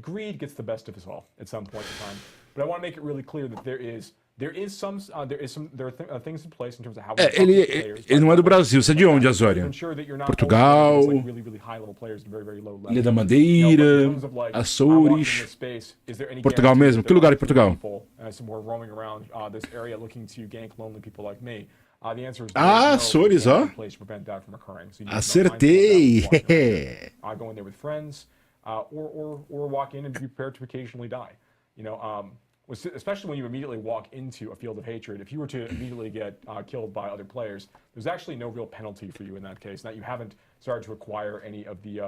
greed gets the best of us all at some point in time. But I want to make it really clear that there are things in place in terms of how we Ele não é do Brasil. Você é de onde, Azorian? Portugal, Ilha da Madeira, Açores. Portugal mesmo? Que lugar de Portugal? Açores, ó. Acertei. Go in there with friends, or walk in and be prepared to occasionally die. You know, especially when you immediately walk into a field of hatred. If you were to immediately get killed by other players, there's actually no real penalty for you in that case. That you haven't started to acquire any of the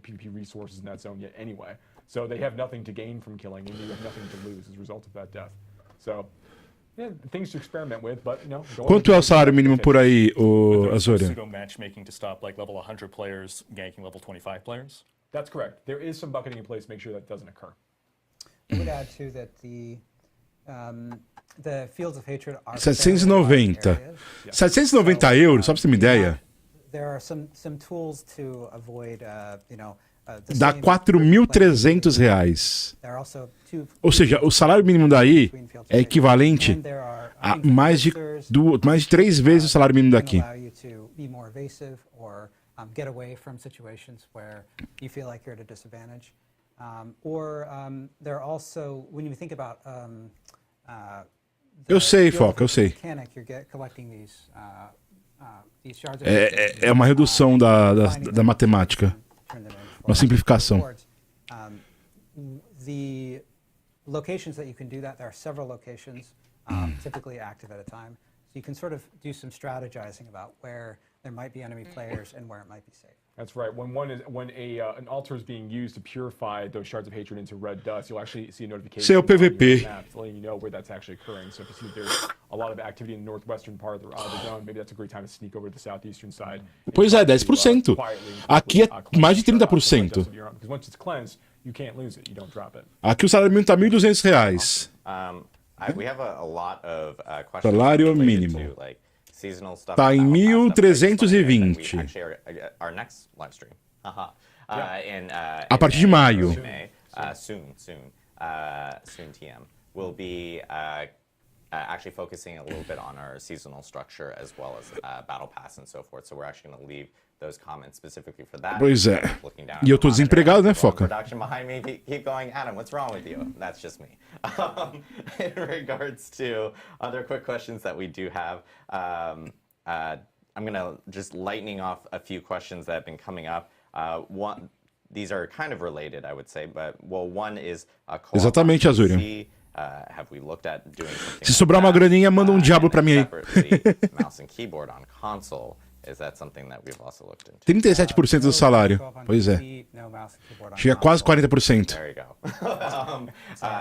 PvP resources in that zone yet anyway. So they have nothing to gain from killing, and you have nothing to lose as a result of that death. So, yeah, things to experiment with, but you know. Quanto é o salário mínimo por aí, o Azorian? Pseudo matchmaking to stop like level 100 players ganking level 25 players. That's correct. There is some bucketing in place to make sure that doesn't occur. I would add too that the fields of hatred are 790. 790 euros, só pra você ter uma ideia. There are some tools to avoid, you know, Dá R$4.300. Ou seja, o salário mínimo daí é equivalente a mais de 3 vezes o salário mínimo daqui. Get away from situations where you feel like you're at a disadvantage. There are also, when you think about eu sei, Foca, eu sei. É uma redução da matemática. Uma simplificação. The locations that you can do that, there are several locations, typically active at a time. you can sort of do some strategizing about where there might be enemy players and where it might be safe. That's right. When an altar is being used to purify those shards of hatred into red dust, you'll actually see a notification Seu on your PVP. map letting you know where that's actually occurring. So if you see that there's a lot of activity in the northwestern part of the zone, maybe that's a great time to sneak over to the southeastern side. Pois é, 10%. Aqui é mais de 30%. Because once it's cleansed, you can't lose it. You don't drop it. Aqui o salário mínimo tá R$ 1.200. We have a lot of questions Salário related mínimo. to, like, seasonal stuff. Tá em Battle Pass stuff, that we 1.320. actually our next live stream. A partir de maio. Soon TM will be actually focusing a little bit on our seasonal structure as well as Battle Pass and so forth. So we're actually going to leave those comments specifically for that. Pois é. Looking down E eu at tô the desempregado, né, monitor, Foca? Production behind me, keep going. Adam, what's wrong with you? That's just me. In regards to other quick questions that we do have, I'm going to just lightning off a few questions that have been coming up. These are kind of related, I would say, but one is Exatamente, Azúria. have we looked at doing something Se sobrar uma graninha, manda um Diablo pra mim aí. separately, mouse and keyboard on console? Is that something that we've also looked into? 37% do salário. Pois é. Chega a quase 40%. There you go.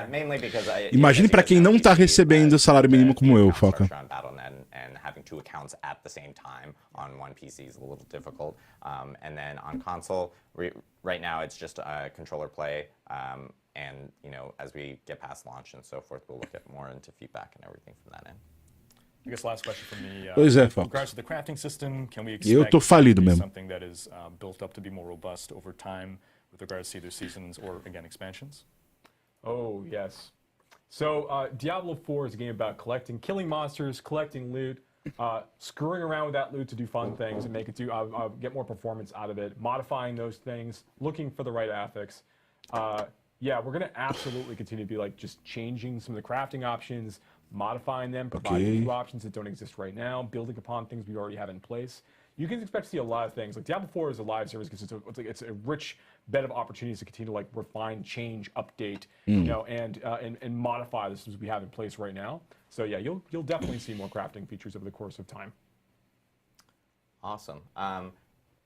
Mainly because Imagine pra quem não tá recebendo salário mínimo como eu, Foca. on Battle.net and having two accounts at the same time on one PC is a little difficult. And then on console, right now it's just controller play. And as we get past launch and so forth, we'll look at more into feedback and everything from that end. I guess last question from me. Pois é, With Foca. regards to the crafting system, can we Eu expect tô falido it to be mesmo. something that is built up to be more robust over time with regards to either seasons or, again, expansions? Oh, yes. So Diablo 4 is a game about killing monsters, collecting loot, screwing around with that loot to do fun things and make it get more performance out of it, modifying those things, looking for the right affix. Yeah, we're going to absolutely continue to be like just changing some of the crafting options, modifying them, providing new options that don't exist right now, building upon things we already have in place. You can expect to see a lot of things. Like Diablo 4 is a live service because it's a rich bed of opportunities to continue to like refine, change, update, and modify the systems we have in place right now. So yeah, you'll definitely see more crafting features over the course of time. Awesome.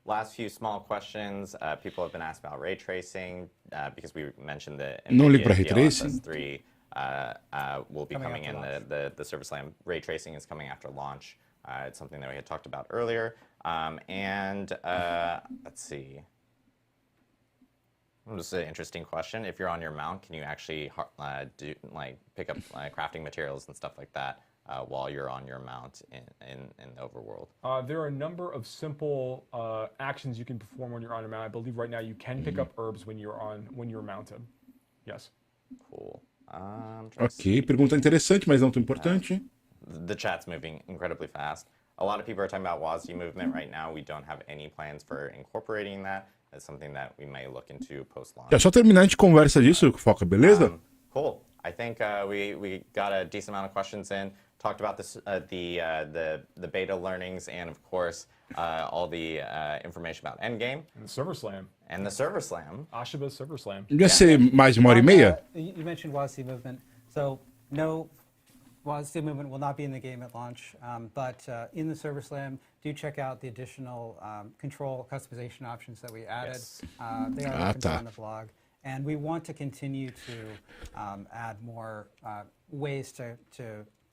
Last few small questions. People have been asked about ray tracing because we mentioned the Não ligo pra ray DLSS tracing. 3 will be coming in. The Server Slam ray tracing is coming after launch. It's something that we had talked about earlier. Let's see. This is an interesting question. If you're on your mount, can you actually pick up crafting materials and stuff like that while you're on your mount in the overworld? There are a number of simple actions you can perform when you're on your mount. I believe right now you can pick up herbs when you're mounted. Yes. Cool. Ok, pergunta interessante, mas não tão importante. The chat's moving incredibly fast. A lot of people are talking about WASD movement right now. We don't have any plans for incorporating that. It's something that we may look into post-launch. É só terminar a gente conversa disso, Foca, beleza? Cool. I think we got a decent amount of questions in. Talked about this, the beta learnings, and of course all the information about Endgame And the Server Slam. and the Server Slam. Ashiba's Server Slam. Ia ser mais de 1h30? You mentioned WASD movement. So no, WASD movement will not be in the game at launch, but in the Server Slam, do check out the additional control customization options that we added. Yes. They are listed on the blog. And we want to continue to add more ways to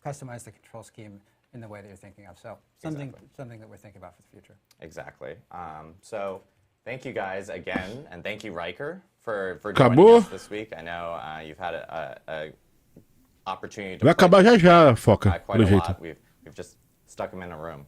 customize the control scheme in the way that you're thinking of. So something that we're thinking about for the future. Exactly. So thank you guys again, and thank you, Riker, for joining Acabou? us this week. I know you've had a opportunity to Vai play acabar já já, Foca, quite pelo a jeito. lot. We've just stuck him in a room.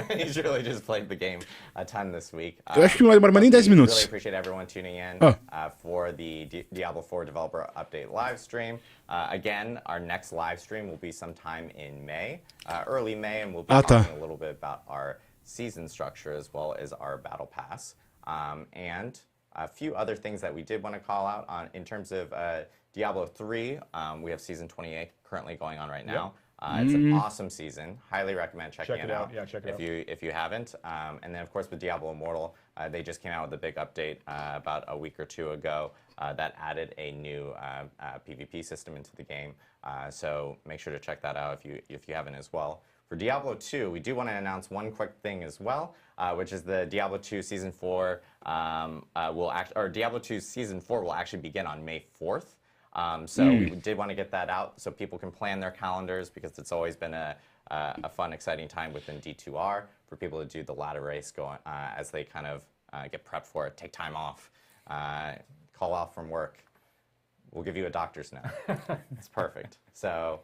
He's really just played the game a ton this week. Eu acho que não vai demorar mais nem 10 Really minutos. appreciate everyone tuning in Oh. for the Diablo 4 developer update live stream. Again, our next live stream will be sometime in May, early May, and we'll be talking a little bit about our season structure as well as our battle pass. And a few other things that we did want to call out in terms of Diablo 3. We have season 28 currently going on right now. It's an awesome season. Highly recommend checking it out. Yeah, check it out. If you haven't. And then, of course, with Diablo Immortal, they just came out with a big update about a week or two ago that added a new PvP system into the game. So make sure to check that out if you haven't as well. For Diablo 2, we do want to announce one quick thing as well, which is the Diablo 2 Season 4 Diablo 2 Season 4 will actually begin on May 4th. So we did want to get that out so people can plan their calendars, because it's always been a fun, exciting time within D2R for people to do the ladder race as they kind of get prepped for it, take time off, call off from work. We'll give you a doctor's note. It's perfect. So,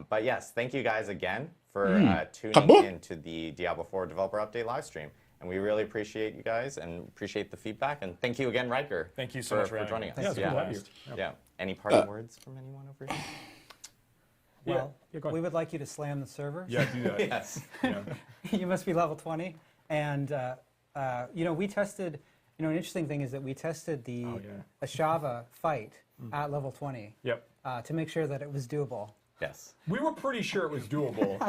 but yes, thank you guys again for tuning in to the Diablo 4 Developer Update live stream. And we really appreciate you guys and appreciate the feedback. And thank you again, Riker. Thank you so much for joining us. Yeah, it's good to have you. Yeah. Any parting words from anyone over here? Well, Yeah, go ahead. we would like you to slam the server. Yeah, do that. Yes. Yeah. You must be level 20. And, we tested, an interesting thing is that we tested the Ashava fight at level 20 Yep. to make sure that it was doable. Yes. We were pretty sure it was doable,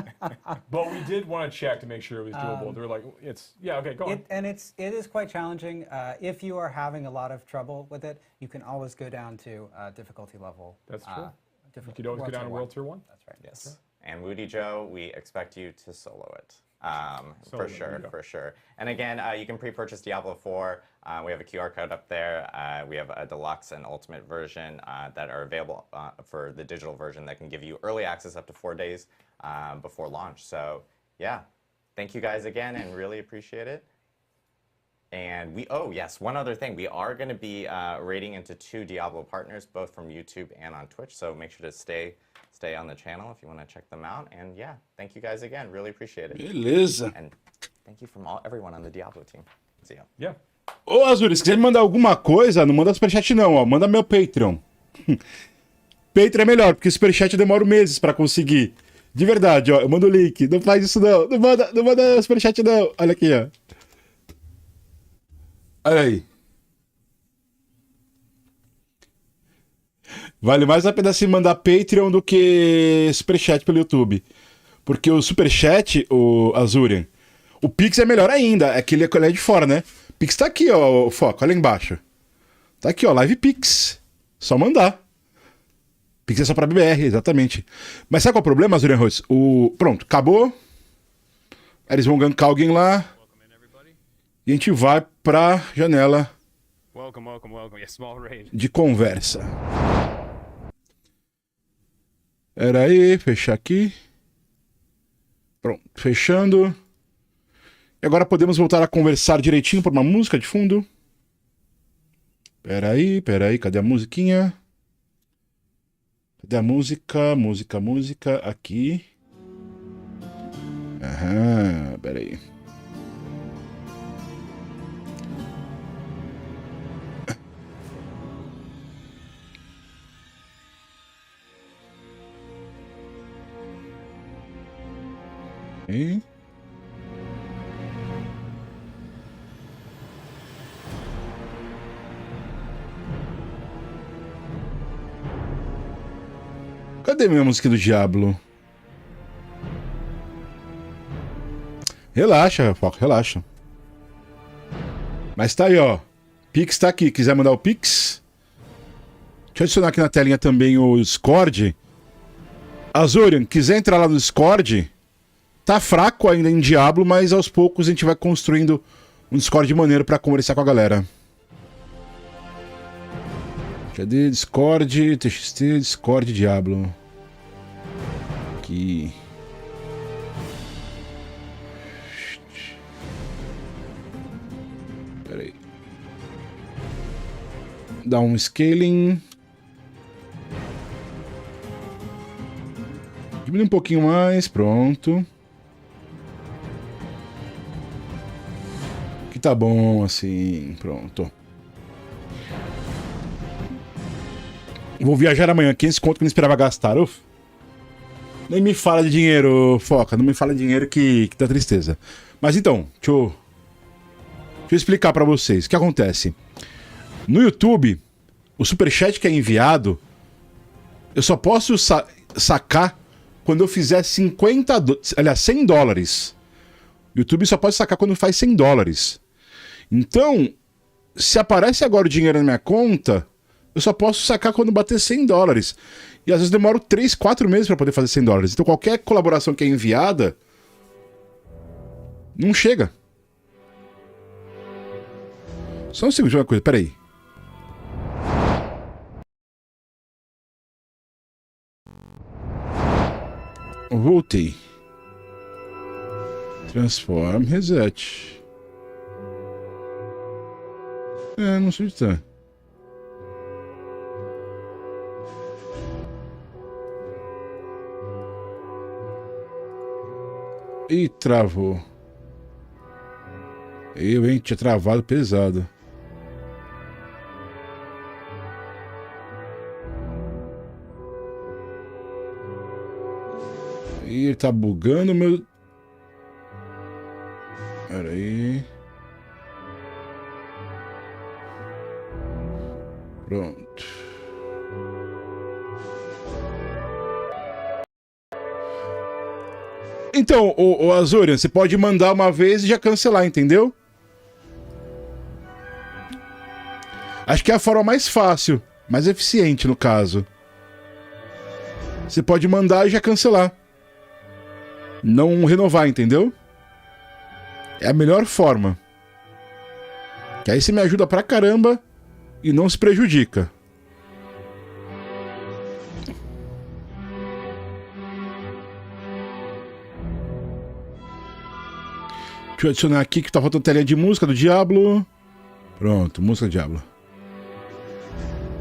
but we did want to check to make sure it was doable. They were like, okay, go on. It is quite challenging. If you are having a lot of trouble with it, you can always go down to difficulty level. That's true. You could always go down to World Tier 1. That's right. Yes. And Woody Joe, we expect you to solo it. For sure. And again, you can pre-purchase Diablo 4. We have a QR code up there. We have a deluxe and ultimate version that are available for the digital version that can give you early access up to 4 days before launch. So yeah, thank you guys again and really appreciate it. And one other thing. We are going to be raiding into 2 Diablo partners, both from YouTube and on Twitch. So make sure to stay on the channel if you want to check them out. And yeah, thank you guys again. Really appreciate it. Beleza. And thank you from everyone on the Diablo team. See ya. Yeah. Ô, Azuri, se quiser me mandar alguma coisa, não manda superchat não, ó. Manda meu Patreon. Patreon é melhor, porque superchat eu demoro meses pra conseguir. De verdade, ó. Eu mando o link. Não faz isso não. Não manda superchat não. Olha aqui, ó. Olha aí. Vale mais a pena se mandar Patreon do que superchat pelo YouTube. Porque o superchat, o Azurian, o Pix é melhor ainda. É que ele é de fora, né? Pix tá aqui, ó, o foco, olha embaixo. Tá aqui, ó, Live Pix. Só mandar. Pix é só pra BR, exatamente. Mas sabe qual é o problema, Azurian Rhodes? Pronto, acabou. Aí eles vão gankar alguém lá. E a gente vai pra janela de conversa. Pera aí, fechar aqui. Pronto, fechando. E agora podemos voltar a conversar direitinho por uma música de fundo. Pera aí, cadê a musiquinha? Cadê a música? Música, aqui. Aham, pera aí. Okay. Cadê minha música do Diablo? Relaxa, Foco, relaxa. Mas tá aí, ó. Pix tá aqui. Quiser mandar o Pix? Deixa eu adicionar aqui na telinha também o Discord. Azurian, quiser entrar lá no Discord... Tá fraco ainda em Diablo, mas aos poucos a gente vai construindo um Discord maneiro pra conversar com a galera. Cadê? Discord, TXT, Discord, Diablo. Aqui. Pera aí. Dá um scaling. Diminui um pouquinho mais, pronto. Tá bom, assim, pronto. Vou viajar amanhã, 500 conto que eu não esperava gastar. Uf. Nem me fala de dinheiro, Foca, não me fala de dinheiro que dá tristeza. Mas então, deixa eu explicar pra vocês. O que acontece? No YouTube, o superchat que é enviado, eu só posso sacar quando eu fizer 100 dólares. O YouTube só pode sacar quando faz 100 dólares. Então, se aparece agora o dinheiro na minha conta, eu só posso sacar quando bater 100 dólares. E às vezes demoro 3, 4 meses para poder fazer 100 dólares. Então qualquer colaboração que é enviada, Não chega. Só um segundo de uma coisa, peraí. Voltei. Transform, reset. Não sei onde tá. Ih, travou. Hein? Tinha travado pesado. Ih, ele tá bugando meu... Pera aí. Pronto. Então, o Azorian, você pode mandar uma vez e já cancelar, entendeu? Acho que é a forma mais fácil, mais eficiente no caso. Você pode mandar e já cancelar. Não renovar, entendeu? É a melhor forma. Que aí você me ajuda pra caramba e não se prejudica. Deixa eu adicionar aqui que tá faltando telinha de música do Diablo. Pronto, música do Diablo.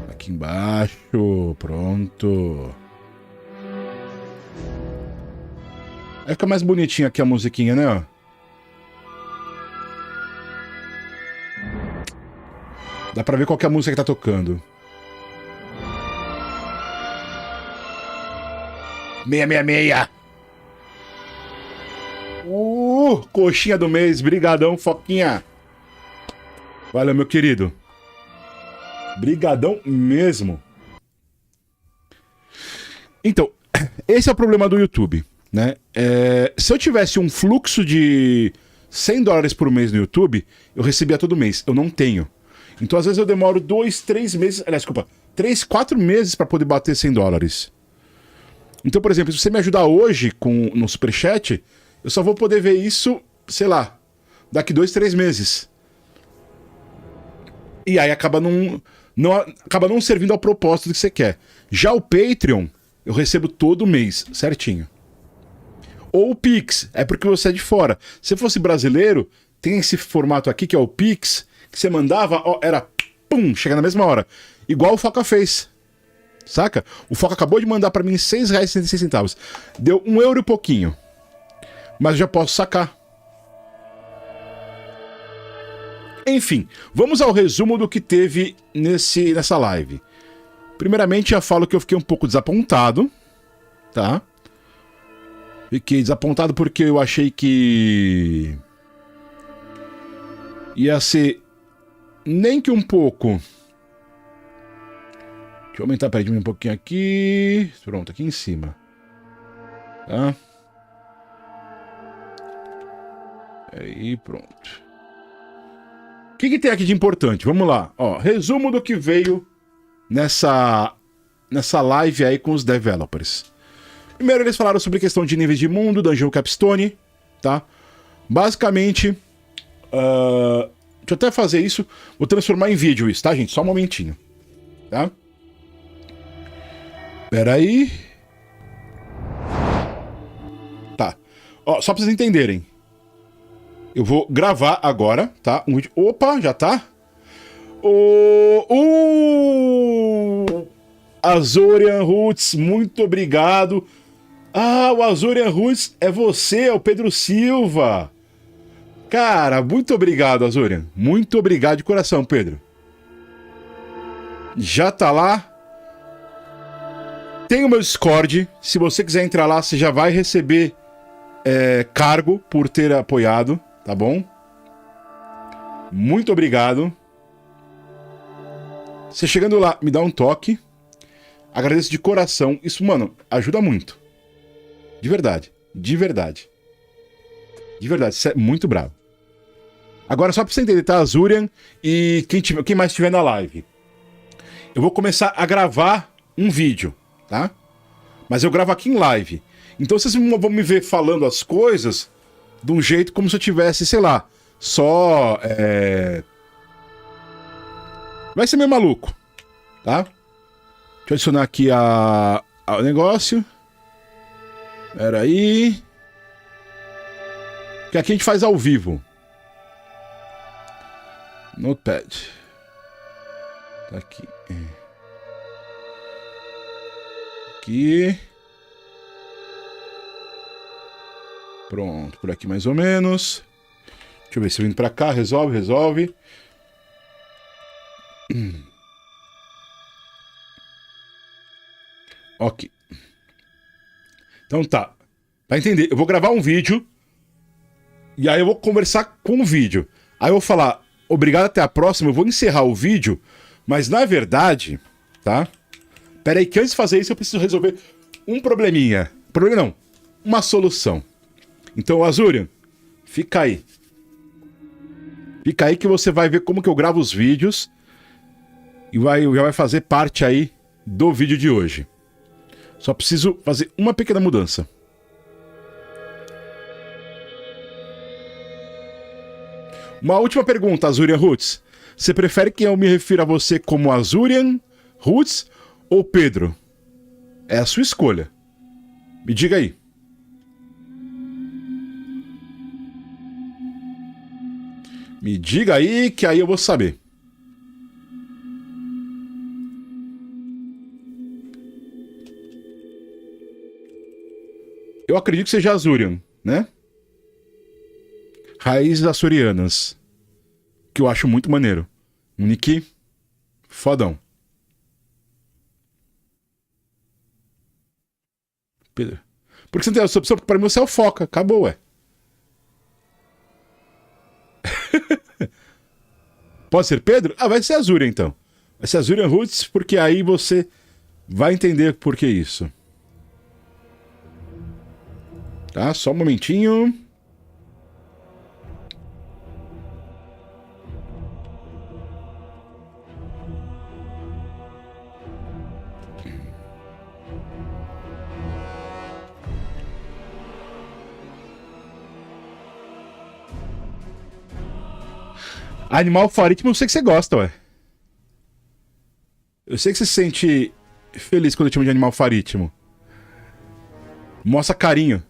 Aqui embaixo, pronto. Aí fica mais bonitinho aqui a musiquinha, né? Ó. Dá pra ver qual que é a música que tá tocando. 666. Coxinha do mês. Brigadão, Foquinha. Valeu, meu querido. Brigadão mesmo. Então, esse é o problema do YouTube, né? Se eu tivesse um fluxo de $100 por mês no YouTube, eu recebia todo mês. Eu não tenho. Então, às vezes, eu demoro 2, 3 meses... Aliás, desculpa. 3, 4 meses para poder bater $100. Então, por exemplo, se você me ajudar hoje no Superchat, eu só vou poder ver isso, sei lá, daqui 2, 3 meses. E aí acaba não servindo ao propósito que você quer. Já o Patreon, eu recebo todo mês, certinho. Ou o Pix, é porque você é de fora. Se fosse brasileiro, tem esse formato aqui que é o Pix, que você mandava, ó, era pum, chega na mesma hora. Igual o Foca fez. Saca? O Foca acabou de mandar pra mim R$6,66. Deu €1 e pouquinho. Mas eu já posso sacar. Enfim, vamos ao resumo do que teve nessa live. Primeiramente, já falo que eu fiquei um pouco desapontado, tá? Fiquei desapontado porque eu achei que ia ser nem que um pouco. Deixa eu aumentar, peraí, um pouquinho aqui. Pronto, aqui em cima. Tá? Aí, pronto. O que tem aqui de importante? Vamos lá. Ó, resumo do que veio nessa live aí com os developers. Primeiro, eles falaram sobre questão de níveis de mundo, Dungeon Capstone, tá? Basicamente, deixa eu até fazer isso. Vou transformar em vídeo isso, tá, gente? Só um momentinho, tá? Pera aí. Tá. Ó, só pra vocês entenderem. Eu vou gravar agora, tá? Um vídeo. Opa, já tá? Azorian Roots, muito obrigado. Ah, o Azorian Roots é você, é o Pedro Silva. Cara, muito obrigado, Azorian. Muito obrigado de coração, Pedro. Já tá lá. Tem o meu Discord. Se você quiser entrar lá, você já vai receber cargo por ter apoiado, tá bom? Muito obrigado. Você chegando lá, me dá um toque. Agradeço de coração. Isso, mano, ajuda muito. De verdade. De verdade. De verdade. Isso é muito bravo. Agora, só pra você entender, tá? Azurian e quem mais estiver na live. Eu vou começar a gravar um vídeo, tá? Mas eu gravo aqui em live. Então, vocês vão me ver falando as coisas, de um jeito como se eu tivesse, sei lá, só... Vai ser meio maluco, tá? Deixa eu adicionar aqui o negócio. Pera aí. Que aqui a gente faz ao vivo. Notepad. Tá aqui. Aqui. Pronto, por aqui mais ou menos. Deixa eu ver se eu vindo pra cá, resolve. Ok. Então tá. Pra entender, eu vou gravar um vídeo. E aí eu vou conversar com o vídeo. Aí eu vou falar, obrigado, até a próxima. Eu vou encerrar o vídeo. Mas na verdade, tá? Pera aí, que antes de fazer isso eu preciso resolver um probleminha. Problema não, uma solução. Então, Azurian, fica aí. Fica aí que você vai ver como que eu gravo os vídeos. E já vai fazer parte aí do vídeo de hoje. Só preciso fazer uma pequena mudança. Uma última pergunta, Azurian Roots. Você prefere que eu me refira a você como Azurian Roots ou Pedro? É a sua escolha. Me diga aí. Me diga aí que aí eu vou saber. Eu acredito que seja Azurian, né? Raízes açorianas. Que eu acho muito maneiro. Um nick fodão. Pedro. Por que você não tem essa opção? Porque pra mim você é o foca. Acabou, ué. Pode ser Pedro? Ah, vai ser Azurian então. Vai ser Azurian Roots, porque aí você vai entender por que isso. Tá, só um momentinho. Animal farítimo, eu sei que você gosta, ué. Eu sei que você se sente feliz quando eu te chamo de animal farítimo. Mostra carinho.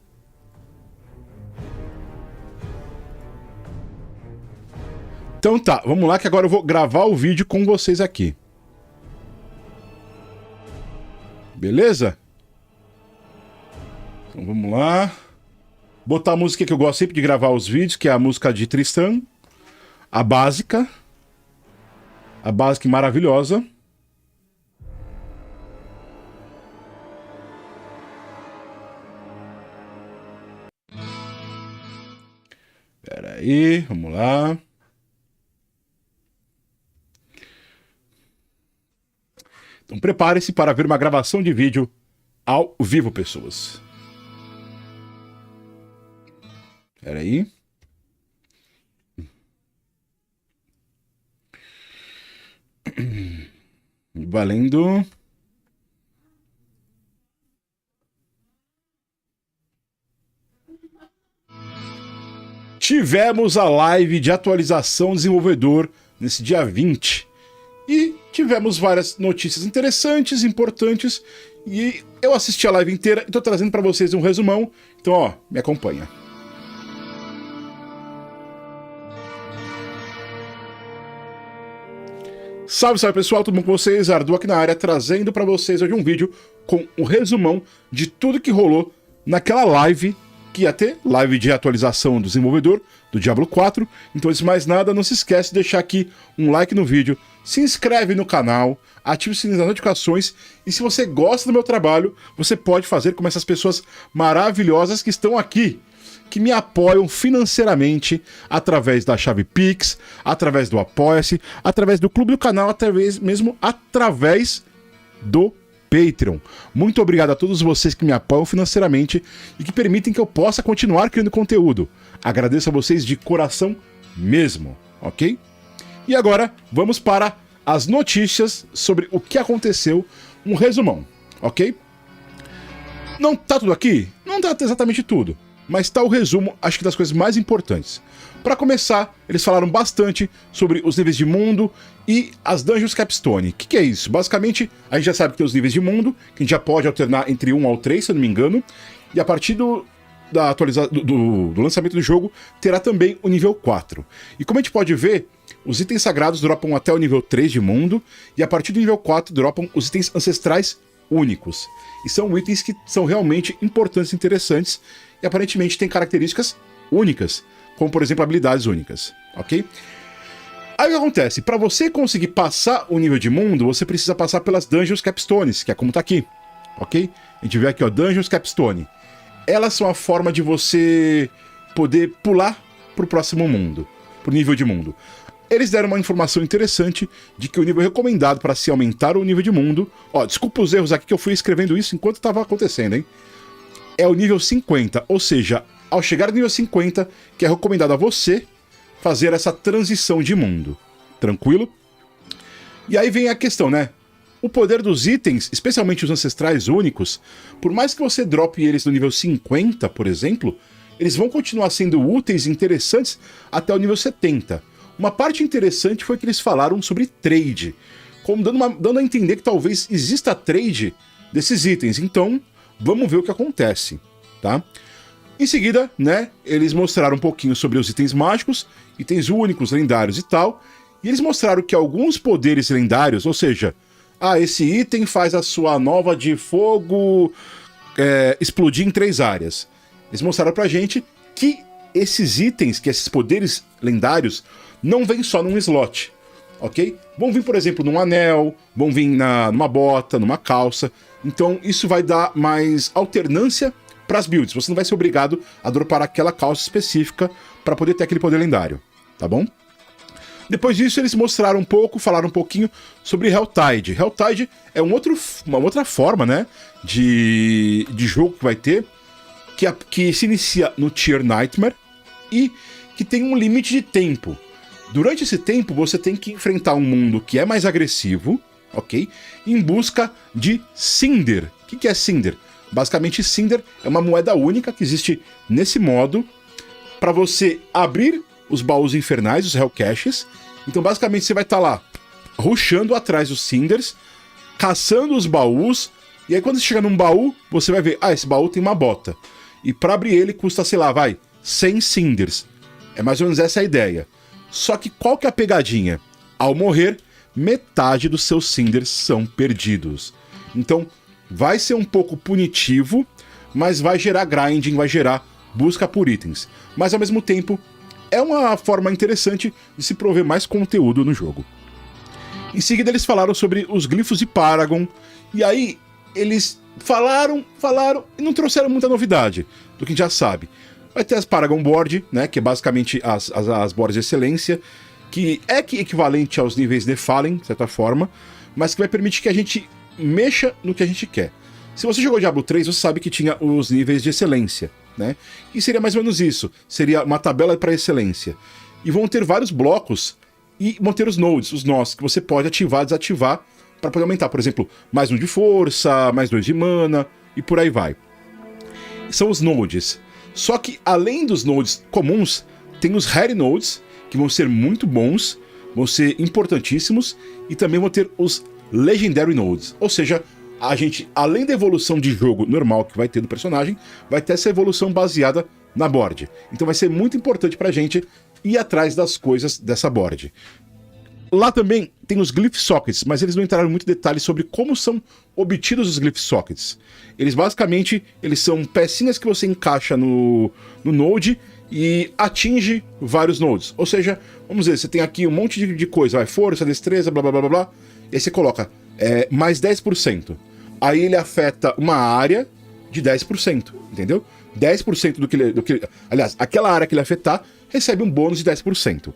Então tá, vamos lá que agora eu vou gravar o vídeo com vocês aqui. Beleza? Então vamos lá. Botar a música que eu gosto sempre de gravar os vídeos, que é a música de Tristan. A básica maravilhosa. Espera aí, vamos lá. Então prepare-se para ver uma gravação de vídeo ao vivo, pessoas. Espera aí. Valendo. Tivemos a live de atualização desenvolvedor nesse dia 20. E tivemos várias notícias interessantes, importantes. E eu assisti a live inteira e tô trazendo para vocês um resumão. Então, ó, me acompanha. Salve, salve pessoal, tudo bom com vocês? Ardu aqui na área, trazendo para vocês hoje um vídeo com um resumão de tudo que rolou naquela live, que ia ter live de atualização do desenvolvedor do Diablo 4. Então, antes de mais nada, não se esquece de deixar aqui um like no vídeo, se inscreve no canal, ative o sininho das notificações e se você gosta do meu trabalho, você pode fazer como essas pessoas maravilhosas que estão aqui, que me apoiam financeiramente através da chave Pix, através do Apoia-se, através do clube do canal, através do Patreon. Muito obrigado a todos vocês que me apoiam financeiramente e que permitem que eu possa continuar criando conteúdo. Agradeço a vocês de coração mesmo, ok? E agora vamos para as notícias sobre o que aconteceu, um resumão, ok? Não tá tudo aqui? Não tá exatamente tudo. mas tá o resumo, acho que das coisas mais importantes. Para começar, eles falaram bastante sobre os níveis de mundo e as Dungeons Capstone. O que é isso? Basicamente, a gente já sabe que tem os níveis de mundo, que a gente já pode alternar entre 1 ao 3, se eu não me engano, e a partir do lançamento do jogo, terá também o nível 4. E como a gente pode ver, os itens sagrados dropam até o nível 3 de mundo, e a partir do nível 4 dropam os itens ancestrais únicos. E são itens que são realmente importantes e interessantes, e aparentemente têm características únicas, como por exemplo habilidades únicas, ok? Aí o que acontece? Para você conseguir passar o nível de mundo, você precisa passar pelas Dungeons Capstones, que é como tá aqui, ok? A gente vê aqui, ó, Dungeons Capstone. Elas são a forma de você poder pular pro próximo mundo, pro nível de mundo. Eles deram uma informação interessante de que o nível recomendado para se aumentar o nível de mundo... Ó, desculpa os erros aqui que eu fui escrevendo isso enquanto estava acontecendo, hein? É o nível 50, ou seja, ao chegar no nível 50, que é recomendado a você fazer essa transição de mundo. Tranquilo? E aí vem a questão, né? O poder dos itens, especialmente os ancestrais únicos, por mais que você drope eles no nível 50, por exemplo, eles vão continuar sendo úteis e interessantes até o nível 70. Uma parte interessante foi que eles falaram sobre trade, como dando a entender que talvez exista trade desses itens. Então, vamos ver o que acontece, tá? Em seguida, né, eles mostraram um pouquinho sobre os itens mágicos, itens únicos, lendários e tal, e eles mostraram que alguns poderes lendários, ou seja, esse item faz a sua nova de fogo explodir em 3 áreas. Eles mostraram pra gente que esses itens, que esses poderes lendários, não vêm só num slot, ok? Vão vir, por exemplo, num anel, vão vir numa bota, numa calça. Então isso vai dar mais alternância para as builds. Você não vai ser obrigado a dropar aquela calça específica para poder ter aquele poder lendário, tá bom? Depois disso, eles mostraram um pouco, falaram um pouquinho sobre Helltide. Helltide é uma outra forma, né, de jogo que vai ter, que se inicia no Tier Nightmare e que tem um limite de tempo. Durante esse tempo, você tem que enfrentar um mundo que é mais agressivo, ok? Em busca de Cinder. O que é Cinder? Basicamente, Cinder é uma moeda única que existe nesse modo para você abrir os baús infernais, os Hellcaches. Então, basicamente, você vai estar lá rushando atrás dos Cinders, caçando os baús, e aí quando você chega num baú, você vai ver, esse baú tem uma bota. E para abrir ele custa, sei lá, 100 Cinders. É mais ou menos essa a ideia. Só que qual que é a pegadinha? Ao morrer, metade dos seus Cinders são perdidos. Então, vai ser um pouco punitivo, mas vai gerar grinding, vai gerar busca por itens. Mas, ao mesmo tempo, é uma forma interessante de se prover mais conteúdo no jogo. Em seguida, eles falaram sobre os glifos de Paragon. E aí, eles falaram e não trouxeram muita novidade do que a gente já sabe. Vai ter as Paragon Board, né, que é basicamente as boards de excelência, que é equivalente aos níveis de Fallen, de certa forma, mas que vai permitir que a gente mexa no que a gente quer. Se você jogou Diablo 3, você sabe que tinha os níveis de excelência, né? E seria mais ou menos isso, seria uma tabela para excelência. E vão ter vários blocos e vão ter os nodes, os nós, que você pode ativar, desativar, para poder aumentar, por exemplo, mais 1 de força, mais 2 de mana, e por aí vai. São os nodes. Só que, além dos nodes comuns, tem os Rare Nodes, que vão ser muito bons, vão ser importantíssimos, e também vão ter os Legendary Nodes. Ou seja, a gente, além da evolução de jogo normal que vai ter do personagem, vai ter essa evolução baseada na board. Então vai ser muito importante pra gente ir atrás das coisas dessa board. Lá também tem os Glyph Sockets, mas eles não entraram em muito detalhe sobre como são obtidos os Glyph Sockets. Eles basicamente são pecinhas que você encaixa no node e atinge vários nodes. Ou seja, vamos dizer, você tem aqui um monte de coisa, força, destreza, blá blá blá blá, e aí você coloca mais 10%. Aí ele afeta uma área de 10%, entendeu? 10% do que... Aliás, aquela área que ele afetar recebe um bônus de 10%.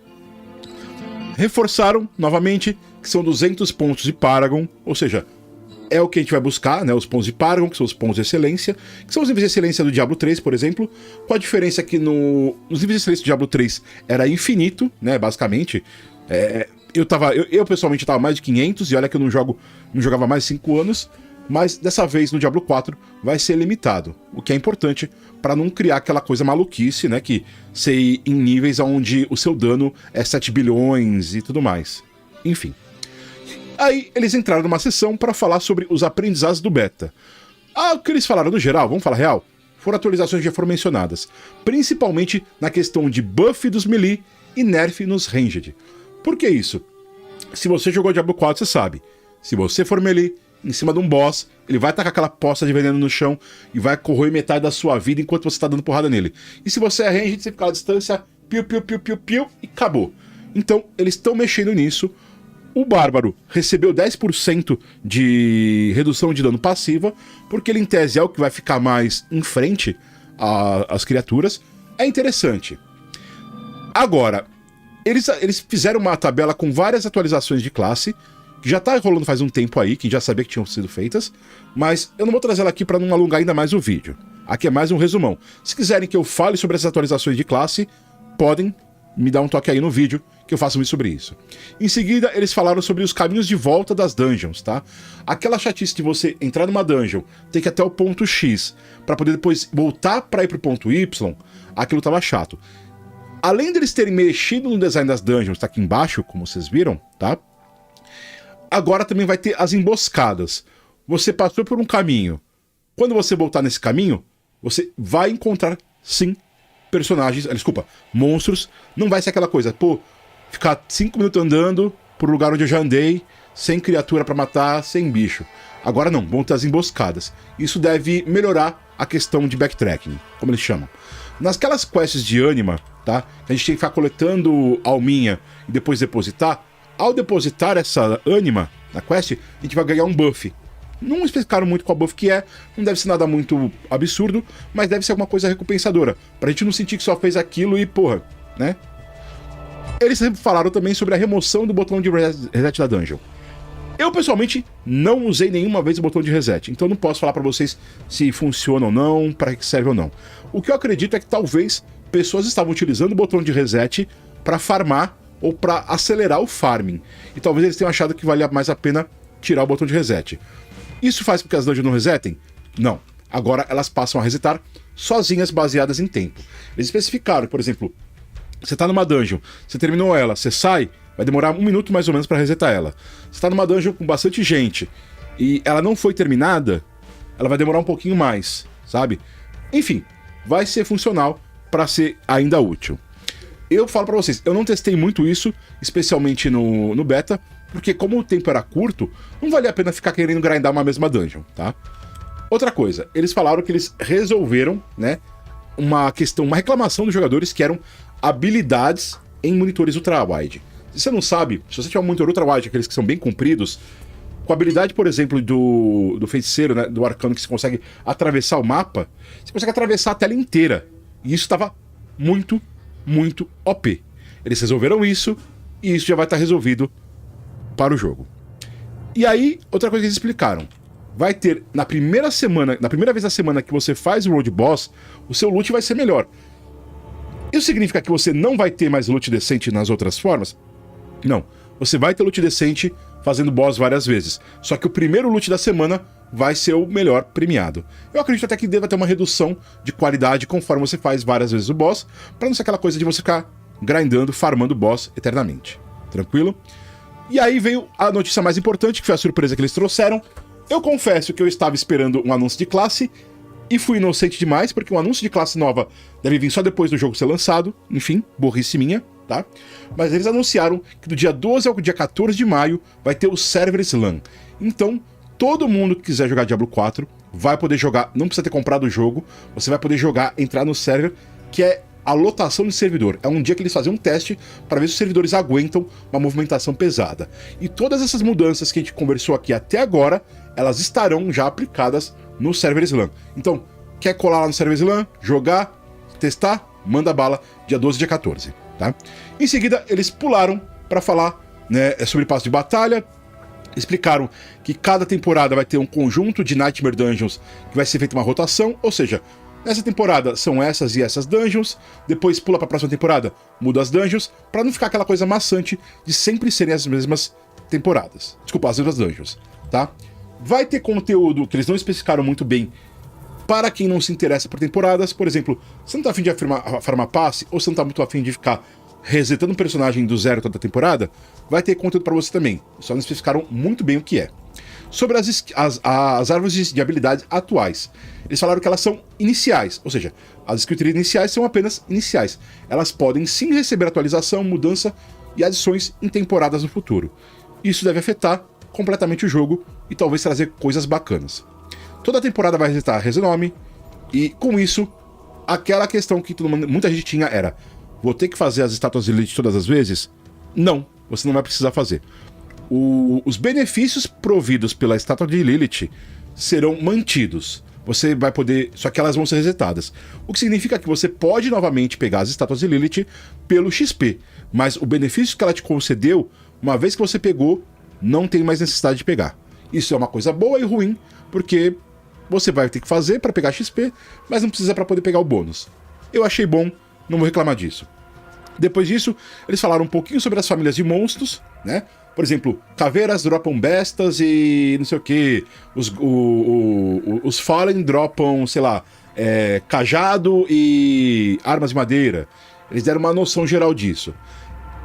Reforçaram, novamente, que são 200 pontos de Paragon, ou seja, é o que a gente vai buscar, né? Os pontos de Paragon, que são os pontos de excelência, que são os níveis de excelência do Diablo 3, por exemplo, com a diferença que nos níveis de excelência do Diablo 3 era infinito, né? Basicamente, eu pessoalmente estava mais de 500, e olha que eu não jogava mais de 5 anos, mas dessa vez no Diablo 4 vai ser limitado, o que é importante para não criar aquela coisa maluquice, né, que você ir em níveis onde o seu dano é 7 bilhões e tudo mais. Enfim. Aí eles entraram numa sessão para falar sobre os aprendizados do beta. O que eles falaram no geral, vamos falar real, foram atualizações que já foram mencionadas, principalmente na questão de buff dos melee e nerf nos ranged. Por que isso? Se você jogou Diablo 4, você sabe. Se você for melee, em cima de um boss, ele vai tacar aquela poça de veneno no chão e vai corroer metade da sua vida enquanto você tá dando porrada nele. E se você é ranged, você fica à distância, piu, piu, piu, piu, piu, e acabou. Então, eles estão mexendo nisso. O Bárbaro recebeu 10% de redução de dano passiva, porque ele, em tese, é o que vai ficar mais em frente às criaturas. É interessante. Agora, eles fizeram uma tabela com várias atualizações de classe, que já tá rolando faz um tempo aí, que já sabia que tinham sido feitas, mas eu não vou trazer ela aqui para não alongar ainda mais o vídeo. Aqui é mais um resumão. Se quiserem que eu fale sobre essas atualizações de classe, podem me dar um toque aí no vídeo, que eu faço muito sobre isso. Em seguida, eles falaram sobre os caminhos de volta das dungeons, tá? Aquela chatice de você entrar numa dungeon, ter que ir até o ponto X, para poder depois voltar para ir pro ponto Y, aquilo tava chato. Além deles terem mexido no design das dungeons, tá aqui embaixo, como vocês viram, tá? Agora também vai ter as emboscadas. Você passou por um caminho. Quando você voltar nesse caminho, você vai encontrar, sim, personagens, monstros. Não vai ser aquela coisa, ficar 5 minutos andando por lugar onde eu já andei, sem criatura pra matar, sem bicho. Agora não, vão ter as emboscadas. Isso deve melhorar a questão de backtracking, como eles chamam. Nasquelas quests de ânima, tá? A gente tem que ficar coletando alminha e depois depositar. Ao depositar essa ânima na quest, a gente vai ganhar um buff. Não explicaram muito qual buff que é, não deve ser nada muito absurdo, mas deve ser alguma coisa recompensadora, pra gente não sentir que só fez aquilo e né? Eles falaram também sobre a remoção do botão de reset da dungeon. Eu, pessoalmente, não usei nenhuma vez o botão de reset, então não posso falar pra vocês se funciona ou não, pra que serve ou não. O que eu acredito é que talvez pessoas estavam utilizando o botão de reset pra farmar ou para acelerar o farming. E talvez eles tenham achado que valia mais a pena tirar o botão de reset. Isso faz com que as dungeons não resetem? Não. Agora elas passam a resetar sozinhas, baseadas em tempo. Eles especificaram, por exemplo, você tá numa dungeon, você terminou ela, você sai, vai demorar 1 minuto mais ou menos para resetar ela. Você tá numa dungeon com bastante gente e ela não foi terminada, ela vai demorar um pouquinho mais, sabe? Enfim, vai ser funcional para ser ainda útil. Eu falo pra vocês, eu não testei muito isso, especialmente no beta, porque como o tempo era curto, não valia a pena ficar querendo grindar uma mesma dungeon, tá? Outra coisa, eles falaram que eles resolveram, né, uma reclamação dos jogadores que eram habilidades em monitores ultra-wide. Se você não sabe, se você tiver um monitor ultra-wide, aqueles que são bem compridos, com a habilidade, por exemplo, do feiticeiro, né, do arcano, que você consegue atravessar o mapa, você consegue atravessar a tela inteira. E isso estava muito OP. Eles resolveram isso e isso já vai estar resolvido para o jogo. E aí, outra coisa que eles explicaram. Vai ter, na primeira vez da semana que você faz o Road Boss, o seu loot vai ser melhor. Isso significa que você não vai ter mais loot decente nas outras formas? Não. Você vai ter loot decente fazendo boss várias vezes. Só que o primeiro loot da semana vai ser o melhor premiado. Eu acredito até que deva ter uma redução de qualidade conforme você faz várias vezes o boss, para não ser aquela coisa de você ficar grindando, farmando o boss eternamente. Tranquilo? E aí veio a notícia mais importante, que foi a surpresa que eles trouxeram. Eu confesso que eu estava esperando um anúncio de classe e fui inocente demais, porque um anúncio de classe nova deve vir só depois do jogo ser lançado. Enfim, burrice minha, tá? Mas eles anunciaram que do dia 12 ao dia 14 de maio vai ter o server LAN. Então, todo mundo que quiser jogar Diablo 4 vai poder jogar, não precisa ter comprado o jogo, você vai poder jogar, entrar no server, que é a lotação de servidor. É um dia que eles fazem um teste para ver se os servidores aguentam uma movimentação pesada. E todas essas mudanças que a gente conversou aqui até agora, elas estarão já aplicadas no server LAN. Então, quer colar lá no server LAN, jogar, testar, manda bala, dia 12 e dia 14, tá? Em seguida, eles pularam para falar, né, sobre passo de batalha. Explicaram que cada temporada vai ter um conjunto de Nightmare Dungeons que vai ser feita uma rotação, ou seja, nessa temporada são essas e essas dungeons, depois pula para a próxima temporada, muda as dungeons, para não ficar aquela coisa maçante de sempre serem as mesmas temporadas. Desculpa, as mesmas dungeons, tá? Vai ter conteúdo que eles não especificaram muito bem para quem não se interessa por temporadas. Por exemplo, você não tá afim de farmar passe, ou você não tá muito afim de ficar resetando um personagem do zero toda a temporada, vai ter conteúdo para você também. Só não especificaram muito bem o que é. Sobre as árvores de habilidades atuais, eles falaram que elas são iniciais, ou seja, as escrituras iniciais são apenas iniciais. Elas podem sim receber atualização, mudança e adições em temporadas no futuro. Isso deve afetar completamente o jogo e talvez trazer coisas bacanas. Toda temporada vai resetar Resonome, e com isso, aquela questão que muita gente tinha era: vou ter que fazer as estátuas de Elite todas as vezes? Não, você não vai precisar fazer. Os benefícios providos pela estátua de Lilith serão mantidos. Você vai poder, só que elas vão ser resetadas. O que significa que você pode novamente pegar as estátuas de Lilith pelo XP, mas o benefício que ela te concedeu, uma vez que você pegou, não tem mais necessidade de pegar. Isso é uma coisa boa e ruim, porque você vai ter que fazer para pegar XP, mas não precisa para poder pegar o bônus. Eu achei bom, não vou reclamar disso. Depois disso, eles falaram um pouquinho sobre as famílias de monstros, né? Por exemplo, caveiras dropam bestas e não sei o que. Os Fallen dropam, sei lá, cajado e armas de madeira. Eles deram uma noção geral disso.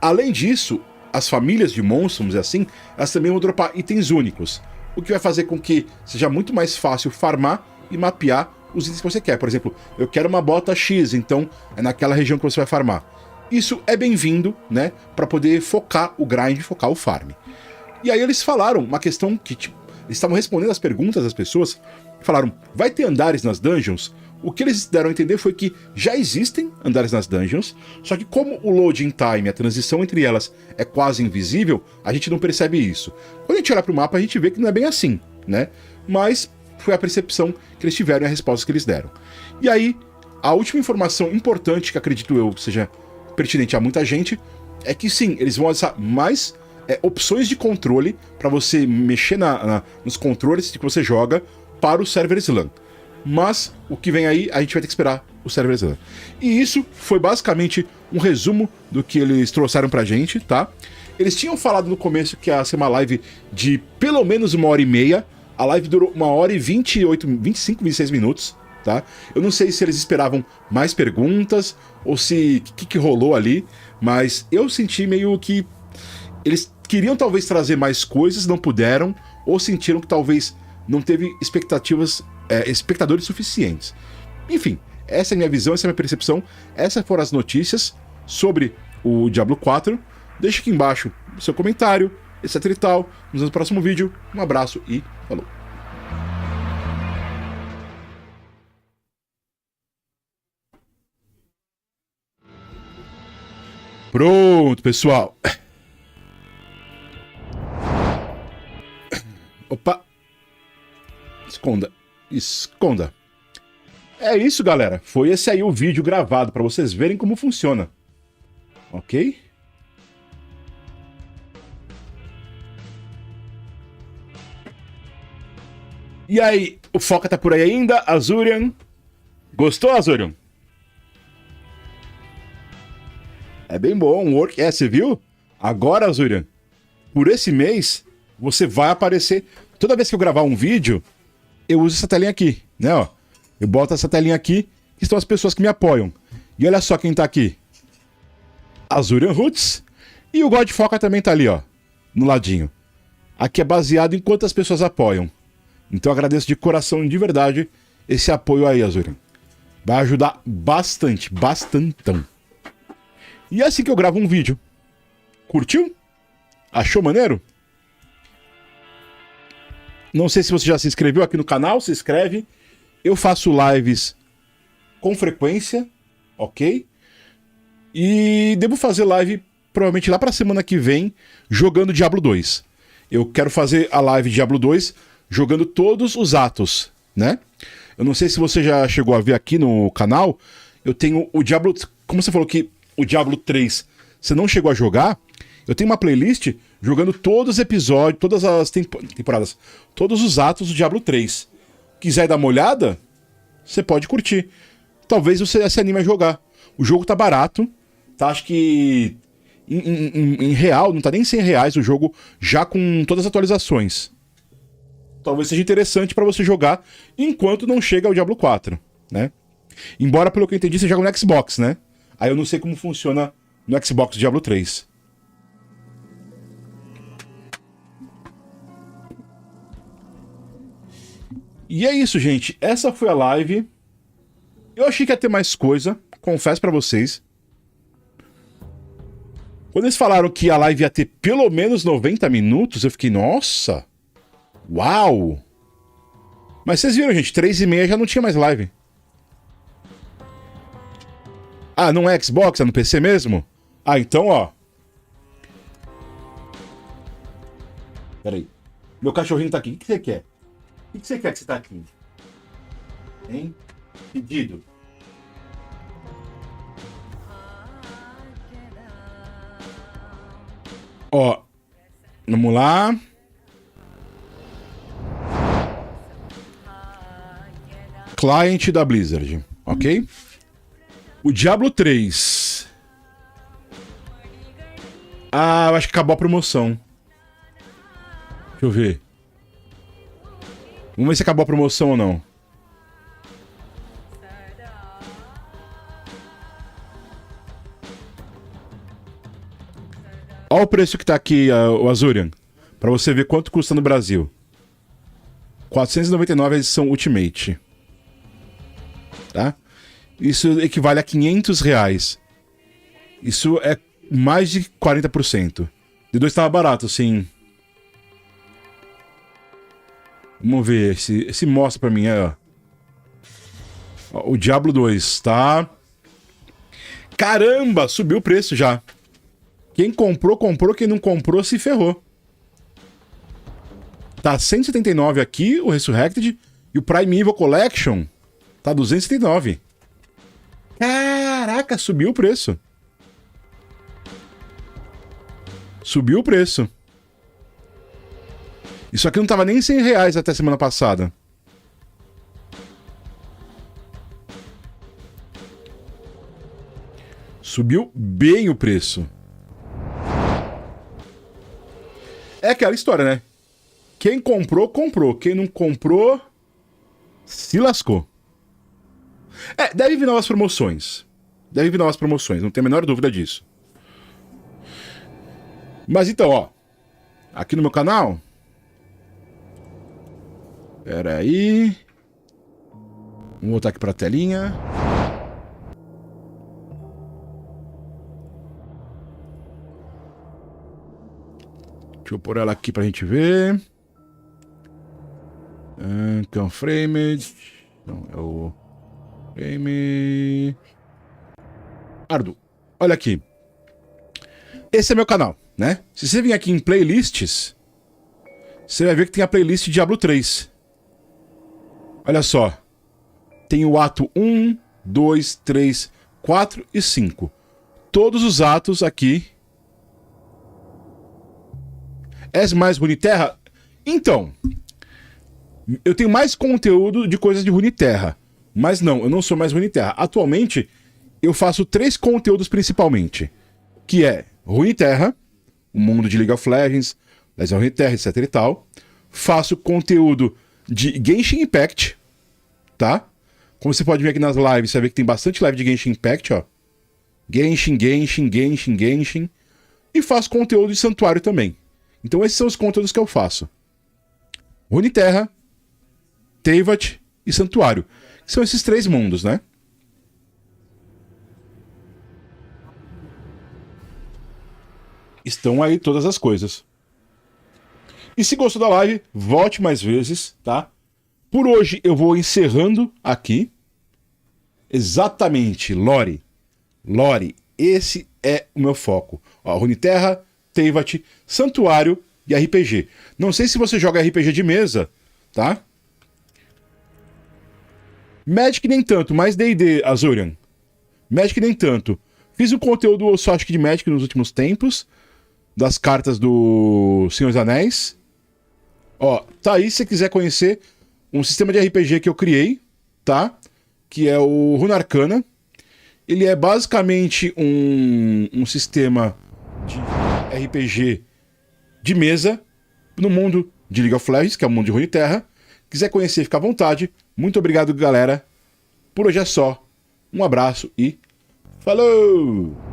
Além disso, as famílias de monstros, vamos dizer assim, elas também vão dropar itens únicos. O que vai fazer com que seja muito mais fácil farmar e mapear os itens que você quer. Por exemplo, eu quero uma bota X, então é naquela região que você vai farmar. Isso é bem-vindo, né, para poder focar o grind, focar o farm. E aí eles falaram uma questão que, tipo, eles estavam respondendo as perguntas das pessoas, falaram, vai ter andares nas dungeons? O que eles deram a entender foi que já existem andares nas dungeons, só que como o loading time, a transição entre elas é quase invisível, a gente não percebe isso. Quando a gente olha para o mapa, a gente vê que não é bem assim, né? Mas foi a percepção que eles tiveram e a resposta que eles deram. E aí, a última informação importante, que acredito eu seja pertinente a muita gente, é que sim, eles vão adicionar mais opções de controle para você mexer nos controles que você joga para o server LAN. Mas o que vem aí, a gente vai ter que esperar o server LAN. E isso foi basicamente um resumo do que eles trouxeram pra gente, tá? Eles tinham falado no começo que ia ser uma live de pelo menos 1h30. A live durou 1h28, 25, 26 minutos. Tá? Eu não sei se eles esperavam mais perguntas ou se o que rolou ali, mas eu senti meio que eles queriam talvez trazer mais coisas, não puderam, ou sentiram que talvez não teve espectadores suficientes. Enfim, essa é a minha visão, essa é a minha percepção, essas foram as notícias sobre o Diablo 4. Deixa aqui embaixo o seu comentário, etc e tal. Nos vemos no próximo vídeo. Um abraço e falou! Pronto, pessoal. Opa. Esconda. Esconda. É isso, galera. Foi esse aí o vídeo gravado para vocês verem como funciona. Ok? E aí, o Foca tá por aí ainda? Azurian. Gostou, Azurian? É bem bom, work. Você viu? Agora, Azurian, por esse mês, você vai aparecer. Toda vez que eu gravar um vídeo, eu uso essa telinha aqui, né? Ó. Eu boto essa telinha aqui, que estão as pessoas que me apoiam. E olha só quem tá aqui. Azurian Roots. E o God Foca também tá ali, ó. No ladinho. Aqui é baseado em quantas pessoas apoiam. Então eu agradeço de coração, de verdade, esse apoio aí, Azurian. Vai ajudar bastante, bastantão. E é assim que eu gravo um vídeo. Curtiu? Achou maneiro? Não sei se você já se inscreveu aqui no canal, se inscreve. Eu faço lives com frequência, ok? E devo fazer live provavelmente lá pra semana que vem, jogando Diablo 2. Eu quero fazer a live Diablo 2 jogando todos os atos, né? Eu não sei se você já chegou a ver aqui no canal, eu tenho o Diablo... Como você falou que o Diablo 3 você não chegou a jogar, eu tenho uma playlist jogando todos os episódios, todas as temporadas, todos os atos do Diablo 3. Quiser dar uma olhada, você pode curtir. Talvez você se anime a jogar. O jogo tá barato, tá? Acho que em real, não tá nem R$100 o jogo, já com todas as atualizações. talvez seja interessante para você jogar enquanto não chega ao Diablo 4, né? Embora, pelo que eu entendi, você joga no Xbox, né? Aí eu não sei como funciona no Xbox Diablo 3. E é isso, gente. Essa foi a live. Eu achei que ia ter mais coisa, confesso pra vocês. Quando eles falaram que a live ia ter pelo menos 90 minutos, eu fiquei, nossa! Uau! Mas vocês viram, gente, 3h30 já não tinha mais live. Ah, não é Xbox? É no PC mesmo? Ah, então, ó. Peraí. Meu cachorrinho tá aqui. O que você quer? O que você quer que você tá aqui? Hein? Pedido. Ó. Vamos lá. Client da Blizzard, ok? O Diablo 3. Ah, eu acho que acabou a promoção. Deixa eu ver. Vamos ver se acabou a promoção ou não. Olha o preço que tá aqui, o Azurian. Pra você ver quanto custa no Brasil. 499 a edição Ultimate. Tá? Isso equivale a R$500. Isso é mais de 40%. D2 estava barato, sim. Vamos ver se mostra pra mim, ó. O Diablo 2, tá? Caramba, subiu o preço já. Quem comprou, comprou. Quem não comprou, se ferrou. Tá 179 aqui, o Resurrected. E o Primeval Collection tá 279. Caraca, subiu o preço. Subiu o preço. Isso aqui não tava nem R$100 até semana passada. Subiu bem o preço. É aquela história, né? Quem comprou, comprou. Quem não comprou, se lascou. É, deve vir novas promoções. Deve vir novas promoções, não tenho a menor dúvida disso. Mas então, ó. Aqui no meu canal. Pera aí. Vamos voltar aqui pra telinha. Deixa eu pôr ela aqui pra gente ver. Conframed. Não, é o... Frame... Ardu. Olha aqui. Esse é meu canal, né? Se você vir aqui em playlists, você vai ver que tem a playlist Diablo 3. Olha só. Tem o ato 1, 2, 3, 4 e 5. Todos os atos aqui. És mais Runeterra? Então, eu tenho mais conteúdo de coisas de Runeterra. Mas não, eu não sou mais Runeterra. Atualmente, eu faço 3 conteúdos principalmente. Que é Runeterra, o mundo de League of Legends, Legends Runeterra, etc e tal. Faço conteúdo de Genshin Impact, tá? Como você pode ver aqui nas lives, você vai ver que tem bastante live de Genshin Impact, ó. Genshin. E faço conteúdo de Santuário também. Então esses são os conteúdos que eu faço. Runeterra, Teyvat e Santuário. São esses 3 mundos, né? Estão aí todas as coisas. E se gostou da live, volte mais vezes, tá? Por hoje eu vou encerrando aqui. Exatamente, Lore. Lore, esse é o meu foco. Ó, Runeterra, Teyvat, Santuário e RPG. Não sei se você joga RPG de mesa, tá? Magic nem tanto, mas D&D, Azurian. Magic nem tanto. Fiz um conteúdo só acho que de Magic nos últimos tempos. Das cartas do Senhor dos Anéis. Ó, tá aí se você quiser conhecer um sistema de RPG que eu criei, tá? Que é o Runa Arcana. Ele é basicamente um sistema de RPG de mesa no mundo de League of Legends, que é o mundo de Runeterra. Quiser conhecer, fica à vontade. Muito obrigado, galera. Por hoje é só. Um abraço e falou!